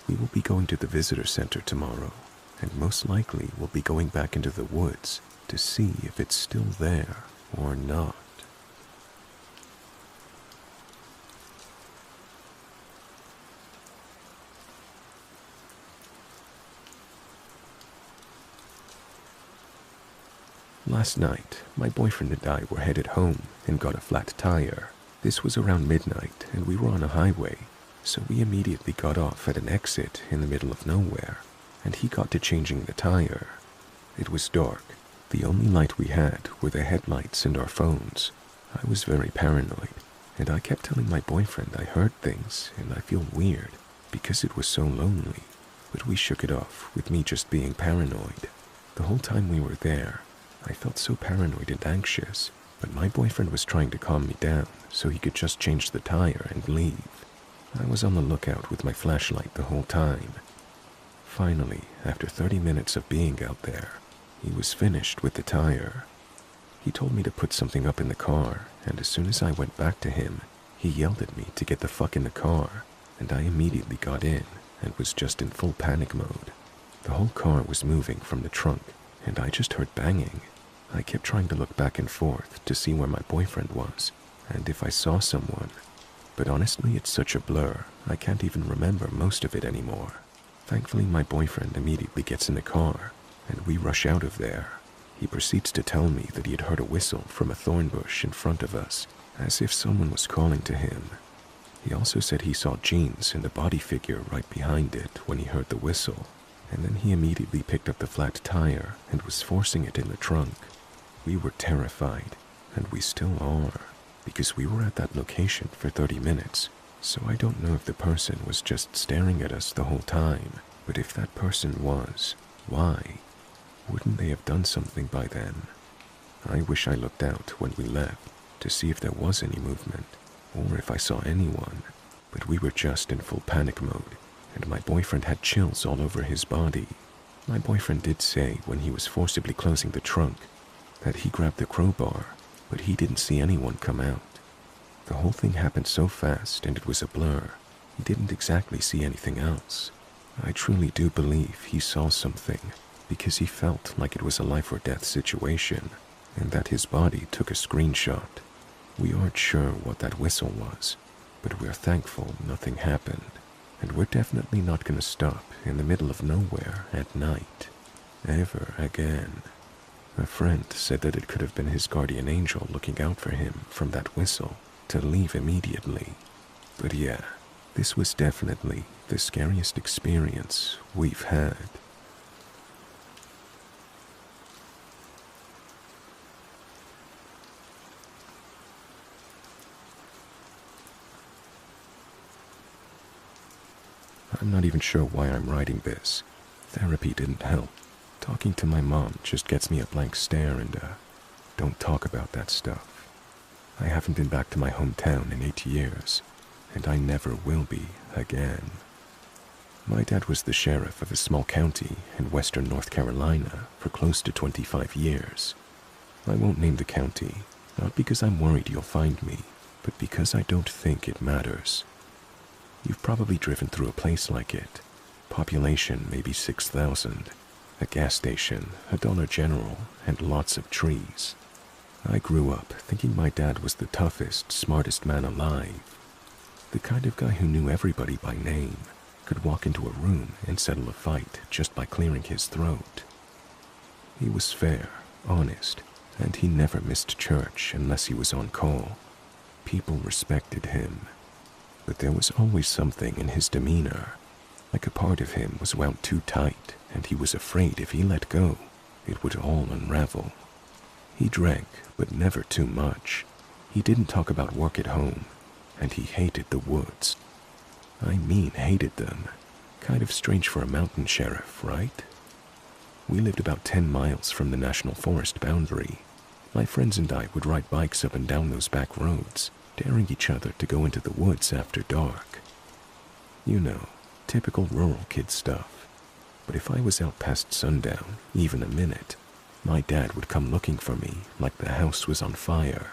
We will be going to the visitor center tomorrow, and most likely we'll be going back into the woods to see if it's still there or not. Last night, my boyfriend and I were headed home and got a flat tire. This was around midnight and we were on a highway, so we immediately got off at an exit in the middle of nowhere, and he got to changing the tire. It was dark. The only light we had were the headlights and our phones. I was very paranoid, and I kept telling my boyfriend I heard things and I feel weird because it was so lonely, but we shook it off with me just being paranoid. The whole time we were there, I felt so paranoid and anxious, but my boyfriend was trying to calm me down so he could just change the tire and leave. I was on the lookout with my flashlight the whole time. Finally, after 30 minutes of being out there, he was finished with the tire. He told me to put something up in the car, and as soon as I went back to him, he yelled at me to get the fuck in the car, and I immediately got in and was just in full panic mode. The whole car was moving from the trunk, and I just heard banging. I kept trying to look back and forth to see where my boyfriend was, and if I saw someone. But honestly, it's such a blur, I can't even remember most of it anymore. Thankfully, my boyfriend immediately gets in the car, and we rush out of there. He proceeds to tell me that he had heard a whistle from a thorn bush in front of us, as if someone was calling to him. He also said he saw jeans and a body figure right behind it when he heard the whistle, and then he immediately picked up the flat tire and was forcing it in the trunk. We were terrified, and we still are, because we were at that location for 30 minutes, so I don't know if the person was just staring at us the whole time, but if that person was, why? Wouldn't they have done something by then? I wish I looked out when we left to see if there was any movement, or if I saw anyone, but we were just in full panic mode, and my boyfriend had chills all over his body. My boyfriend did say when he was forcibly closing the trunk that he grabbed the crowbar, but he didn't see anyone come out. The whole thing happened so fast and it was a blur, he didn't exactly see anything else. I truly do believe he saw something, because he felt like it was a life or death situation, and that his body took a screenshot. We aren't sure what that whistle was, but we're thankful nothing happened, and we're definitely not going to stop in the middle of nowhere at night, ever again. A friend said that it could have been his guardian angel looking out for him from that whistle to leave immediately. But yeah, this was definitely the scariest experience we've had. I'm not even sure why I'm writing this. Therapy didn't help. Talking to my mom just gets me a blank stare and don't talk about that stuff. I haven't been back to my hometown in 8 years, and I never will be again. My dad was the sheriff of a small county in western North Carolina for close to 25 years. I won't name the county, not because I'm worried you'll find me, but because I don't think it matters. You've probably driven through a place like it. Population maybe 6,000. A gas station, a Dollar General, and lots of trees. I grew up thinking my dad was the toughest, smartest man alive. The kind of guy who knew everybody by name, could walk into a room and settle a fight just by clearing his throat. He was fair, honest, and he never missed church unless he was on call. People respected him. But there was always something in his demeanor, like a part of him was wound too tight, and he was afraid if he let go, it would all unravel. He drank, but never too much. He didn't talk about work at home, and he hated the woods. I mean hated them. Kind of strange for a mountain sheriff, right? We lived about 10 miles from the national forest boundary. My friends and I would ride bikes up and down those back roads, daring each other to go into the woods after dark. You know, typical rural kid stuff. But if I was out past sundown, even a minute, my dad would come looking for me like the house was on fire.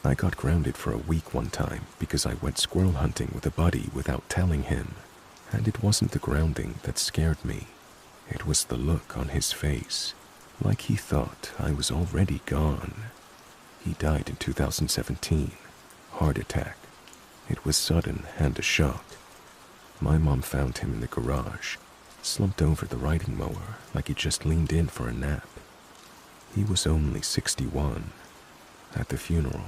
I got grounded for a week one time because I went squirrel hunting with a buddy without telling him. And it wasn't the grounding that scared me. It was the look on his face, like he thought I was already gone. He died in 2017. Heart attack. It was sudden and a shock. My mom found him in the garage, slumped over the riding mower like he just leaned in for a nap. He was only 61. At the funeral,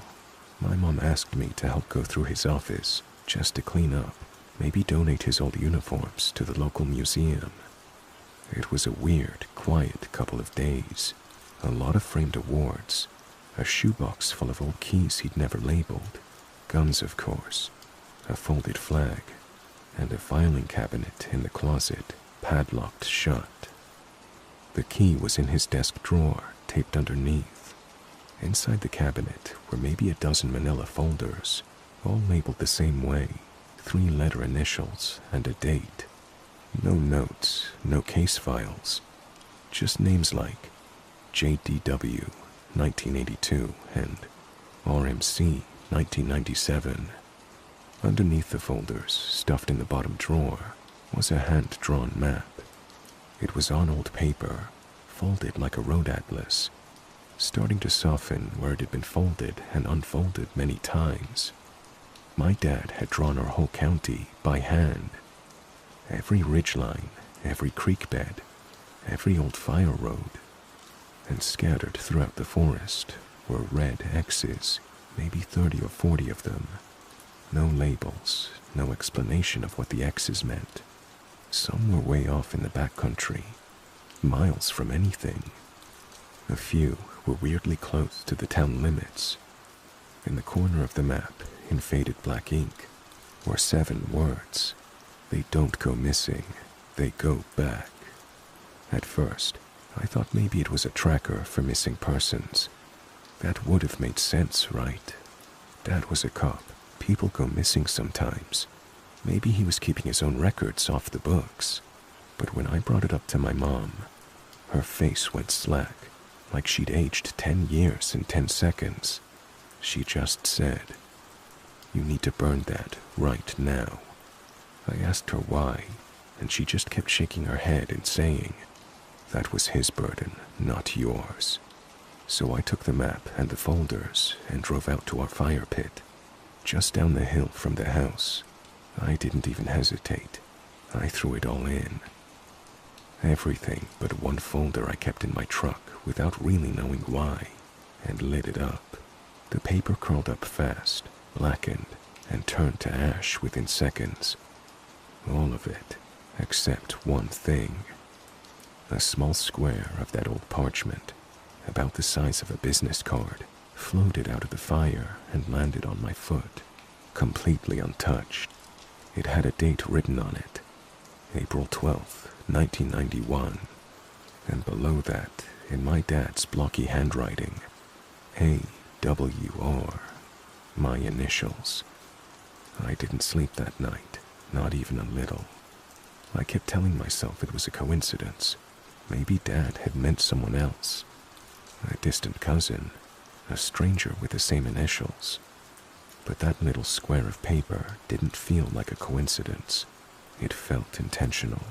my mom asked me to help go through his office just to clean up, maybe donate his old uniforms to the local museum. It was a weird, quiet couple of days. A lot of framed awards, a shoebox full of old keys he'd never labeled, guns of course, a folded flag, and a filing cabinet in the closet, padlocked shut. The key was in his desk drawer, taped underneath. Inside the cabinet were maybe a dozen manila folders, all labeled the same way, 3-letter initials and a date. No notes, no case files, just names like JDW 1982 and RMC 1997. Underneath the folders, stuffed in the bottom drawer, was a hand-drawn map. It was on old paper, folded like a road atlas, starting to soften where it had been folded and unfolded many times. My dad had drawn our whole county by hand. Every ridgeline, every creek bed, every old fire road, and scattered throughout the forest were red X's, maybe 30 or 40 of them. No labels, no explanation of what the X's meant. Some were way off in the backcountry, miles from anything. A few were weirdly close to the town limits. In the corner of the map, in faded black ink, were 7 words. They don't go missing, they go back. At first, I thought maybe it was a tracker for missing persons. That would have made sense, right? Dad was a cop. People go missing sometimes. Maybe he was keeping his own records off the books. But when I brought it up to my mom, her face went slack, like she'd aged 10 years in 10 seconds. She just said, "You need to burn that right now." I asked her why, and she just kept shaking her head and saying, "That was his burden, not yours." So I took the map and the folders and drove out to our fire pit, just down the hill from the house. I didn't even hesitate. I threw it all in. Everything but one folder I kept in my truck without really knowing why, and lit it up. The paper curled up fast, blackened, and turned to ash within seconds. All of it, except one thing. A small square of that old parchment, about the size of a business card, floated out of the fire and landed on my foot, completely untouched. It had a date written on it, April 12th, 1991, and below that, in my dad's blocky handwriting, AWR, my initials. I didn't sleep that night, not even a little. I kept telling myself it was a coincidence. Maybe Dad had meant someone else, a distant cousin, a stranger with the same initials. But that little square of paper didn't feel like a coincidence. It felt intentional,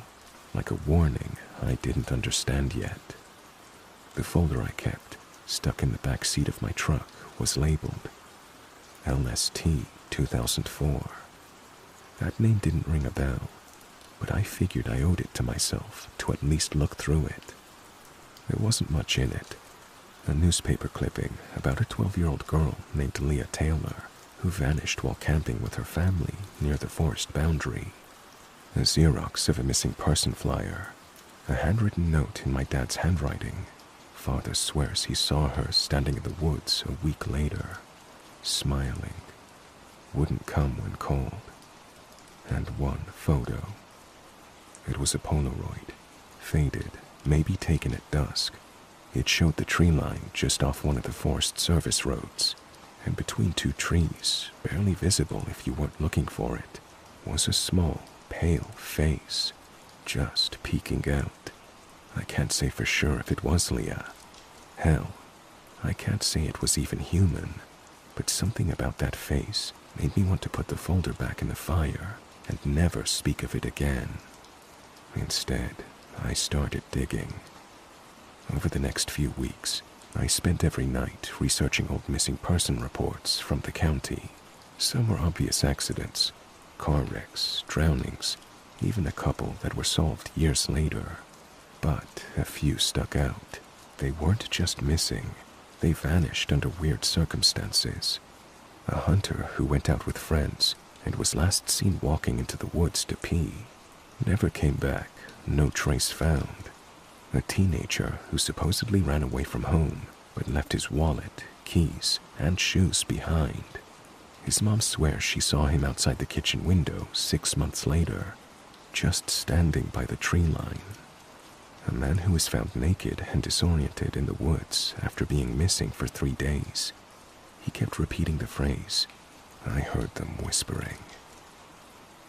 like a warning I didn't understand yet. The folder I kept, stuck in the back seat of my truck, was labeled LST 2004. That name didn't ring a bell, but I figured I owed it to myself to at least look through it. There wasn't much in it. A newspaper clipping about a 12-year-old girl named Leah Taylor, who vanished while camping with her family near the forest boundary. A Xerox of a missing person flyer. A handwritten note in my dad's handwriting. Father swears he saw her standing in the woods a week later, smiling. Wouldn't come when called. And one photo. It was a Polaroid, faded, maybe taken at dusk. It showed the tree line just off one of the Forest Service roads, and between 2 trees, barely visible if you weren't looking for it, was a small, pale face, just peeking out. I can't say for sure if it was Leah. Hell, I can't say it was even human, but something about that face made me want to put the folder back in the fire and never speak of it again. Instead, I started digging. Over the next few weeks, I spent every night researching old missing person reports from the county. Some were obvious accidents, car wrecks, drownings, even a couple that were solved years later. But a few stuck out. They weren't just missing, they vanished under weird circumstances. A hunter who went out with friends and was last seen walking into the woods to pee. Never came back, no trace found. A teenager who supposedly ran away from home but left his wallet, keys, and shoes behind. His mom swears she saw him outside the kitchen window 6 months later, just standing by the tree line. A man who was found naked and disoriented in the woods after being missing for 3 days. He kept repeating the phrase, "I heard them whispering."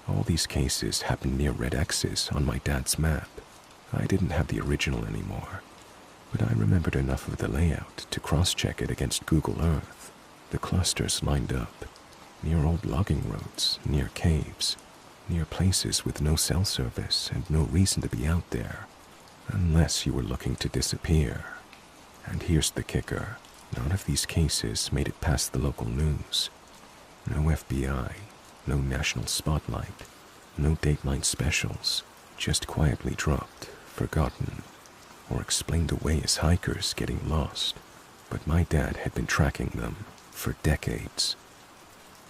All these cases happened near red X's on my dad's map. I didn't have the original anymore, but I remembered enough of the layout to cross-check it against Google Earth. The clusters lined up, near old logging roads, near caves, near places with no cell service and no reason to be out there, unless you were looking to disappear. And here's the kicker. None of these cases made it past the local news. No FBI, No national spotlight, no Dateline specials, just quietly dropped, forgotten, or explained away as hikers getting lost. But my dad had been tracking them for decades.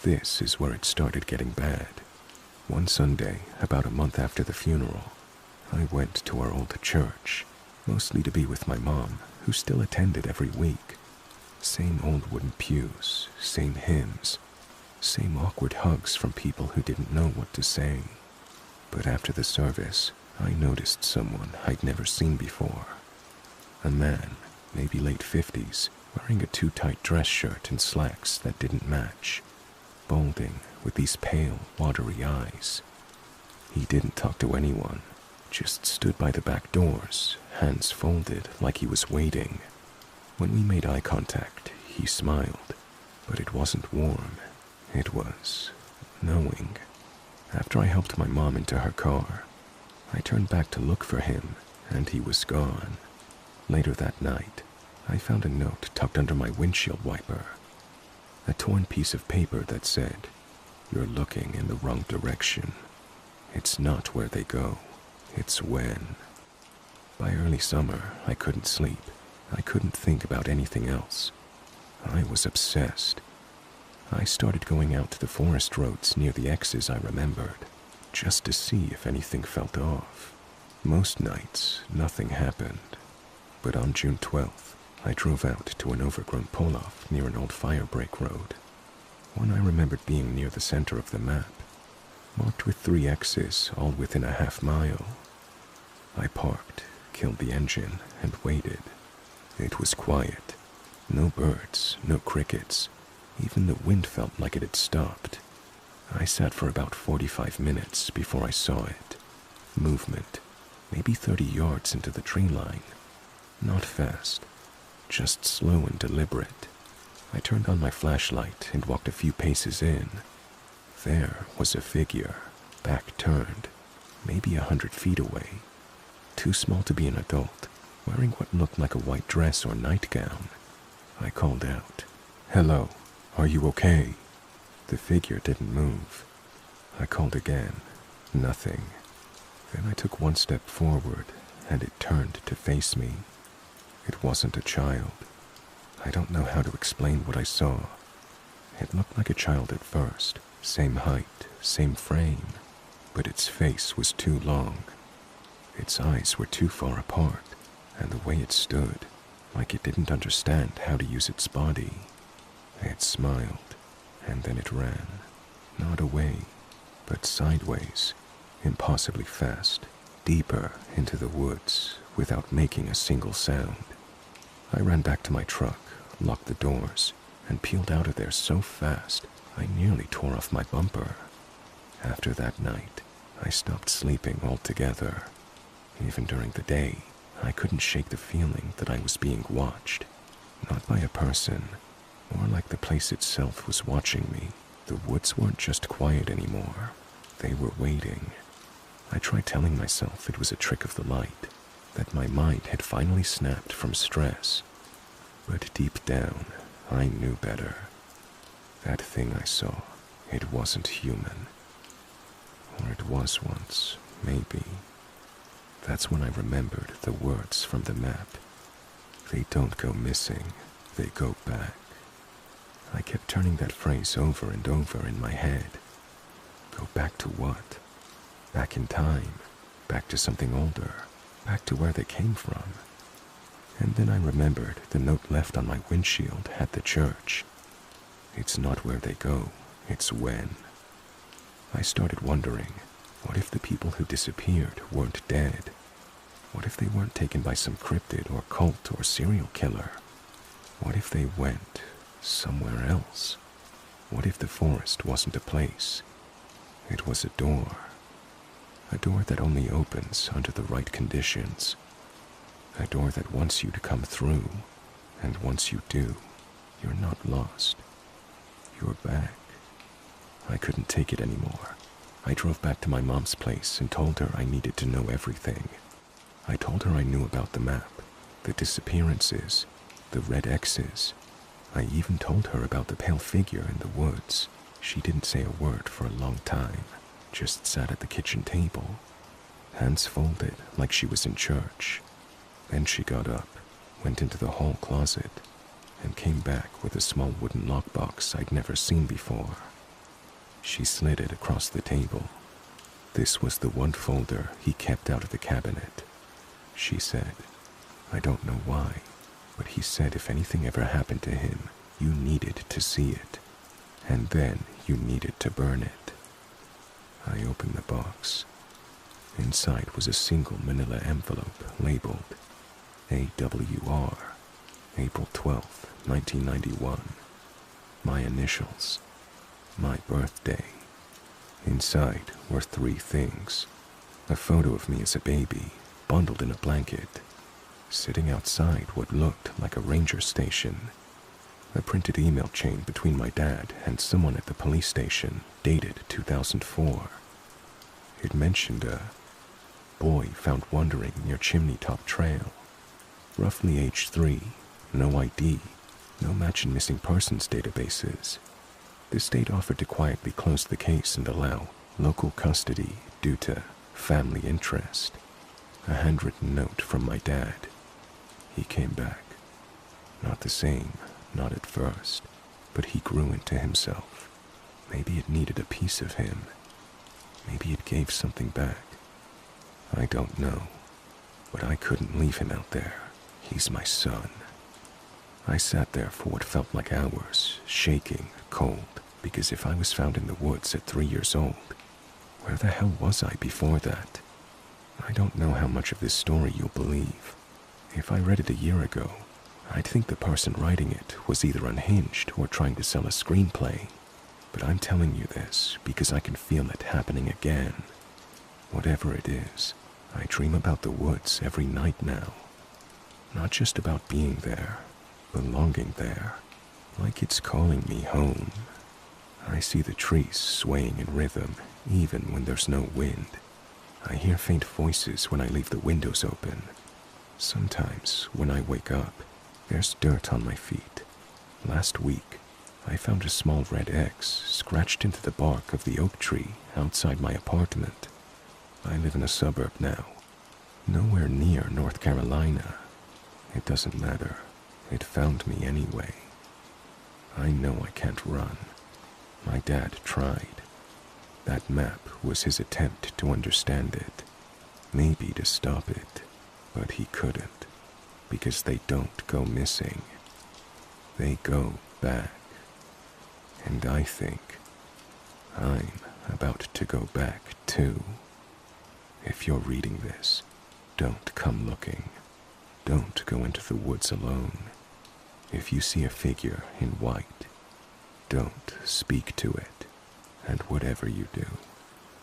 This is where it started getting bad. One Sunday, about a month after the funeral, I went to our old church, mostly to be with my mom, who still attended every week. Same old wooden pews, same hymns, same awkward hugs from people who didn't know what to say. But after the service, I noticed someone I'd never seen before. A man, maybe late 50s, wearing a too-tight dress shirt and slacks that didn't match, balding with these pale, watery eyes. He didn't talk to anyone, just stood by the back doors, hands folded like he was waiting. When we made eye contact, he smiled, but it wasn't warm. It was knowing. After I helped my mom into her car, I turned back to look for him, and he was gone. Later that night, I found a note tucked under my windshield wiper. A torn piece of paper that said, "You're looking in the wrong direction. It's not where they go, it's when." By early summer, I couldn't sleep. I couldn't think about anything else. I was obsessed. I started going out to the forest roads near the X's I remembered, just to see if anything felt off. Most nights, nothing happened. But on June 12th, I drove out to an overgrown pull-off near an old firebreak road. One I remembered being near the center of the map, marked with 3 X's all within a half-mile. I parked, killed the engine, and waited. It was quiet. No birds, no crickets. Even the wind felt like it had stopped. I sat for about 45 minutes before I saw it. Movement, maybe 30 yards into the tree line. Not fast, just slow and deliberate. I turned on my flashlight and walked a few paces in. There was a figure, back turned, maybe 100 feet away. Too small to be an adult, wearing what looked like a white dress or nightgown. I called out, "Hello, are you okay?" The figure didn't move. I called again, nothing. Then I took one step forward, and it turned to face me. It wasn't a child. I don't know how to explain what I saw. It looked like a child at first, same height, same frame, but its face was too long. Its eyes were too far apart, and the way it stood, like it didn't understand how to use its body. It smiled, and then it ran, not away, but sideways, impossibly fast, deeper into the woods without making a single sound. I ran back to my truck, locked the doors, and peeled out of there so fast I nearly tore off my bumper. After that night, I stopped sleeping altogether. Even during the day, I couldn't shake the feeling that I was being watched, not by a person, more like the place itself was watching me. The woods weren't just quiet anymore. They were waiting. I tried telling myself it was a trick of the light, that my mind had finally snapped from stress. But deep down, I knew better. That thing I saw, it wasn't human. Or it was once, maybe. That's when I remembered the words from the map. They don't go missing, they go back. I kept turning that phrase over and over in my head. Go back to what? Back in time, back to something older, back to where they came from. And then I remembered the note left on my windshield at the church. It's not where they go, it's when. I started wondering, what if the people who disappeared weren't dead? What if they weren't taken by some cryptid or cult or serial killer? What if they went somewhere else? What if the forest wasn't a place? It was a door. A door that only opens under the right conditions. A door that wants you to come through, and once you do, you're not lost. You're back. I couldn't take it anymore. I drove back to my mom's place and told her I needed to know everything. I told her I knew about the map, the disappearances, the red X's. I even told her about the pale figure in the woods. She didn't say a word for a long time, just sat at the kitchen table, hands folded like she was in church. Then she got up, went into the hall closet, and came back with a small wooden lockbox I'd never seen before. She slid it across the table. This was the one folder he kept out of the cabinet. She said, "I don't know why, but he said if anything ever happened to him, you needed to see it, and then you needed to burn it." I opened the box. Inside was a single manila envelope labeled AWR, April 12th, 1991. My initials, my birthday. Inside were 3 things. A photo of me as a baby, bundled in a blanket, sitting outside what looked like a ranger station. A printed email chain between my dad and someone at the police station, dated 2004. It mentioned a boy found wandering near Chimney Top Trail. Roughly age 3, no ID, no match in missing persons databases. The state offered to quietly close the case and allow local custody due to family interest. A handwritten note from my dad. He came back. Not the same, not at first, but he grew into himself. Maybe it needed a piece of him. Maybe it gave something back. I don't know, but I couldn't leave him out there. He's my son. I sat there for what felt like hours, shaking, cold, because if I was found in the woods at 3 years old, where the hell was I before that? I don't know how much of this story you'll believe. If I read it a year ago, I'd think the person writing it was either unhinged or trying to sell a screenplay. But I'm telling you this because I can feel it happening again. Whatever it is, I dream about the woods every night now. Not just about being there, belonging there, like it's calling me home. I see the trees swaying in rhythm, even when there's no wind. I hear faint voices when I leave the windows open. Sometimes, when I wake up, there's dirt on my feet. Last week, I found a small red X scratched into the bark of the oak tree outside my apartment. I live in a suburb now, nowhere near North Carolina. It doesn't matter. It found me anyway. I know I can't run. My dad tried. That map was his attempt to understand it, maybe to stop it, but he couldn't, because they don't go missing. They go back. And I think I'm about to go back too. If you're reading this, don't come looking. Don't go into the woods alone. If you see a figure in white, don't speak to it. And whatever you do,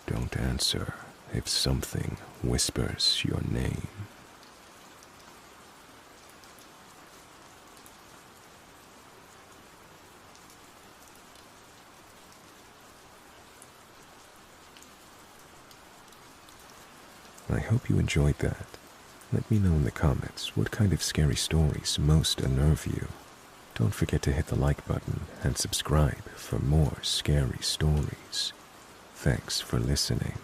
don't answer if something whispers your name. I hope you enjoyed that. Let me know in the comments what kind of scary stories most unnerve you. Don't forget to hit the like button and subscribe for more scary stories. Thanks for listening.